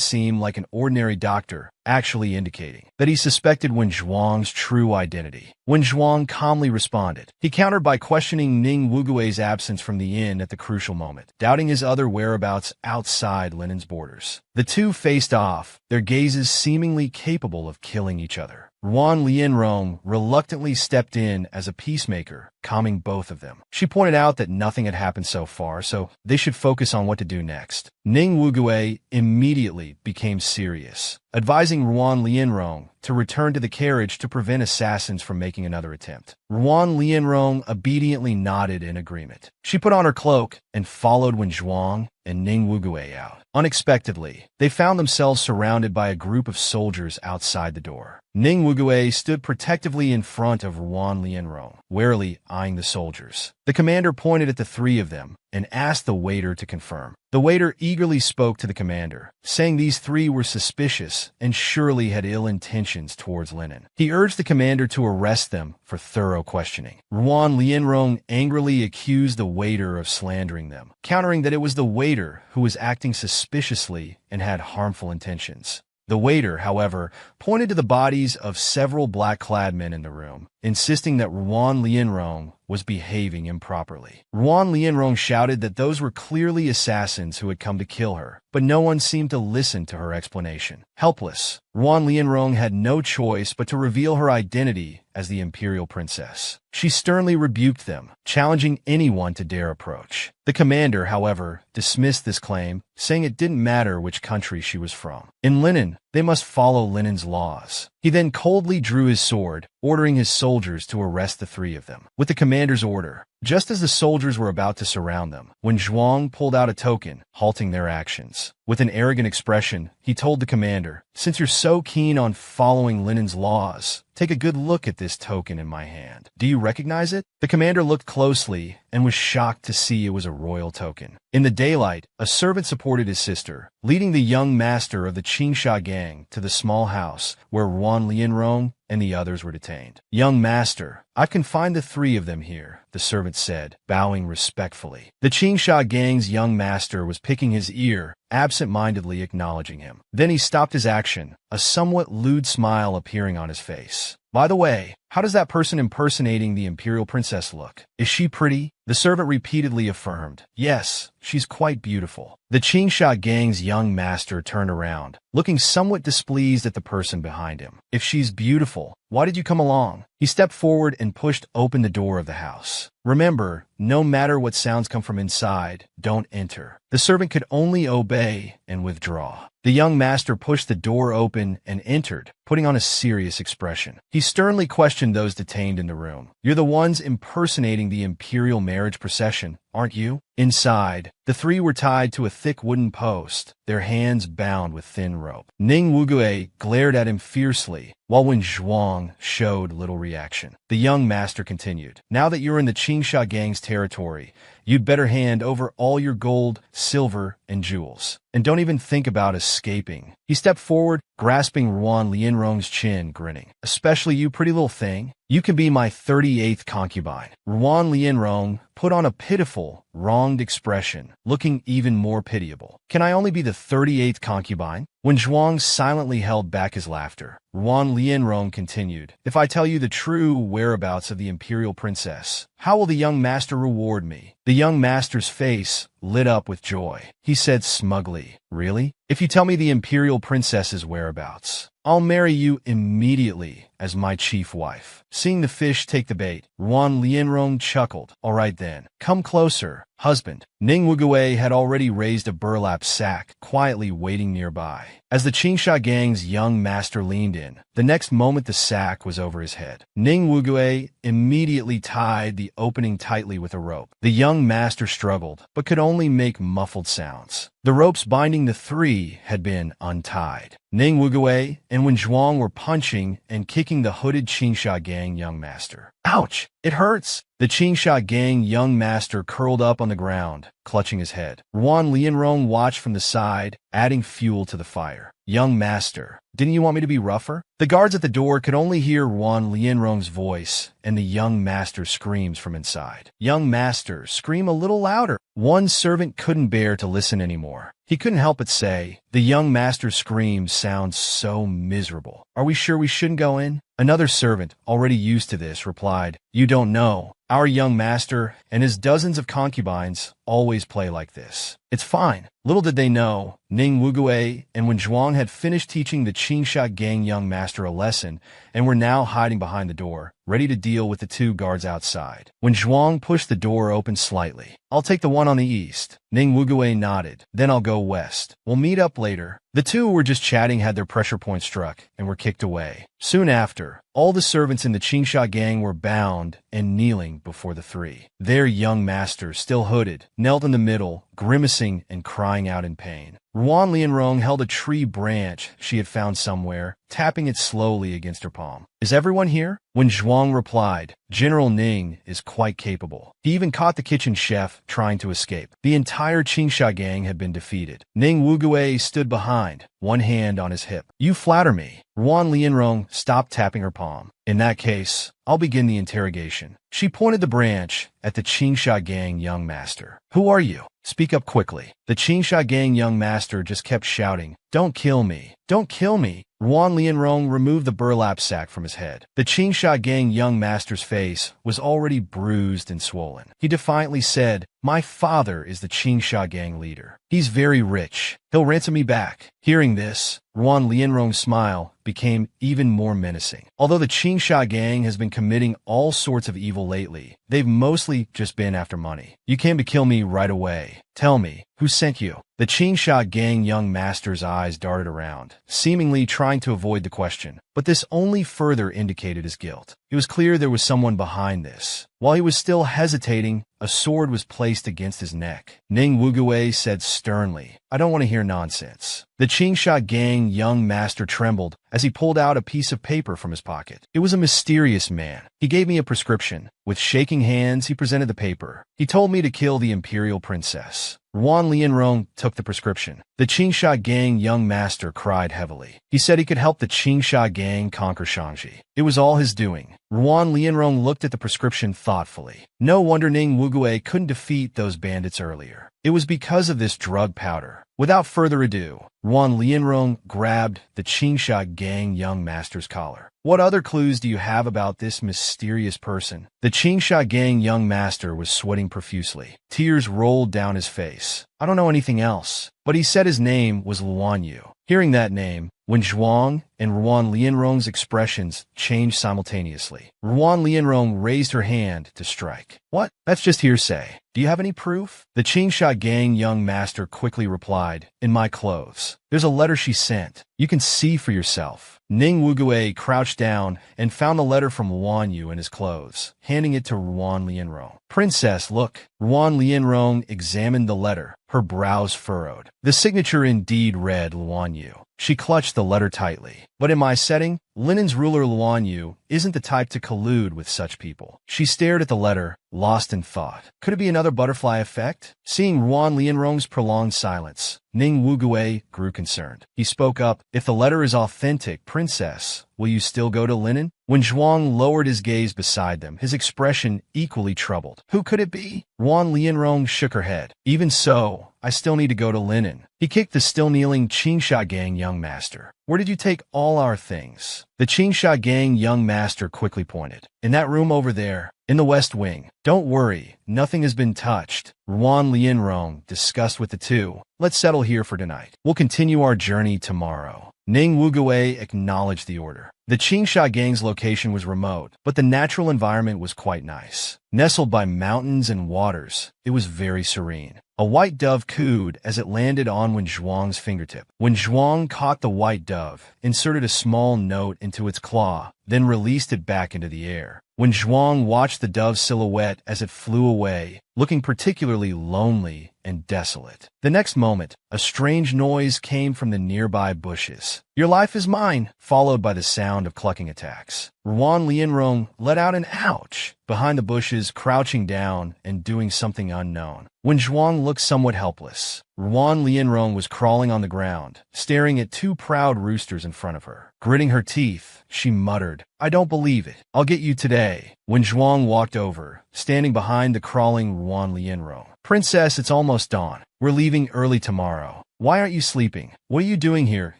[SPEAKER 1] seem like an ordinary doctor, actually indicating that he suspected Wen Zhuang's true identity. Wen Zhuang calmly responded. He countered by questioning Ning Wugue's absence from the inn at the crucial moment, doubting his other whereabouts outside Linen's borders. The two faced off, their gazes seemingly capable of killing each other. Ruan Lianrong reluctantly stepped in as a peacemaker, calming both of them. She pointed out that nothing had happened so far, so they should focus on what to do next. Ning Wugue immediately became serious, advising Ruan Lianrong to return to the carriage to prevent assassins from making another attempt. Ruan Lianrong obediently nodded in agreement. She put on her cloak and followed Wen Zhuang and Ning Wugue out. Unexpectedly, they found themselves surrounded by a group of soldiers outside the door. Ning Wugue stood protectively in front of Ruan Lianrong, warily eyeing the soldiers. The commander pointed at the three of them and asked the waiter to confirm. The waiter eagerly spoke to the commander, saying these three were suspicious and surely had ill intentions towards Linen. He urged the commander to arrest them for thorough questioning. Ruan Lianrong angrily accused the waiter of slandering them, countering that it was the waiter who was acting suspiciously and had harmful intentions. The waiter, however, pointed to the bodies of several black-clad men in the room, insisting that Ruan Lianrong was behaving improperly. Ruan Lianrong shouted that those were clearly assassins who had come to kill her, but no one seemed to listen to her explanation. Helpless, Ruan Lianrong had no choice but to reveal her identity as the imperial princess. She sternly rebuked them, challenging anyone to dare approach. The commander, however, dismissed this claim, saying it didn't matter which country she was from. In Linen, they must follow Linen's laws. He then coldly drew his sword, ordering his soldiers to arrest the three of them. With the commander's order, just as the soldiers were about to surround them, Wen Zhuang pulled out a token, halting their actions. With an arrogant expression, he told the commander, "Since you're so keen on following Linen's laws, take a good look at this token in my hand. Do you recognize it?" The commander looked closely and was shocked to see it was a royal token. In the daylight, a servant supported his sister, leading the young master of the Qingsha gang to the small house where Ruan Lianrong and the others were detained. "Young master, I've confined the three of them here," the servant said, bowing respectfully. The Qingsha gang's young master was picking his ear, absent-mindedly acknowledging him. Then he stopped his action, a somewhat lewd smile appearing on his face. "By the way, how does that person impersonating the imperial princess look? Is she pretty?" The servant repeatedly affirmed, "Yes, she's quite beautiful." The Qingsha gang's young master turned around, looking somewhat displeased at the person behind him. "If she's beautiful, why did you come along?" He stepped forward and pushed open the door of the house. Remember, no matter what sounds come from inside, don't enter. The servant could only obey and withdraw. The young master pushed the door open and entered, putting on a serious expression. He sternly questioned those detained in the room. "You're the ones impersonating the imperial marriage procession, aren't you?" Inside, the three were tied to a thick wooden post, their hands bound with thin rope. Ning Wugue glared at him fiercely, while Wen Zhuang showed little reaction. The young master continued, "Now that you're in the Qingsha gang's territory, you'd better hand over all your gold, silver, and jewels. And don't even think about escaping." He stepped forward, grasping Ruan Lianrong's chin, grinning. "Especially you, pretty little thing. You can be my 38th concubine." Ruan Lianrong put on a pitiful, wronged expression, looking even more pitiable. "Can I only be the 38th concubine?" When Zhuang silently held back his laughter, Ruan Lianrong continued, "If I tell you the true whereabouts of the imperial princess, how will the young master reward me?" The young master's face lit up with joy. He said smugly, "Really? If you tell me the imperial princess's whereabouts, I'll marry you immediately as my chief wife." Seeing the fish take the bait, Ruan Lianrong chuckled. "All right then, come closer, husband." Ning Wugue had already raised a burlap sack, quietly waiting nearby. As the Qingsha gang's young master leaned in, the next moment the sack was over his head. Ning Wugue immediately tied the opening tightly with a rope. The young master struggled, but could only make muffled sounds. The ropes binding the three had been untied. Ning Wugue and Wen Zhuang were punching and kicking the hooded Qingsha gang young master. "Ouch! It hurts!" The Qingsha gang young master curled up on the ground, clutching his head. Ruan Lianrong watched from the side, adding fuel to the fire. "Young master, didn't you want me to be rougher?" The guards at the door could only hear Ruan Lianrong's voice and the young master's screams from inside. "Young master, scream a little louder." One servant couldn't bear to listen anymore. He couldn't help but say, "The young master's screams sound so miserable. Are we sure we shouldn't go in?" Another servant, already used to this, replied, "You don't know. Our young master and his dozens of concubines always play like this. It's fine." Little did they know, Ning Wugue and Wen Zhuang had finished teaching the Qingsha gang young master a lesson and were now hiding behind the door, ready to deal with the two guards outside. Wen Zhuang pushed the door open slightly. "I'll take the one on the east." Ning Wugue nodded. "Then I'll go west. We'll meet up later." The two who were just chatting had their pressure point struck and were kicked away. Soon after, all the servants in the Qingsha gang were bound and kneeling before the three. Their young master, still hooded, knelt in the middle, grimacing and crying out in pain. Ruan Lianrong held a tree branch she had found somewhere, tapping it slowly against her palm. "Is everyone here?" When Zhuang replied, "General Ning is quite capable. He even caught the kitchen chef trying to escape." The entire Qingsha gang had been defeated. Ning Wugue stood behind, one hand on his hip. "You flatter me." Ruan Lianrong stopped tapping her palm. "In that case, I'll begin the interrogation." She pointed the branch at the Qingsha gang young master. "Who are you? Speak up quickly." The Qingsha gang young master just kept shouting, "Don't kill me! Don't kill me!" Ruan Lianrong removed the burlap sack from his head. The Qingsha gang young master's face was already bruised and swollen. He defiantly said, "My father is the Qingsha gang leader. He's very rich. He'll ransom me back." Hearing this, Ruan Lianrong's smile became even more menacing. Although the Qingsha gang has been committing all sorts of evil lately, they've mostly just been after money. "You came to kill me right away. Tell me, who sent you?" The Qingsha gang young master's eyes darted around, seemingly trying to avoid the question, but this only further indicated his guilt. It was clear there was someone behind this. While he was still hesitating, a sword was placed against his neck. Ning Wugue said sternly, "I don't want to hear nonsense." The Qingsha gang young master trembled as he pulled out a piece of paper from his pocket. It was a mysterious man. "He gave me a prescription." With shaking hands, he presented the paper. "He told me to kill the imperial princess." Ruan Lianrong took the prescription. The Qingsha gang young master cried heavily. He said he could help the Qingsha gang conquer Shangji. It was all his doing. Ruan Lianrong looked at the prescription thoughtfully. No wonder Ning Wugue couldn't defeat those bandits earlier. It was because of this drug powder. Without further ado, Ruan Lianrong grabbed the Qingsha gang young master's collar. "What other clues do you have about this mysterious person?" The Qingsha gang young master was sweating profusely. Tears rolled down his face. "I don't know anything else, but he said his name was Luan Yu." Hearing that name, Wen Zhuang and Ruan Lianrong's expressions changed simultaneously. Ruan Lianrong raised her hand to strike. What? That's just hearsay. Do you have any proof? The Qingsha gang young master quickly replied, in my clothes. There's a letter she sent. You can see for yourself. Ning Wugue crouched down and found the letter from Luan Yu in his clothes, handing it to Ruan Lianrong. Princess, look. Ruan Lianrong examined the letter, her brows furrowed. The signature indeed read Luan Yu. She clutched the letter tightly. But in my setting, Linen's ruler Luan Yu isn't the type to collude with such people. She stared at the letter, lost in thought. Could it be another butterfly effect? Seeing Ruan Lianrong's prolonged silence, Ning Wugue grew concerned. He spoke up, if the letter is authentic, princess, will you still go to Linen? When Zhuang lowered his gaze beside them, his expression equally troubled. Who could it be? Ruan Lianrong shook her head. Even so, I still need to go to Linen. He kicked the still-kneeling Qingsha gang young master. Where did you take all our things? The Qingsha gang young master quickly pointed. In that room over there, in the west wing. Don't worry, nothing has been touched. Ruan Lianrong discussed with the two. Let's settle here for tonight. We'll continue our journey tomorrow. Ning Wugue acknowledged the order. The Qingsha gang's location was remote, but the natural environment was quite nice. Nestled by mountains and waters, it was very serene. A white dove cooed as it landed on Wen Zhuang's fingertip. When Zhuang caught the white dove, inserted a small note into its claw, then released it back into the air. When Zhuang watched the dove's silhouette as it flew away, looking particularly lonely and desolate. The next moment, a strange noise came from the nearby bushes. Your life is mine, followed by the sound of clucking attacks. Ruan Lianrong let out an ouch behind the bushes, crouching down and doing something unknown. When Zhuang looked somewhat helpless, Ruan Lianrong was crawling on the ground, staring at two proud roosters in front of her. Gritting her teeth, she muttered, I don't believe it. I'll get you today. When Zhuang walked over, standing behind the crawling Ruan Lianrong. Princess, it's almost dawn. We're leaving early tomorrow. Why aren't you sleeping? What are you doing here,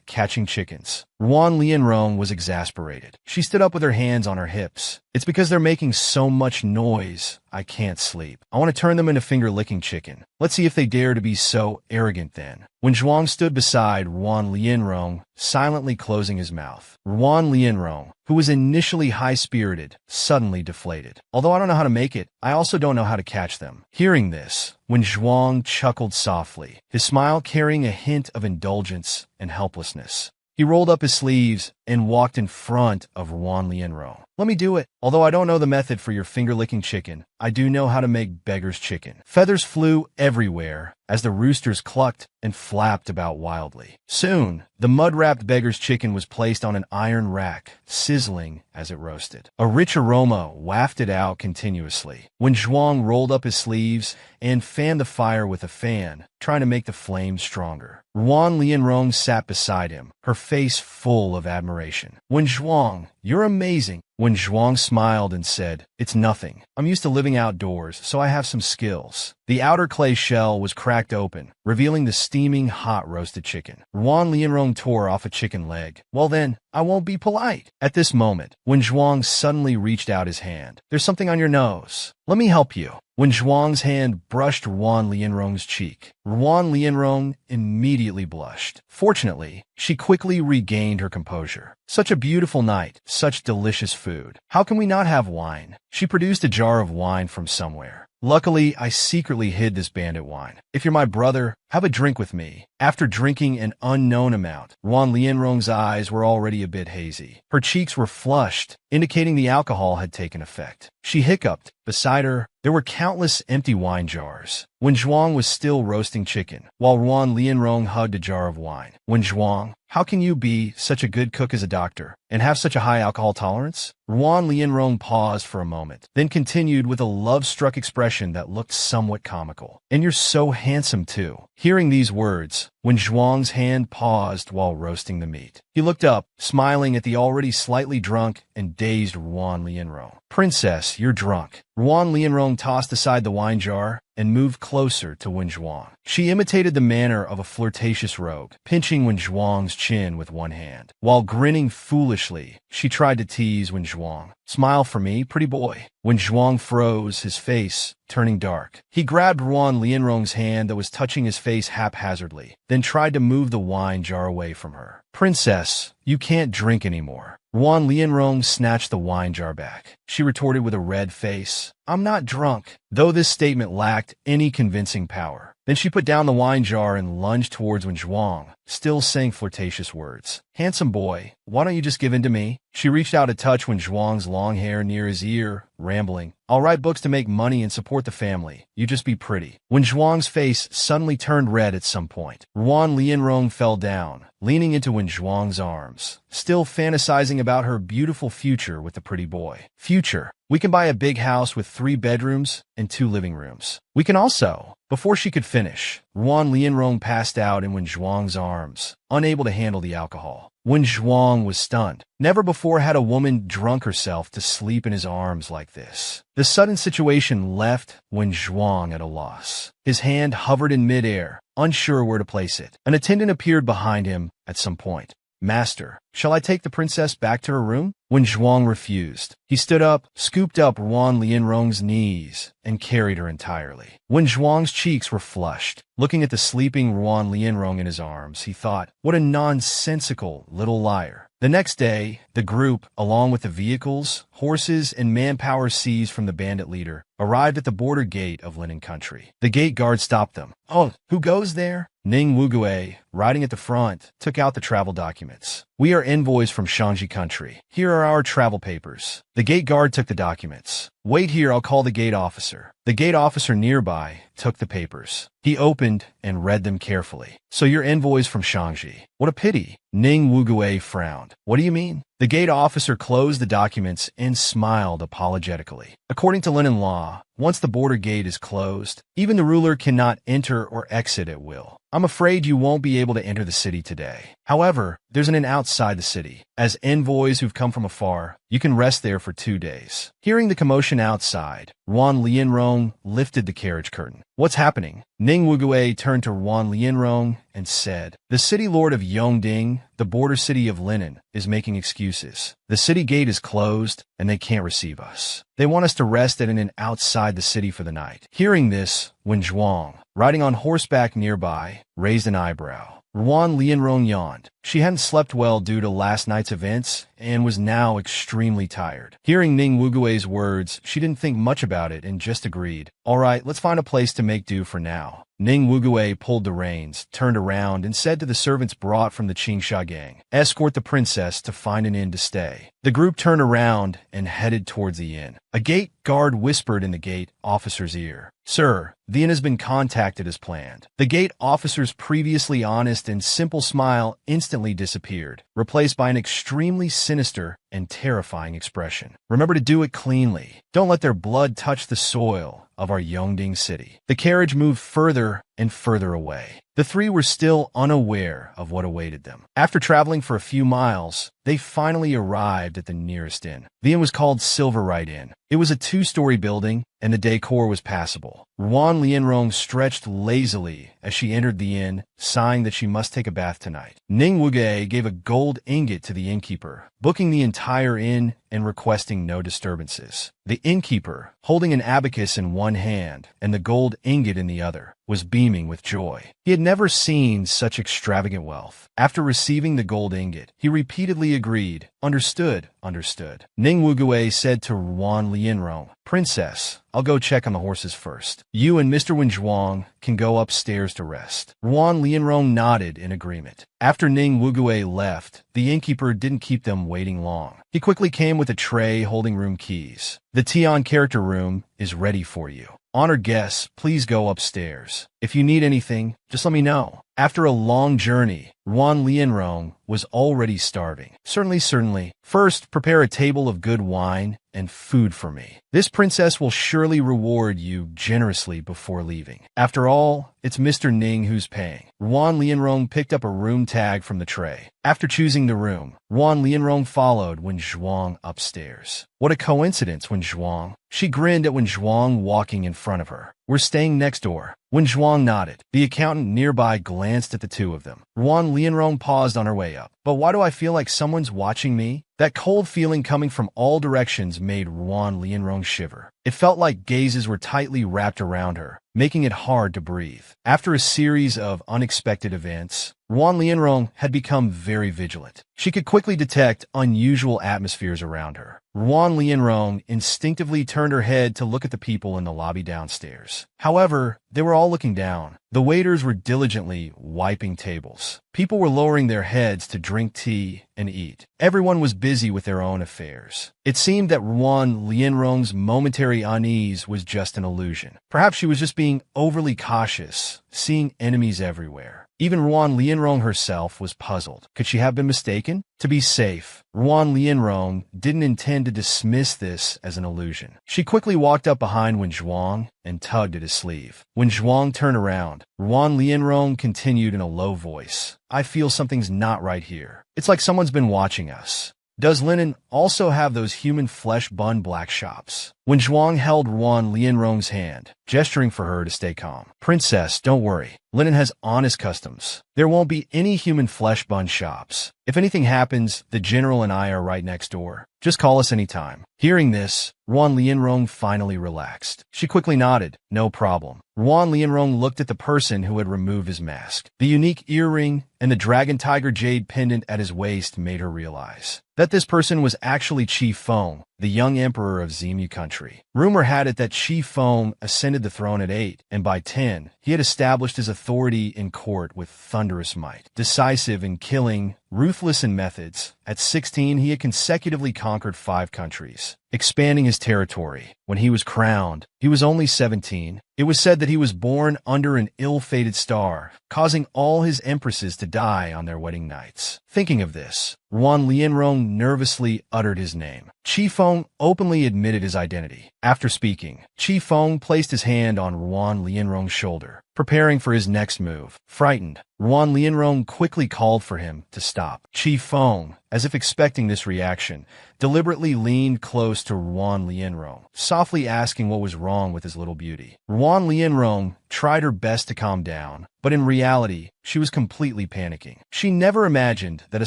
[SPEAKER 1] catching chickens? Ruan Lianrong was exasperated. She stood up with her hands on her hips. It's because they're making so much noise. I can't sleep. I want to turn them into finger-licking chicken. Let's see if they dare to be so arrogant then. When Zhuang stood beside Ruan Lianrong, silently closing his mouth, Ruan Lianrong, who was initially high-spirited, suddenly deflated. Although I don't know how to make it, I also don't know how to catch them. Hearing this, when Zhuang chuckled softly, his smile carrying a hint of indulgence and helplessness. He rolled up his sleeves and walked in front of Ruan Lianrong. Let me do it. Although I don't know the method for your finger-licking chicken, I do know how to make beggar's chicken. Feathers flew everywhere as the roosters clucked and flapped about wildly. Soon, the mud-wrapped beggar's chicken was placed on an iron rack, sizzling as it roasted. A rich aroma wafted out continuously. When Zhuang rolled up his sleeves and fanned the fire with a fan, trying to make the flames stronger. Ruan Lianrong sat beside him, her face full of admiration. When Zhuang, you're amazing. When Zhuang smiled and said, it's nothing. I'm used to living outdoors, so I have some skills. The outer clay shell was cracked open, revealing the steaming hot roasted chicken. Ruan Lianrong tore off a chicken leg. Well then, I won't be polite. At this moment, when Zhuang suddenly reached out his hand. There's something on your nose. Let me help you. When Zhuang's hand brushed Ruan Lianrong's cheek, Ruan Lianrong immediately blushed. Fortunately, she quickly regained her composure. Such a beautiful night, such delicious food. How can we not have wine? She produced a jar of wine from somewhere. Luckily, I secretly hid this bandit wine. If you're my brother, have a drink with me. After drinking an unknown amount, Ruan Lianrong's eyes were already a bit hazy. Her cheeks were flushed, indicating the alcohol had taken effect. She hiccuped. Beside her, there were countless empty wine jars. When Zhuang was still roasting chicken, while Ruan Lianrong hugged a jar of wine. When Zhuang, how can you be such a good cook as a doctor and have such a high alcohol tolerance? Ruan Lianrong paused for a moment, then continued with a love-struck expression that looked somewhat comical. And you're so handsome too. Hearing these words, when Zhuang's hand paused while roasting the meat, he looked up, smiling at the already slightly drunk and dazed Ruan Lianrong. Princess, you're drunk. Ruan Lianrong tossed aside the wine jar and moved closer to Wen Zhuang. She imitated the manner of a flirtatious rogue, pinching Wen Zhuang's chin with one hand. While grinning foolishly, she tried to tease Wen Zhuang. Smile for me, pretty boy. When Zhuang froze, his face turning dark, he grabbed Ruan Lianrong's hand that was touching his face haphazardly, then then tried to move the wine jar away from her. "Princess, you can't drink anymore." Yuan Lianrong snatched the wine jar back. She retorted with a red face, "I'm not drunk," though this statement lacked any convincing power. Then she put down the wine jar and lunged towards Wen Zhuang, still saying flirtatious words. "Handsome boy, why don't you just give in to me?" She reached out to touch Wen Zhuang's long hair near his ear, rambling, "I'll write books to make money and support the family. You just be pretty." Wen Zhuang's face suddenly turned red at some point. Yuan Lianrong fell down, leaning into Wen Zhuang's arms, still fantasizing about her beautiful future with the pretty boy. "Future. We can buy a big house with 3 bedrooms and 2 living rooms. We can also..." Before she could finish, Yuan Lianrong passed out in Wen Zhuang's arms, unable to handle the alcohol. Wen Zhuang was stunned. Never before had a woman drunk herself to sleep in his arms like this. The sudden situation left Wen Zhuang at a loss. His hand hovered in midair, unsure where to place it. An attendant appeared behind him at some point. "Master, shall I take the princess back to her room?" Wen Zhuang refused. He stood up, scooped up Yuan Lianrong's knees, and carried her entirely. Wen Zhuang's cheeks were flushed. Looking at the sleeping Yuan Lianrong in his arms, he thought, what a nonsensical little liar. The next day, the group, along with the vehicles, horses, and manpower seized from the bandit leader, arrived at the border gate of Linen Country. The gate guard stopped them. "Oh, who goes there?" Ning Wugue, riding at the front, took out the travel documents. "We are envoys from Shangji Country. Here are our travel papers." The gate guard took the documents. "Wait here, I'll call the gate officer." The gate officer nearby took the papers. He opened and read them carefully. "So you're envoys from Shangji. What a pity." Ning Wugue frowned. "What do you mean?" The gate officer closed the documents and smiled apologetically. According to Linen law, once the border gate is closed, even the ruler cannot enter or exit at will. "I'm afraid you won't be able to enter the city today. However, there's an inn outside the city. As envoys who've come from afar, you can rest there for 2 days." Hearing the commotion outside, Yuan Lianrong lifted the carriage curtain. "What's happening?" Ning Wugue turned to Yuan Lianrong and said, "The city lord of Yongding, the border city of Linen, is making excuses. The city gate is closed, and they can't receive us. They want us to rest at an inn outside the city for the night." Hearing this, Wen Zhuang, riding on horseback nearby, raised an eyebrow. Yuan Lianrong yawned. She hadn't slept well due to last night's events and was now extremely tired. Hearing Ning Wugue's words, she didn't think much about it and just agreed. "All right, let's find a place to make do for now." Ning Wugue pulled the reins, turned around, and said to the servants brought from the Qingsha gang, "Escort the princess to find an inn to stay." The group turned around and headed towards the inn. A gate guard whispered in the gate officer's ear, "Sir, the inn has been contacted as planned." The gate officer's previously honest and simple smile instantly disappeared, replaced by an extremely sinister and terrifying expression. "Remember to do it cleanly. Don't let their blood touch the soil of our Yongding city." The carriage moved further and further away. The three were still unaware of what awaited them. After traveling for a few miles, they finally arrived at the nearest inn. The inn was called Silverite Inn. It was a 2-story building, and the decor was passable. Yuan Lianrong stretched lazily as she entered the inn, sighing that she must take a bath tonight. Ning Wuge gave a gold ingot to the innkeeper, booking the entire inn and requesting no disturbances. The innkeeper, holding an abacus in one hand and the gold ingot in the other, was beaming with joy. He had never seen such extravagant wealth. After receiving the gold ingot, he repeatedly agreed, "Understood, understood." Ning Wugue said to Yuan Lianrong, "Princess, I'll go check on the horses first. You and Mr. Wen Zhuang can go upstairs to rest." Yuan Lianrong nodded in agreement. After Ning Wugue left, the innkeeper didn't keep them waiting long. He quickly came with a tray holding room keys. "The Tian character room is ready for you. Honored guests, please go upstairs. If you need anything, just let me know." After a long journey, Yuan Lianrong was already starving. Certainly. First, prepare a table of good wine and food for me. This princess will surely reward you generously before leaving. After all, it's Mr. Ning who's paying." Yuan Lianrong picked up a room tag from the tray. After choosing the room, Yuan Lianrong followed Wen Zhuang upstairs. "What a coincidence, Wen Zhuang." She grinned at Wen Zhuang walking in front of her. "We're staying next door." Wen Zhuang nodded. The accountant nearby glanced at the two of them. Ruan Lianrong paused on her way up. "But why do I feel like someone's watching me?" That cold feeling coming from all directions made Ruan Lianrong shiver. It felt like gazes were tightly wrapped around her, making it hard to breathe. After a series of unexpected events, Ruan Lianrong had become very vigilant. She could quickly detect unusual atmospheres around her. Ruan Lianrong instinctively turned her head to look at the people in the lobby downstairs. However, they were all looking down. The waiters were diligently wiping tables. People were lowering their heads to drink tea and eat. Everyone was busy with their own affairs. It seemed that Ruan Lianrong's momentary unease was just an illusion. Perhaps she was just being overly cautious, seeing enemies everywhere. Even Ruan Lianrong herself was puzzled. Could she have been mistaken? To be safe, Ruan Lianrong didn't intend to dismiss this as an illusion. She quickly walked up behind Wen Zhuang and tugged at his sleeve. When Zhuang turned around, Ruan Lianrong continued in a low voice. "I feel something's not right here. It's like someone's been watching us. Does Linen also have those human flesh bun black shops?" When Zhuang held Ruan Lianrong's hand, gesturing for her to stay calm. "Princess, don't worry. Linen has honest customs. There won't be any human flesh bun shops. If anything happens, the general and I are right next door. Just call us anytime." Hearing this, Ruan Lianrong finally relaxed. She quickly nodded. "No problem." Ruan Lianrong looked at the person who had removed his mask. The unique earring and the dragon tiger jade pendant at his waist made her realize that this person was actually Qi Feng, the young emperor of Zimu country. Rumor had it that Qi Feng ascended the throne at 8, and by 10, he had established his authority in court with thunderous might. Decisive in killing, ruthless in methods, at 16 he had consecutively conquered 5 countries, expanding his territory. When he was crowned, he was only 17. It was said that he was born under an ill-fated star, causing all his empresses to die on their wedding nights. Thinking of this, Ruan Lianrong nervously uttered his name. Qi Feng openly admitted his identity. After speaking, Qi Feng placed his hand on Ruan Lianrong's shoulder, preparing for his next move. Frightened, Ruan Lianrong quickly called for him to stop. Qi Feng, as if expecting this reaction, deliberately leaned close to Ruan Lianrong, softly asking what was wrong with his little beauty. Ruan Lianrong tried her best to calm down, but in reality, she was completely panicking. She never imagined that a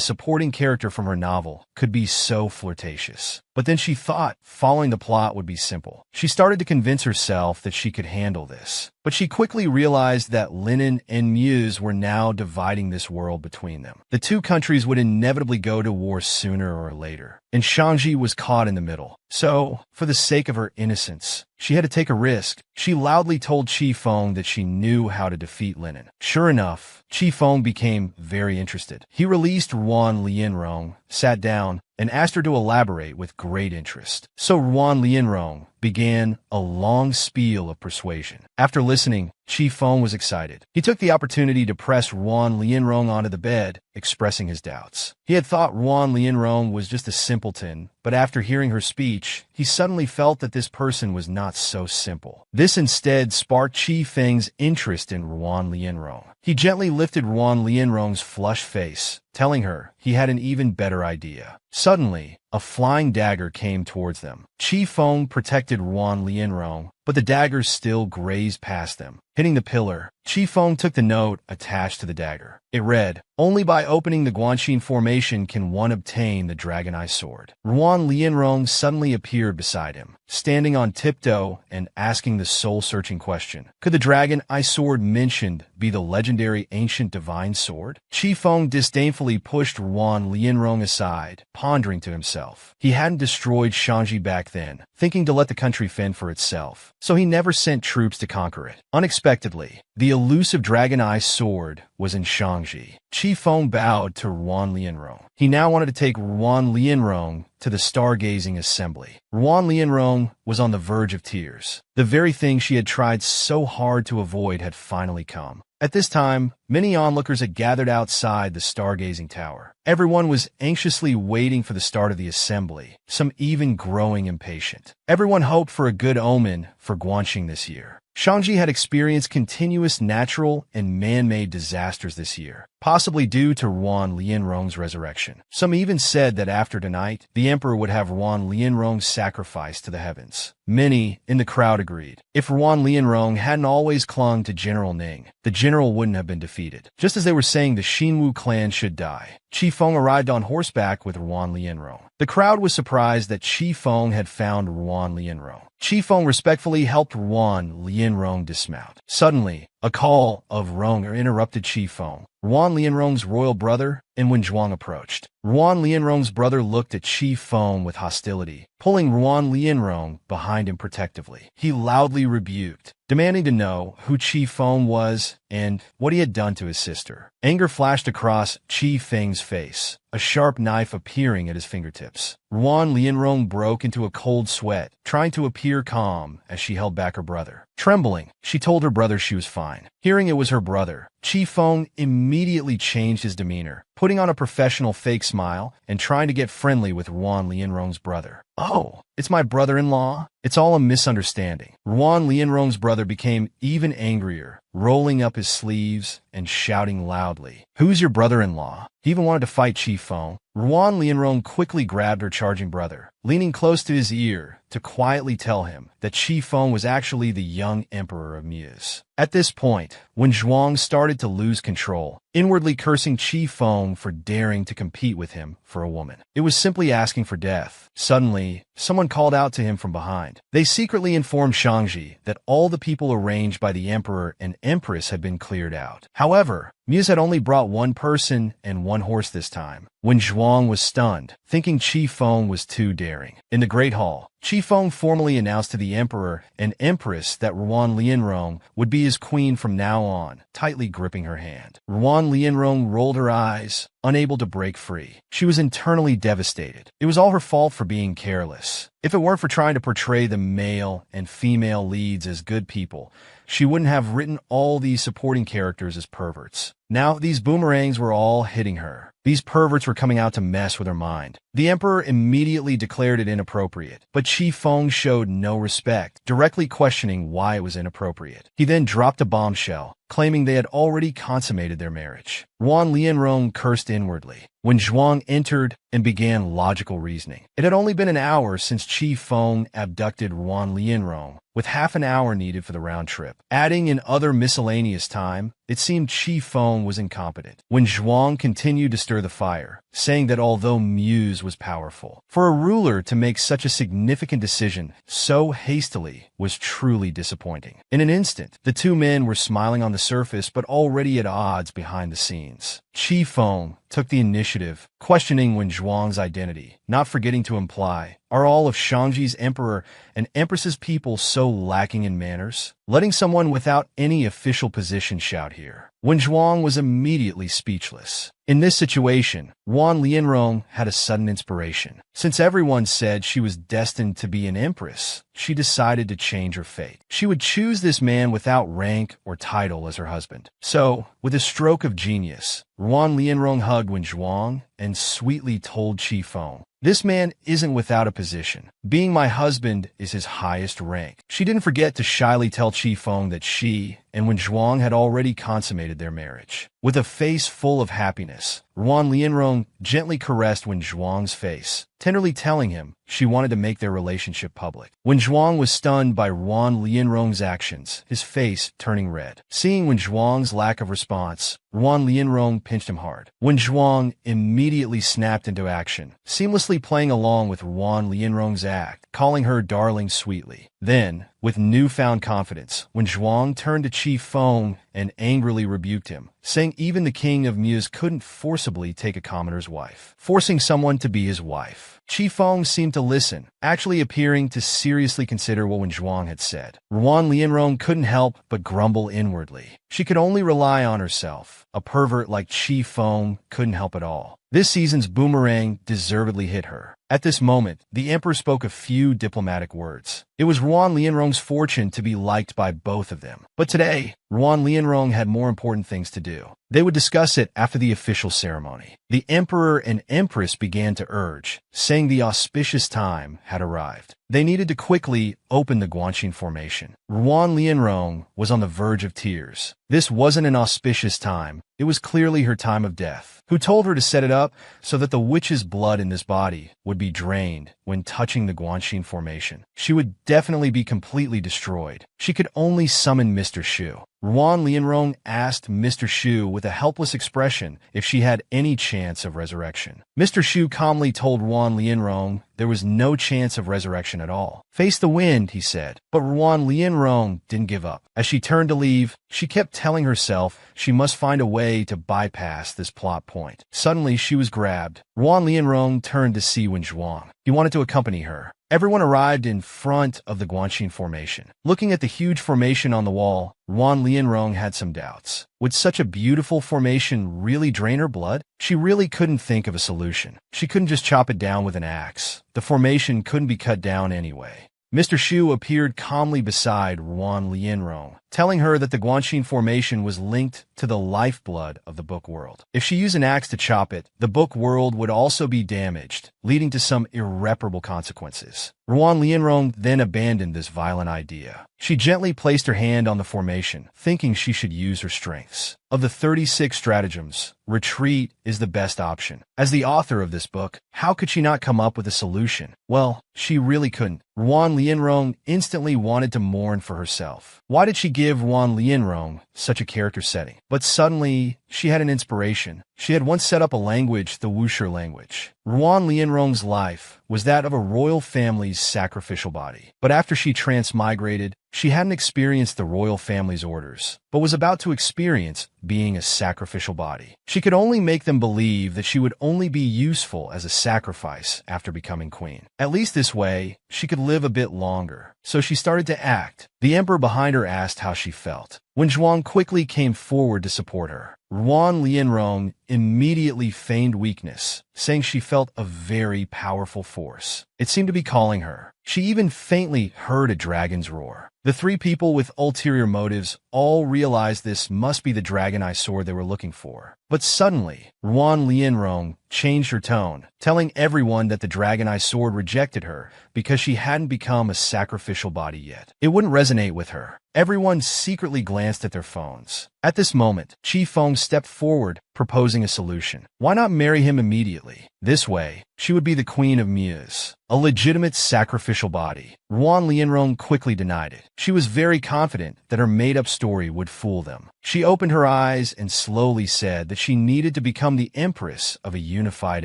[SPEAKER 1] supporting character from her novel could be so flirtatious. But then she thought following the plot would be simple. She started to convince herself that she could handle this. But she quickly realized that Linen and Muse were now dividing this world between them. The two countries would inevitably go to war sooner or later, and Shangji was caught in the middle. So, for the sake of her innocence, she had to take a risk. She loudly told Qi Feng that she knew how to defeat Linen. Sure enough, Qi Feng became very interested. He released Ruan Lianrong, sat down, and asked her to elaborate with great interest. So Ruan Lianrong began a long spiel of persuasion. After listening, Qi Feng was excited. He took the opportunity to press Ruan Lianrong onto the bed, expressing his doubts. He had thought Ruan Lianrong was just a simpleton, but after hearing her speech, he suddenly felt that this person was not so simple. This instead sparked Qi Feng's interest in Ruan Lianrong. He gently lifted Ruan Lianrong's flushed face, telling her he had an even better idea. Suddenly, a flying dagger came towards them. Qi Feng protected Ruan Lianrong, but the daggers still grazed past them. Hitting the pillar, Qi Feng took the note attached to the dagger. It read, "Only by opening the Guanxin formation can one obtain the Dragon Eye Sword." Ruan Lianrong suddenly appeared beside him, standing on tiptoe and asking the soul-searching question. Could the Dragon Eye Sword mentioned be the legendary ancient divine sword? Qi Feng disdainfully pushed Ruan Lianrong aside, pondering to himself. He hadn't destroyed Shangji back then, thinking to let the country fend for itself, so he never sent troops to conquer it. Unexpectedly, the elusive Dragon Eye Sword was in Shangji. Qi Feng bowed to Ruan Lianrong. He now wanted to take Ruan Lianrong to the stargazing assembly. Ruan Lianrong was on the verge of tears. The very thing she had tried so hard to avoid had finally come. At this time, many onlookers had gathered outside the stargazing tower. Everyone was anxiously waiting for the start of the assembly, some even growing impatient. Everyone hoped for a good omen for Guanxing this year. Shangji had experienced continuous natural and man-made disasters this year, possibly due to Ruan Lianrong's resurrection. Some even said that after tonight, the emperor would have Ruan Lianrong sacrificed to the heavens. Many in the crowd agreed. If Ruan Lianrong hadn't always clung to General Ning, the general wouldn't have been defeated. Just as they were saying the Xinwu clan should die, Qi Feng arrived on horseback with Ruan Lianrong. The crowd was surprised that Qi Feng had found Ruan Lianrong. Qi Feng respectfully helped Ruan Lianrong dismount. Suddenly, a call of Ronger interrupted Qi Feng. Ruan Lianrong's royal brother, and when Zhuang approached, Ruan Lianrong's brother looked at Qi Feng with hostility, pulling Ruan Lianrong behind him protectively. He loudly rebuked, demanding to know who Qi Feng was and what he had done to his sister. Anger flashed across Qi Feng's face, a sharp knife appearing at his fingertips. Ruan Lianrong broke into a cold sweat, trying to appear calm as she held back her brother. Trembling, she told her brother she was fine. Hearing it was her brother, Qi Feng immediately changed his demeanor, putting on a professional fake smile and trying to get friendly with Ruan Lianrong's brother. "Oh, it's my brother-in-law? It's all a misunderstanding." Ruan Lianrong's brother became even angrier, rolling up his sleeves and shouting loudly, "Who's your brother-in-law?" He even wanted to fight Qi Feng. Ruan Lianrong quickly grabbed her charging brother, leaning close to his ear to quietly tell him that Qi Feng was actually the young emperor of Muse. At this point, when Zhuang started to lose control, inwardly cursing Qi Feng for daring to compete with him for a woman, it was simply asking for death. Suddenly, someone called out to him from behind. They secretly informed Shangji that all the people arranged by the emperor and empress had been cleared out. However, Muse had only brought one person and one horse this time. When Zhuang was stunned, thinking Qi Feng was too daring. In the Great Hall, Qi Feng formally announced to the emperor and empress that Ruan Lianrong would be his queen from now on, tightly gripping her hand. Ruan Lianrong rolled her eyes, unable to break free. She was internally devastated. It was all her fault for being careless. If it weren't for trying to portray the male and female leads as good people, she wouldn't have written all these supporting characters as perverts. Now, these boomerangs were all hitting her. These perverts were coming out to mess with her mind. The emperor immediately declared it inappropriate, but Qi Feng showed no respect, directly questioning why it was inappropriate. He then dropped a bombshell, claiming they had already consummated their marriage. Ruan Lianrong cursed inwardly when Zhuang entered and began logical reasoning. It had only been an hour since Qi Feng abducted Ruan Lianrong, with half an hour needed for the round trip. Adding in other miscellaneous time, it seemed Qi Feng was incompetent. When Zhuang continued to stir the fire, saying that although Muse was powerful, for a ruler to make such a significant decision so hastily was truly disappointing. In an instant, the two men were smiling on the surface but already at odds behind the scenes. Qi Feng took the initiative, questioning when Zhuang's identity, not forgetting to imply, are all of Shangji's emperor and empress's people so lacking in manners? Letting someone without any official position shout here, when Zhuang was immediately speechless. In this situation, Ruan Lianrong had a sudden inspiration. Since everyone said she was destined to be an empress, she decided to change her fate. She would choose this man without rank or title as her husband. So, with a stroke of genius, Ruan Lianrong hugged Wen Zhuang and sweetly told Qi Feng, "This man isn't without a position. Being my husband is his highest rank." She didn't forget to shyly tell Qi Feng that she and Wen Zhuang had already consummated their marriage. With a face full of happiness, Ruan Lianrong gently caressed Wen Zhuang's face, tenderly telling him she wanted to make their relationship public. Wen Zhuang was stunned by Ruan Lianrong's actions, his face turning red. Seeing Wen Zhuang's lack of response, Ruan Lianrong pinched him hard. Wen Zhuang immediately snapped into action, seamlessly playing along with Ruan Lianrong's act, calling her darling sweetly. Then, with newfound confidence, Wen Zhuang turned to Qi Feng and angrily rebuked him, saying even the king of Muse couldn't forcibly take a commoner's wife, forcing someone to be his wife. Qi Feng seemed to listen, actually appearing to seriously consider what Wen Zhuang had said. Ruan Lianrong couldn't help but grumble inwardly. She could only rely on herself. A pervert like Qi Feng couldn't help at all. This season's boomerang deservedly hit her. At this moment, the emperor spoke a few diplomatic words. It was Ruan Lianrong's fortune to be liked by both of them. But today, Ruan Lianrong had more important things to do. They would discuss it after the official ceremony. The emperor and empress began to urge, saying the auspicious time had arrived. They needed to quickly open the Guanxin formation. Ruan Lianrong was on the verge of tears. This wasn't an auspicious time. It was clearly her time of death. Who told her to set it up so that the witch's blood in this body would be drained when touching the Guanxin formation? She would definitely be completely destroyed. She could only summon Mr. Shu. Ruan Lianrong asked Mr. Shu with a helpless expression if she had any chance of resurrection. Mr. Shu calmly told Ruan Lianrong there was no chance of resurrection at all. Face the wind, he said. But Ruan Lianrong didn't give up. As she turned to leave, she kept telling herself she must find a way to bypass this plot point. Suddenly, she was grabbed. Ruan Lianrong turned to see Wen Zhuang. He wanted to accompany her. Everyone arrived in front of the Guanxin formation. Looking at the huge formation on the wall, Ruan Lianrong had some doubts. Would such a beautiful formation really drain her blood? She really couldn't think of a solution. She couldn't just chop it down with an axe. The formation couldn't be cut down anyway. Mr. Shu appeared calmly beside Ruan Lianrong, telling her that the Guanxin formation was linked to the lifeblood of the book world. If she used an axe to chop it, the book world would also be damaged, leading to some irreparable consequences. Ruan Lianrong then abandoned this violent idea. She gently placed her hand on the formation, thinking she should use her strengths. Of the 36 stratagems, retreat is the best option. As the author of this book, how could she not come up with a solution? Well, she really couldn't. Ruan Lianrong instantly wanted to mourn for herself. Why did she give Ruan Lianrong such a character setting? But suddenly, she had an inspiration. She had once set up a language, the Wuxia language. Ruan Lianrong's life was that of a royal family's sacrificial body. But after she transmigrated, she hadn't experienced the royal family's orders, but was about to experience being a sacrificial body. She could only make them believe that she would only be useful as a sacrifice after becoming queen. At least this way, she could live a bit longer. So she started to act. The emperor behind her asked how she felt. Wen Zhuang quickly came forward to support her. Ruan Lianrong immediately feigned weakness, saying she felt a very powerful force. It seemed to be calling her. She even faintly heard a dragon's roar. The three people with ulterior motives all realized this must be the dragon eye sword they were looking for. But suddenly, Ruan Lianrong changed her tone, telling everyone that the dragon eye sword rejected her because she hadn't become a sacrificial body yet. It wouldn't resonate with her. Everyone secretly glanced at their phones. At this moment, Qi Feng stepped forward, proposing a solution. Why not marry him immediately? This way, she would be the queen of Muse, a legitimate sacrificial body. Ruan Lianrong quickly denied it. She was very confident that her made-up story would fool them. She opened her eyes and slowly said that she needed to become the empress of a unified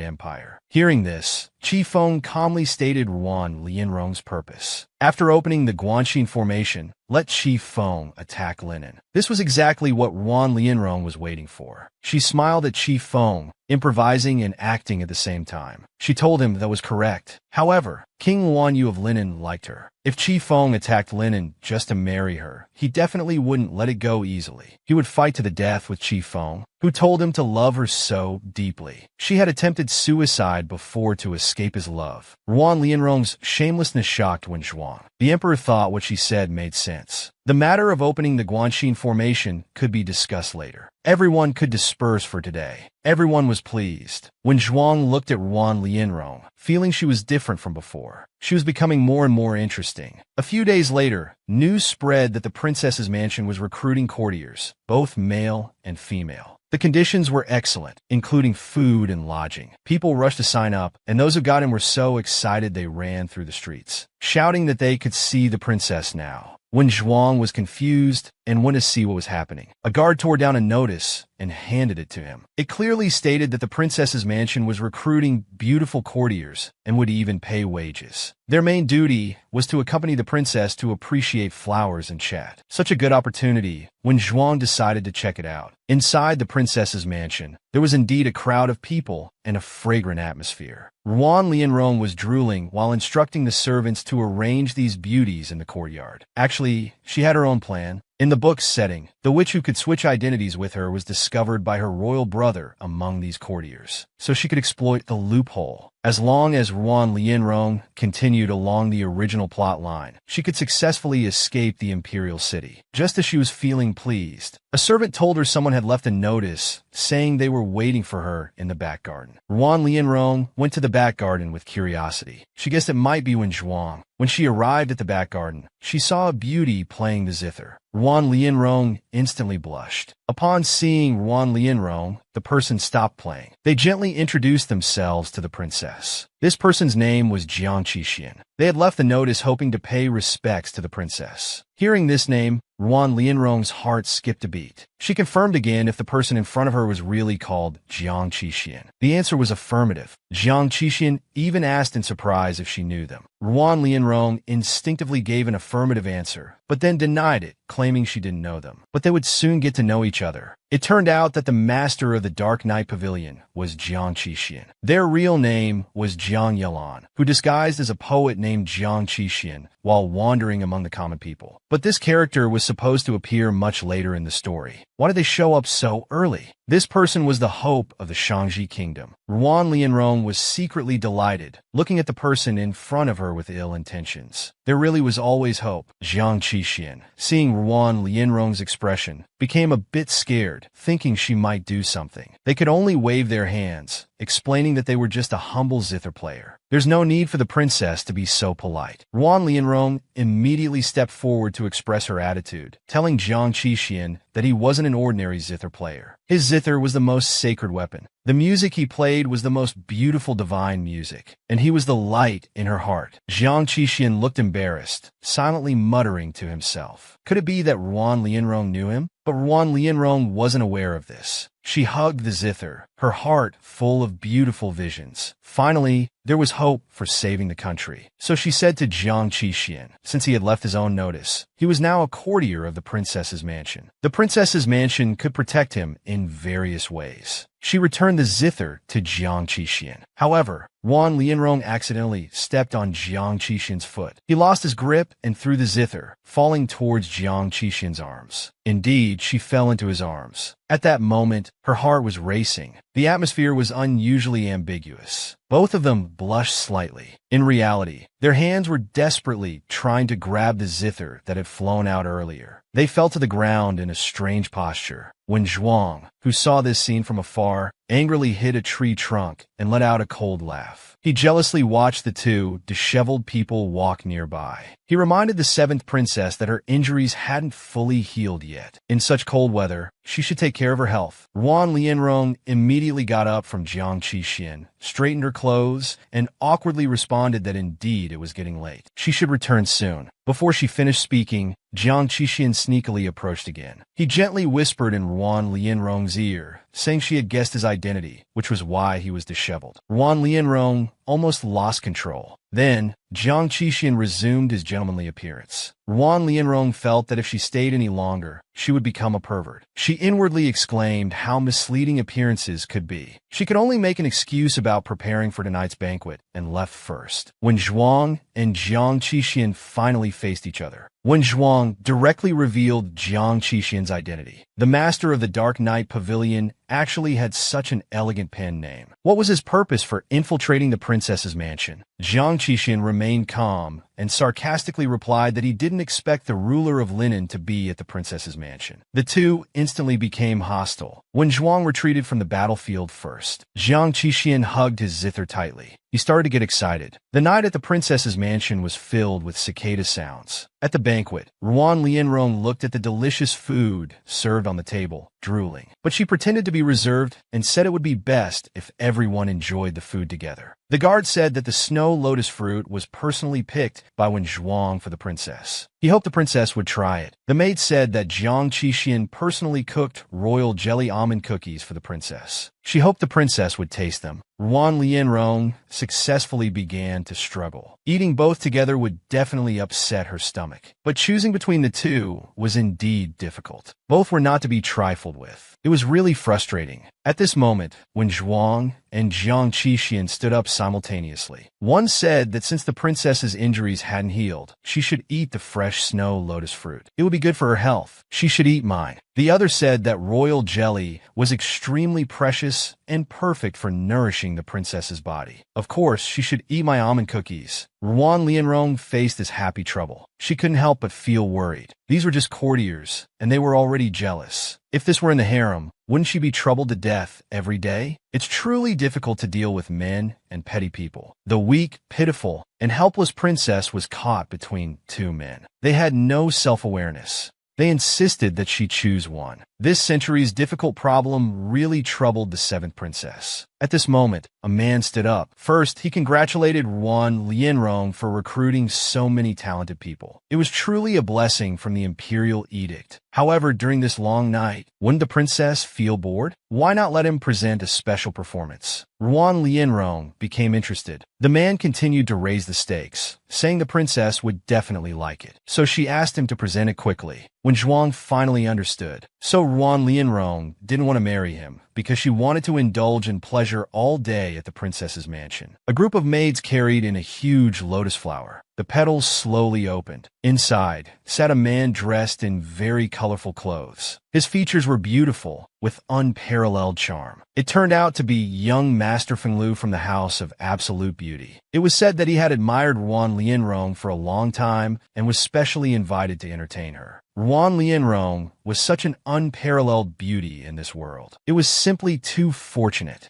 [SPEAKER 1] empire. Hearing this, Qi Feng calmly stated Ruan Lianrong's purpose. After opening the Guanxin formation, let Qi Feng attack Linen. This was exactly what Ruan Lianrong was waiting for. She smiled at Qi Feng, improvising and acting at the same time. She told him that was correct. However, King Wan Yu of Linen liked her. If Qi Feng attacked Linen just to marry her, he definitely wouldn't let it go easily. He would fight to the death with Qi Feng, who told him to love her so deeply. She had attempted suicide before to escape his love. Ruan Lianrong's shamelessness shocked Wen Zhuang. The emperor thought what she said made sense. The matter of opening the Guanxin formation could be discussed later. Everyone could disperse for today. Everyone was pleased. When Zhuang looked at Ruan Lianrong, feeling she was different from before, she was becoming more and more interesting. A few days later, news spread that the princess's mansion was recruiting courtiers, both male and female. The conditions were excellent, including food and lodging. People rushed to sign up, and those who got in were so excited they ran through the streets, shouting that they could see the princess now. When Zhuang was confused and went to see what was happening, a guard tore down a notice and handed it to him. It clearly stated that the princess's mansion was recruiting beautiful courtiers and would even pay wages. Their main duty was to accompany the princess to appreciate flowers and chat. Such a good opportunity when Zhuang decided to check it out. Inside the princess's mansion, there was indeed a crowd of people and a fragrant atmosphere. Ruan Lianrong was drooling while instructing the servants to arrange these beauties in the courtyard. Actually, she had her own plan. In the book's setting, the witch who could switch identities with her was discovered by her royal brother among these courtiers, so she could exploit the loophole. As long as Ruan Lianrong continued along the original plot line, she could successfully escape the imperial city. Just as she was feeling pleased, a servant told her someone had left a notice saying they were waiting for her in the back garden. Ruan Lianrong went to the back garden with curiosity. She guessed it might be Wen Zhuang. When she arrived at the back garden, she saw a beauty playing the zither. Ruan Lianrong instantly blushed. Upon seeing Ruan Lianrong, the person stopped playing. They gently introduced themselves to the princess. This person's name was Jiang Qixin. They had left the notice hoping to pay respects to the princess. Hearing this name, Ruan Lianrong's heart skipped a beat. She confirmed again if the person in front of her was really called Jiang Qixin. The answer was affirmative. Jiang Qixin even asked in surprise if she knew them. Ruan Lianrong instinctively gave an affirmative answer, but then denied it, claiming she didn't know them. But they would soon get to know each other. It turned out that the master of the Dark Night Pavilion was Jiang Qixin. Their real name was Jiang Yelan, who disguised as a poet named Jiang Qixin while wandering among the common people. But this character was supposed to appear much later in the story. Why did they show up so early? This person was the hope of the Shangji kingdom. Ruan Lianrong was secretly delighted, looking at the person in front of her with ill intentions. There really was always hope. Jiang Qixin, seeing Ruan Lianrong's expression, became a bit scared, thinking she might do something. They could only wave their hands, explaining that they were just a humble zither player. There's no need for the princess to be so polite. Ruan Lianrong immediately stepped forward to express her attitude, telling Jiang Qixin that he wasn't an ordinary zither player. His zither was the most sacred weapon. The music he played was the most beautiful divine music, and he was the light in her heart. Jiang Qixin looked embarrassed, silently muttering to himself. Could it be that Ruan Lianrong knew him? But Ruan Lianrong wasn't aware of this. She hugged the zither, her heart full of beautiful visions. Finally, there was hope for saving the country. So she said to Jiang Qixin, since he had left his own notice, he was now a courtier of the princess's mansion. The princess's mansion could protect him in various ways. She returned the zither to Jiang Qixin. However, Ruan Lianrong accidentally stepped on Jiang Qixin's foot. He lost his grip and threw the zither, falling towards Jiang Qixin's arms. Indeed, she fell into his arms. At that moment, her heart was racing. The atmosphere was unusually ambiguous. Both of them blushed slightly. In reality, their hands were desperately trying to grab the zither that had flown out earlier. They fell to the ground in a strange posture. Wen Zhuang, who saw this scene from afar, angrily hit a tree trunk and let out a cold laugh. He jealously watched the two disheveled people walk nearby. He reminded the seventh princess that her injuries hadn't fully healed yet. In such cold weather, she should take care of her health. Ruan Lianrong immediately got up from Jiang Qixin, straightened her clothes, and awkwardly responded that indeed it was getting late. She should return soon. Before she finished speaking, Jiang Qixin sneakily approached again. He gently whispered in Ruan Lianrong's ear, saying she had guessed his identity, which was why he was disheveled. Ruan Lianrong almost lost control. Then, Jiang Qixin resumed his gentlemanly appearance. Ruan Lianrong felt that if she stayed any longer, she would become a pervert. She inwardly exclaimed how misleading appearances could be. She could only make an excuse about preparing for tonight's banquet and left first. When Zhuang and Jiang Qixin finally faced each other, Wen Zhuang directly revealed Jiang Qixin's identity. The master of the Dark Night Pavilion actually had such an elegant pen name. What was his purpose for infiltrating the princess's mansion? Jiang Qixin remained calm and sarcastically replied that he didn't expect the ruler of linen to be at the princess's mansion. The two instantly became hostile. When Zhuang retreated from the battlefield first, Jiang Qixin hugged his zither tightly. He started to get excited. The night at the princess's mansion was filled with cicada sounds. At the banquet, Ruan Lianrong looked at the delicious food served on the table, drooling. But she pretended to be reserved and said it would be best if everyone enjoyed the food together. The guard said that the snow lotus fruit was personally picked by Wen Zhuang for the princess. He hoped the princess would try it. The maid said that Jiang Qixin personally cooked royal jelly almond cookies for the princess. She hoped the princess would taste them. Ruan Lianrong successfully began to struggle. Eating both together would definitely upset her stomach. But choosing between the two was indeed difficult. Both were not to be trifled with. It was really frustrating. At this moment, when Zhuang and Jiang Qixin stood up simultaneously, one said that since the princess's injuries hadn't healed, she should eat the fresh snow lotus fruit. It would be good for her health. She should eat mine. The other said that royal jelly was extremely precious and perfect for nourishing the princess's body. Of course, she should eat my almond cookies. Ruan Lianrong faced this happy trouble. She couldn't help but feel worried. These were just courtiers, and they were already jealous. If this were in the harem, wouldn't she be troubled to death every day? It's truly difficult to deal with men and petty people. The weak, pitiful, and helpless princess was caught between two men. They had no self-awareness. They insisted that she choose one. This century's difficult problem really troubled the seventh princess. At this moment, a man stood up. First, he congratulated Ruan Lianrong for recruiting so many talented people. It was truly a blessing from the imperial edict. However, during this long night, wouldn't the princess feel bored? Why not let him present a special performance? Ruan Lianrong became interested. The man continued to raise the stakes, saying the princess would definitely like it. So she asked him to present it quickly. When Zhuang finally understood, so Ruan Lianrong didn't want to marry him because she wanted to indulge in pleasure all day at the princess's mansion. A group of maids carried in a huge lotus flower. The petals slowly opened. Inside sat a man dressed in very colorful clothes. His features were beautiful, with unparalleled charm. It turned out to be young Master Fenglu from the House of Absolute Beauty. It was said that he had admired Ruan Lianrong for a long time and was specially invited to entertain her. Ruan Lianrong was such an unparalleled beauty in this world. It was simply too fortunate.